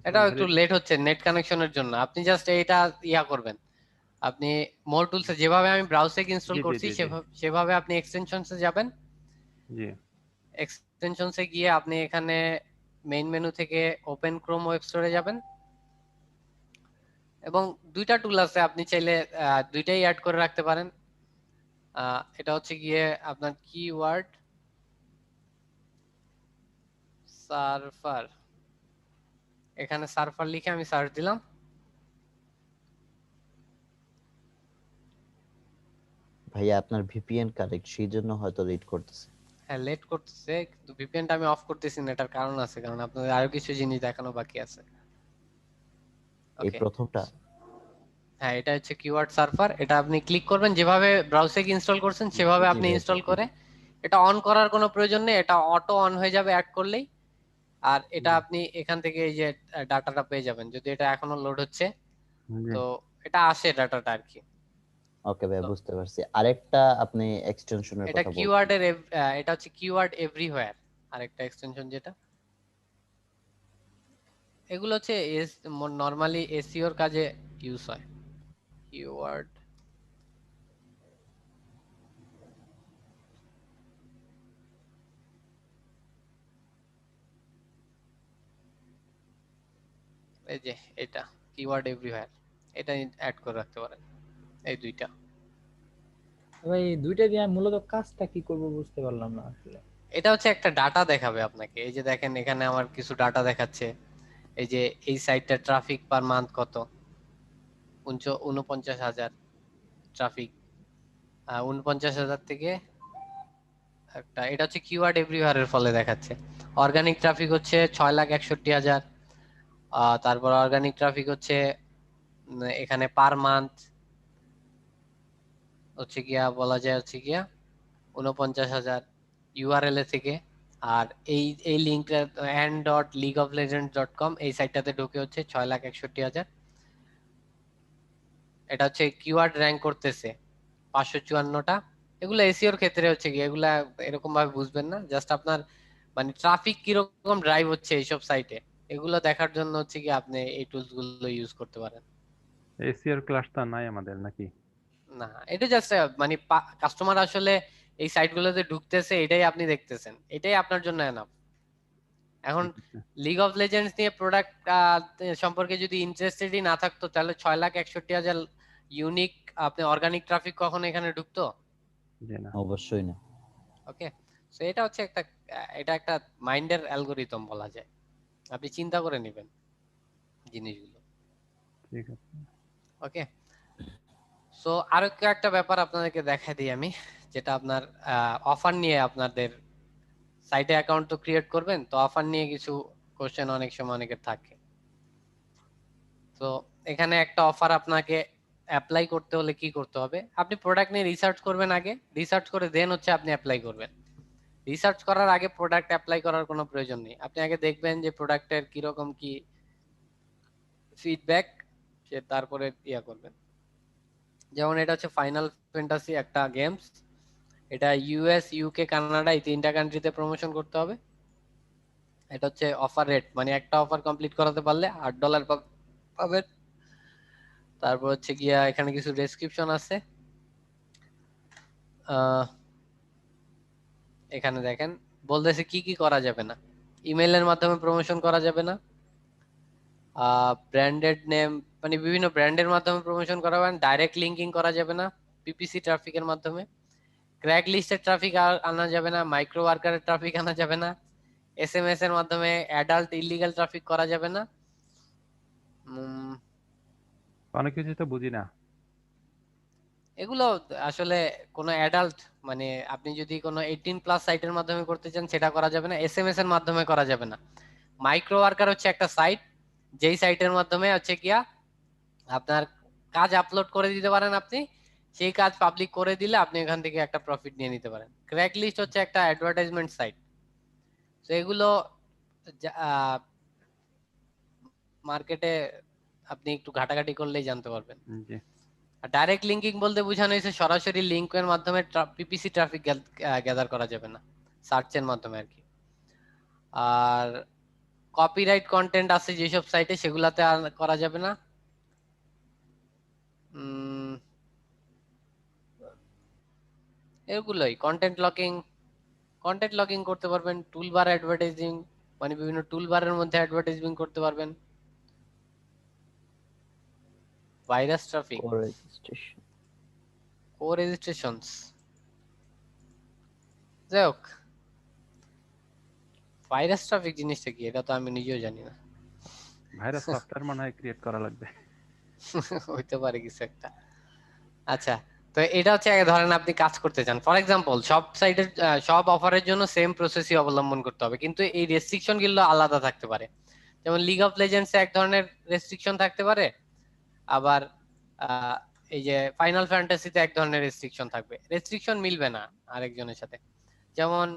এটা মানে একটু খালি লেট হচ্ছে নেট কানেকশনের জন্য, আপনি জাস্ট এটা ইয়া করবেন। আপনি মোর টুলসে যেভাবে আমি ব্রাউজারে ইনস্টল জি জি করছি জি জি সেভাবে আপনি এক্সটেনশনসে যাবেন। জি এক্সটেনশনসে গিয়ে আপনি এখানে মেইন মেনু থেকে ওপেন ক্রোম ওয়েব স্টোরে যাবেন, এবং দুইটা টুল আছে, আপনি চাইলে দুইটাই অ্যাড করে রাখতে পারেন। এটা হচ্ছে গিয়ে আপনার কিওয়ার্ড সার্ভার। এখানে সার্ভার লিখে আমি সার্চ দিলাম। ভাইয়া আপনার ভিপিএন কানেক্ট সেই জন্য হয়তো রিড করতেছে। হ্যাঁ, লেট করতেছে, কিন্তু ভিপিএনটা আমি অফ করতেছি না, এটার কারণ আছে, কারণ আপনাদের আরো কিছু জিনিস দেখানো বাকি আছে। এই ওকে, প্রথমটা হ্যাঁ এটা হচ্ছে কিওয়ার্ড সার্ভার। এটা আপনি ক্লিক করবেন, যেভাবে ব্রাউজারে ইনস্টল করছেন সেভাবে জি আপনি ভাই ইনস্টল জি করে, ভাই। এটা অন করার কোনো প্রয়োজন নেই, এটা অটো অন হয়ে যাবে অ্যাড করলেই। আর এটা জি আপনি এখান থেকে এই যে ডাটাটা পেয়ে যাবেন, যদি এটা এখনো লোড হচ্ছে, জি তো এটা আসে ডাটাটা আর কি। ওকে ভাই তো বুঝতে পারছি। আরেকটা আপনি এক্সটেনশনের এটা কথা বলছেন। কিওয়ার্ডের এটা হচ্ছে কিওয়ার্ড এভরিওয়্যার, আরেকটা এক্সটেনশন যেটা। এগুলো হচ্ছে নরমালি এসইওর কাজে ইউজ হয়। কিওয়ার্ড এই যে এটা কিওয়ার্ড এভরিওয়্যার, এটা অ্যাড করে রাখতে পারেন, এই দুইটা। ভাই এই দুইটা দিয়ে আমি মূলত কাজটা কি করব বুঝতে পারলাম না আসলে। এটা হচ্ছে একটা ডাটা দেখাবে আপনাকে, এই যে দেখেন এখানে আমার কিছু ডাটা দেখাচ্ছে, এই যে এই সাইটটা ট্রাফিক পার মান্থ কত, 49,000 ট্রাফিক, 49,000 থেকে একটা, এটা হচ্ছে কিওয়ার্ড এভরিওয়্যার এর ফলে দেখাচ্ছে। অর্গানিক ট্রাফিক হচ্ছে 6,61,000। তারপর অর্গানিক ট্রাফিক হচ্ছে এখানে পার মান্থ হচ্ছে গিয়া বলা যায় হচ্ছে গিয়া 49,000 ইউআরএল এ থেকে। আর এই লিঙ্কটা and.leagueoflegends.com, এই সাইটটাতে ঢুকে হচ্ছে 6,61,000। এটা হচ্ছে কিওয়ার্ড র্যাঙ্ক করতেছে 554টা। এগুলো এসইওর ক্ষেত্রে হচ্ছে কি, এগুলা এরকম ভাবে বুঝবেন না, জাস্ট আপনার মানে ট্রাফিক কিরকম ড্রাইভ হচ্ছে এইসব সাইটে, এগুলো দেখার জন্য হচ্ছে কি আপনি এই টুলস গুলো ইউজ করতে পারেন। এসিআর ক্লাসটা নাই আমাদের নাকি? না, এটা জাস্ট মানে কাস্টমার আসলে এই সাইটগুলোতে ঢুকতেছে, এটাই আপনি দেখতেছেন, এটাই আপনার জন্য এনাফ। এখন ঠিক আছে লিগ অফ লেজেন্ডস নিয়ে প্রোডাক্ট সম্পর্কে যদি ইন্টারেস্টেডই না থাকতো, তাহলে 6,61,000 ইউনিক আপনি অর্গানিক ট্রাফিক কখনো এখানে ঢুকতো? জি না অবশ্যই না। ওকে, সো এটা হচ্ছে একটা এটা একটা মাইন্ডের অ্যালগরিদম বলা যায়, আপনি চিন্তা করে নেবেন জিনিসগুলো। ঠিক আছে ওকে, সো আরো একটা ব্যাপার আপনাদেরকে দেখাই দিই আমি, যেটা আপনার অফার নিয়ে, আপনাদের সাইটে অ্যাকাউন্ট তো ক্রিয়েট করবেন, তো অফার নিয়ে কিছু কোশ্চেন অনেক সময় অনেকের থাকে। তো এখানে একটা অফার আপনাকে অ্যাপ্লাই করতে হলে কি করতে হবে, আপনি প্রোডাক্ট নিয়ে রিসার্চ করবেন আগে, রিসার্চ করে দেন হচ্ছে আপনি অ্যাপ্লাই করবেন। রিসার্চ করার আগে প্রোডাক্ট অ্যাপ্লাই করার কোনো প্রয়োজন নেই, আপনি আগে দেখবেন যে প্রোডাক্টের কিরকম কি ফিডব্যাক, সে তারপরে ইয়া করবেন। যেমন এটা হচ্ছে ফাইনাল ফ্যান্টাসি একটা গেমস, এটা ইউএস ইউকে কানাডা এই তিনটা কান্ট্রিতে প্রমোশন করতে হবে। এটা হচ্ছে অফার রেট, মানে একটা অফার কমপ্লিট করাতে পারলে $8 পাবেন। তারপর হচ্ছে গিয়া এখানে কিছু ডেসক্রিপশন আছে, এখানে দেখেন বলতেছে কি কি করা যাবে না। ইমেইলের মাধ্যমে প্রমোশন করা যাবে না, ব্র্যান্ডেড নেম মানে বিভিন্ন ব্র্যান্ডের মাধ্যমে প্রমোশন করা যাবে না, ডাইরেক্ট লিঙ্কিং করা যাবে না পিপিসি ট্রাফিকের মাধ্যমে, ক্র্যাক লিস্টের ট্রাফিক আনা যাবে না, মাইক্রো ওয়ার্কারের ট্রাফিক আনা যাবে না, এসএমএস এর মাধ্যমে অ্যাডাল্ট ইলিগাল ট্রাফিক করা যাবে না। অনেক কিছু তো বুঝি না। এগুলো আসলে কোনো অ্যাডাল্ট মানে আপনি যদি কোনো 18+ সাইটের মাধ্যমে করতে চান সেটা করা যাবে না, এসএমএস এর মাধ্যমে করা যাবে না। মাইক্রো ওয়ার্কার হচ্ছে একটা সাইট, যেই সাইটের মাধ্যমে হচ্ছে গিয়া আপনার কাজ আপলোড করে দিতে পারেন, আপনি সেই কাজ পাবলিক করে দিলে আপনি এখান থেকে একটা প্রফিট নিয়ে নিতে পারেন। ক্র্যাক লিস্ট হচ্ছে একটা অ্যাডভার্টাইজমেন্ট সাইট। তো এগুলো মার্কেটে আপনি একটু ঘাটাঘাটি করলেই জানতে পারবেন। জি। ডাইরেক্ট লিঙ্কিং বলতে বোঝানো হয়েছে সরাসরি লিঙ্কের মাধ্যমে পিপিসি ট্রাফিক গ্যাদার করা যাবে না, সার্চের মাধ্যমে আর কি। আর কপিরাইট কন্টেন্ট আছে যেসব সাইটে সেগুলাতে করা যাবে না। এগুলোই কন্টেন্ট লকিং করতে পারবেন, টুলবার অ্যাডভার্টাইজিং মানে বিভিন্ন টুলবারের মধ্যে অ্যাডভার্টাইজিং করতে পারবেন, ভাইরাস ট্রাফিক, কো রেজিস্ট্রেশনস, যাই হোক ভাইরাস ট্রাফিক জিনিসটা কি এটা তো আমি নিজেও জানি না। ভাইরাস সফটওয়্যার মনে হয় ক্রিয়েট করা লাগবে। হইতে পারে কিছু একটা। আচ্ছা, তো এটা হচ্ছে ধরেন আপনি কাজ করতে চান, ফর এক্সাম্পল সব সাইটের সব অফারের জন্য সেম প্রসেসই অবলম্বন করতে হবে, কিন্তু এই রেস্ট্রিকশন গুলো আলাদা থাকতে পারে। যেমন লিগ অফ লেজেন্ডস এক ধরনের রেস্ট্রিকশন থাকতে পারে, আবার এই যে ফাইনাল ফ্যান্টাসিতে এক ধরনের রেস্ট্রিকশন থাকবে, রেস্ট্রিকশন মিলবে না আরেকজনের সাথে। যেমন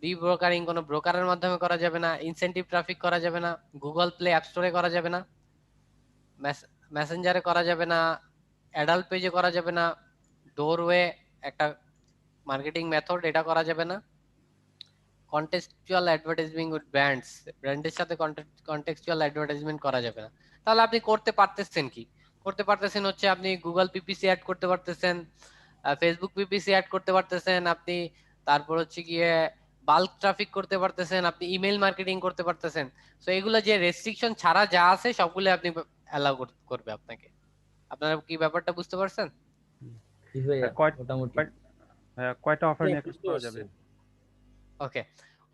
রিব্রোকারিং কোনো ব্রোকারের মাধ্যমে করা যাবে না, ইনসেন্টিভ ট্রাফিক করা যাবে না, গুগল প্লে অ্যাপ স্টোরে করা যাবে না, মেসেঞ্জারে করা যাবে না, অ্যাডাল্ট পেজে করা যাবে না, ডোরওয়ে একটা মার্কেটিং মেথড এটা করা যাবে না, কন্টেক্সচুয়াল অ্যাডভার্টাইজিং উইথ ব্র্যান্ডস ব্র্যান্ডের সাথে কন্টেক্সচুয়াল অ্যাডভার্টাইজমেন্ট করা যাবে না। তাহলে আপনি করতে পারতেছেন কি? করতে পারতেছেন হচ্ছে আপনি গুগল পিপিসি অ্যাড করতে পারতেছেন, ফেসবুক পিপিসি অ্যাড করতে পারতেছেন আপনি, তারপর হচ্ছে গিয়ে বাল্ক ট্রাফিক করতে পারতেছেন, আপনি ইমেল মার্কেটিং করতে পারতেছেন। সো এগুলো যে রেস্ট্রিকশন ছাড়া যা আছে সবগুলো আপনি অ্যালাউ করবে আপনাকে। আপনারা কি ব্যাপারটা বুঝতে পারছেন? কয়টা অফার নিয়ে কাজ করা যাবে? ওকে,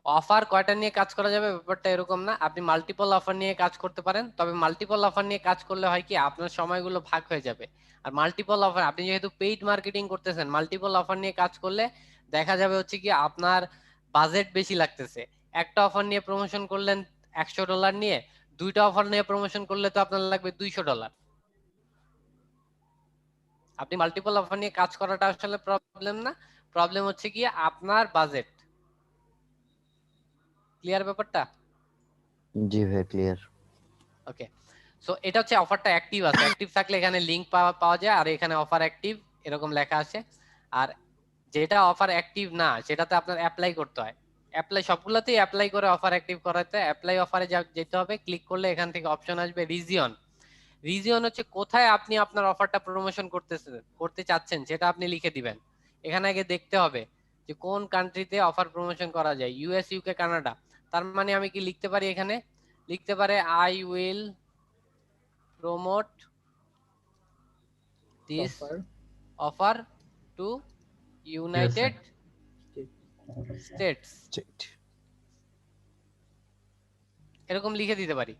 অফার কয়টা নিয়ে কাজ করা যাবে ব্যাপারটা এরকম না, আপনি মাল্টিপল অফার নিয়ে কাজ করতে পারেন। তবে মাল্টিপল অফার নিয়ে কাজ করলে হয় কি আপনার সময়গুলো ভাগ হয়ে যাবে। আর মাল্টিপল অফার আপনি যেহেতু পেইড মার্কেটিং করতেছেন, মাল্টিপল অফার নিয়ে কাজ করলে দেখা যাবে হচ্ছে কি আপনার বাজেট বেশি লাগতেছে। একটা অফার নিয়ে প্রমোশন করলেন $100 নিয়ে, দুইটা অফার নিয়ে প্রমোশন করলে তো আপনার লাগবে $200। আপনি মাল্টিপল অফার নিয়ে কাজ করাটা আসলে প্রবলেম না, প্রবলেম হচ্ছে কি আপনার বাজেট। ক্লিয়ার ব্যাপারটা? জি ভাই ক্লিয়ার। ওকে, সো এটা হচ্ছে অফারটা অ্যাক্টিভ আছে, অ্যাক্টিভ থাকলে এখানে লিংক পাওয়া যায় আর এখানে অফার অ্যাক্টিভ এরকম লেখা আছে। আর যেটা অফার অ্যাক্টিভ না সেটাতে আপনার অ্যাপ্লাই করতে হয়, অ্যাপ্লাই সবগুলোতেই অ্যাপ্লাই করে অফার অ্যাক্টিভ করাতে অ্যাপ্লাই অফারে যেতে হবে, ক্লিক করলে এখান থেকে অপশন আসবে রিজিয়ন। রিজিয়ন হচ্ছে কোথায় আপনি আপনার অফারটা প্রমোশন করতে চাচ্ছেন সেটা আপনি লিখে দিবেন। এখানে আগে দেখতে হবে যে কোন কান্ট্রিতে অফার প্রমোশন করা যায়, ইউএস, ইউকে, কানাডা। তার মানে আমি কি লিখতে পারি, এখানে লিখতে পারে I will promote this offer to United States, এরকম লিখে দিতে পারি।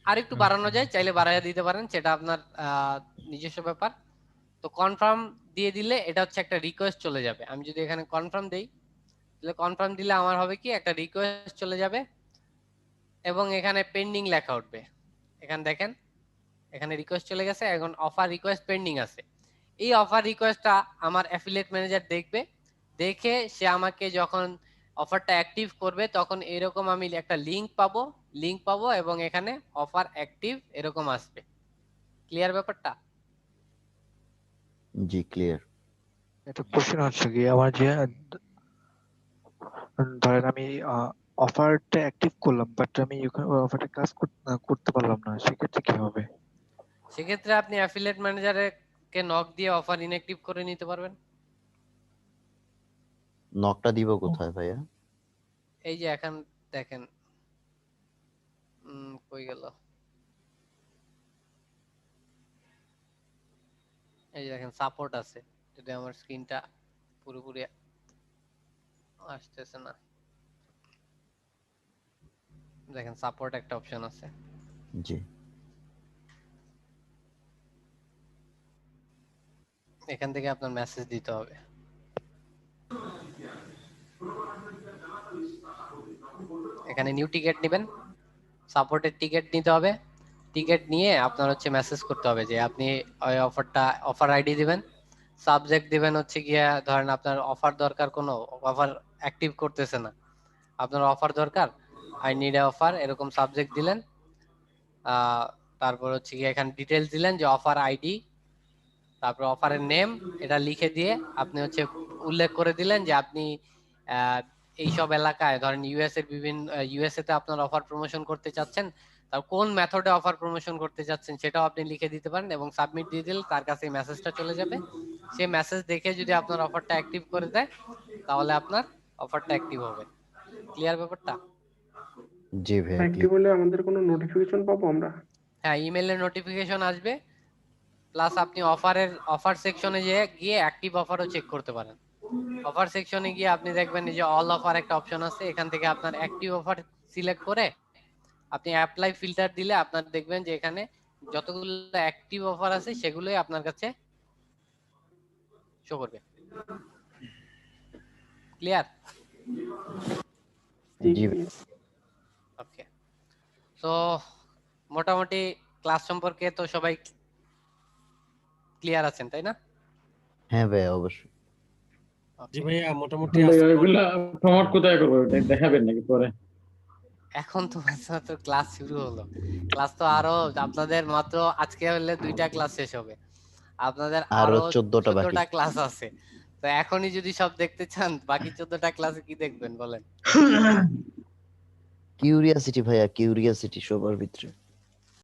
আর একটু বাড়ানো যায়, চাইলে বাড়াইয়া দিতে পারেন, সেটা আপনার নিজস্ব ব্যাপার। তো কনফার্ম দিয়ে দিলে এটা হচ্ছে একটা রিকোয়েস্ট চলে যাবে। আমি যদি এখানে কনফার্ম দেই তাহলে কনফার্ম দিলে আমার হবে কি একটা রিকোয়েস্ট চলে যাবে এবং এখানে পেন্ডিং লেখা উঠবে। এখানে দেখেন এখানে রিকোয়েস্ট চলে গেছে, এখন অফার রিকোয়েস্ট পেন্ডিং আছে। এই অফার রিকোয়েস্টটা আমার অ্যাফিলিয়েট ম্যানেজার দেখবে, দেখে সে আমাকে যখন অফারটা অ্যাক্টিভ করবে তখন এরকম আমি একটা লিংক পাবো এবং এখানে অফার অ্যাক্টিভ এরকম আসবে। ক্লিয়ার ব্যাপারটা? জি ক্লিয়ার। এটা কোশ্চেন হচ্ছে কি আমার যে ধরেন আমি অফারটা অ্যাক্টিভ করলাম বাট আমি অফারটা কাজ করতে পারলাম না, সেক্ষেত্রে কি হবে? সেক্ষেত্রে আপনি অ্যাফিলিয়েট ম্যানেজারকে নক দিয়ে অফার ইনঅ্যাক্টিভ করে নিতে পারবেন। নকটা দিব কোথায় ভাইয়া? এই যে এখন দেখেন কই গেল, এই যে দেখেন সাপোর্ট আছে, যদি আমার স্ক্রিনটা পুরোপুরি আসতেছে না, দেখেন সাপোর্ট একটা অপশন আছে। জি এখান থেকে আপনার মেসেজ দিতে হবে। এখানে নিউ টিকেট নেবেন, সাপোর্টের টিকেট নিতে হবে। টিকেট নিয়ে আপনার হচ্ছে মেসেজ করতে হবে যে আপনি ওই অফারটা, অফার আইডি দিবেন, সাবজেক্ট দিবেন হচ্ছে গিয়া ধরেন আপনার অফার দরকার, কোনো অফার অ্যাক্টিভ করতেছে না, আপনার অফার দরকার, আই নিড এ অফার, এরকম সাবজেক্ট দিলেন। তারপর হচ্ছে গিয়ে এখানে ডিটেলস দিলেন যে অফার আইডি, তারপর অফারের নেম, এটা লিখে দিয়ে আপনি হচ্ছে উল্লেখ করে দিলেন যে আপনি এইসব এলাকায় ধরেন ইউএসএ বিভিন্ন ইউএসএ তে আপনার অফার প্রমোশন করতে চাচ্ছেন, তার কোন মেথডে অফার প্রমোশন করতে চাচ্ছেন সেটাও আপনি লিখে দিতে পারেন এবং সাবমিট দিয়ে দিলে তার কাছে এই মেসেজটা চলে যাবে। সেই মেসেজ দেখে যদি আপনার অফারটা অ্যাক্টিভ করে দেয় তাহলে আপনার অফারটা অ্যাক্টিভ হবে। ক্লিয়ার ব্যাপারটা? জি ভাইয়া অ্যাক্টিভ হলে আমাদের কোনো নোটিফিকেশন পাবো আমরা? হ্যাঁ, ইমেইলে নোটিফিকেশন আসবে, প্লাস আপনি অফার সেকশনে গিয়ে অ্যাক্টিভ অফারও চেক করতে পারেন। অফার সেকশনে গিয়ে আপনি দেখবেন যে অল অফার একটা অপশন আছে, এখান থেকে আপনার অ্যাক্টিভ অফার সিলেক্ট করে আপনি অ্যাপ্লাই ফিল্টার দিলে আপনার দেখবেন যে এখানে যতগুলো অ্যাক্টিভ অফার আছে সেগুলোই আপনার কাছে শো করবে। ক্লিয়ার? জি ওকে, তো মোটামুটি ক্লাস সম্পর্কে তো সবাই ক্লিয়ার আছেন তাই না? হ্যাঁ ভাইয়া অবশ্যই। জি ভাইয়া, মোটামুটি এগুলা প্রমোট কোথায় করবো, এটা দেখাবেন নাকি পরে? এখন তো মাত্র ক্লাস শুরু হলো, ক্লাস তো আরো আপনাদের মাত্র আজকে হলে 2টা ক্লাস শেষ হবে, আপনাদের আরো আরো 14টা বাকি। 14টা ক্লাস আছে। তো এখনই যদি সব দেখতে চান বাকি 14টা ক্লাসে কি দেখবেন বলেন? কিউরিয়াসিটি ভাইয়া, কিউরিয়াসিটি সবার ভিতরে।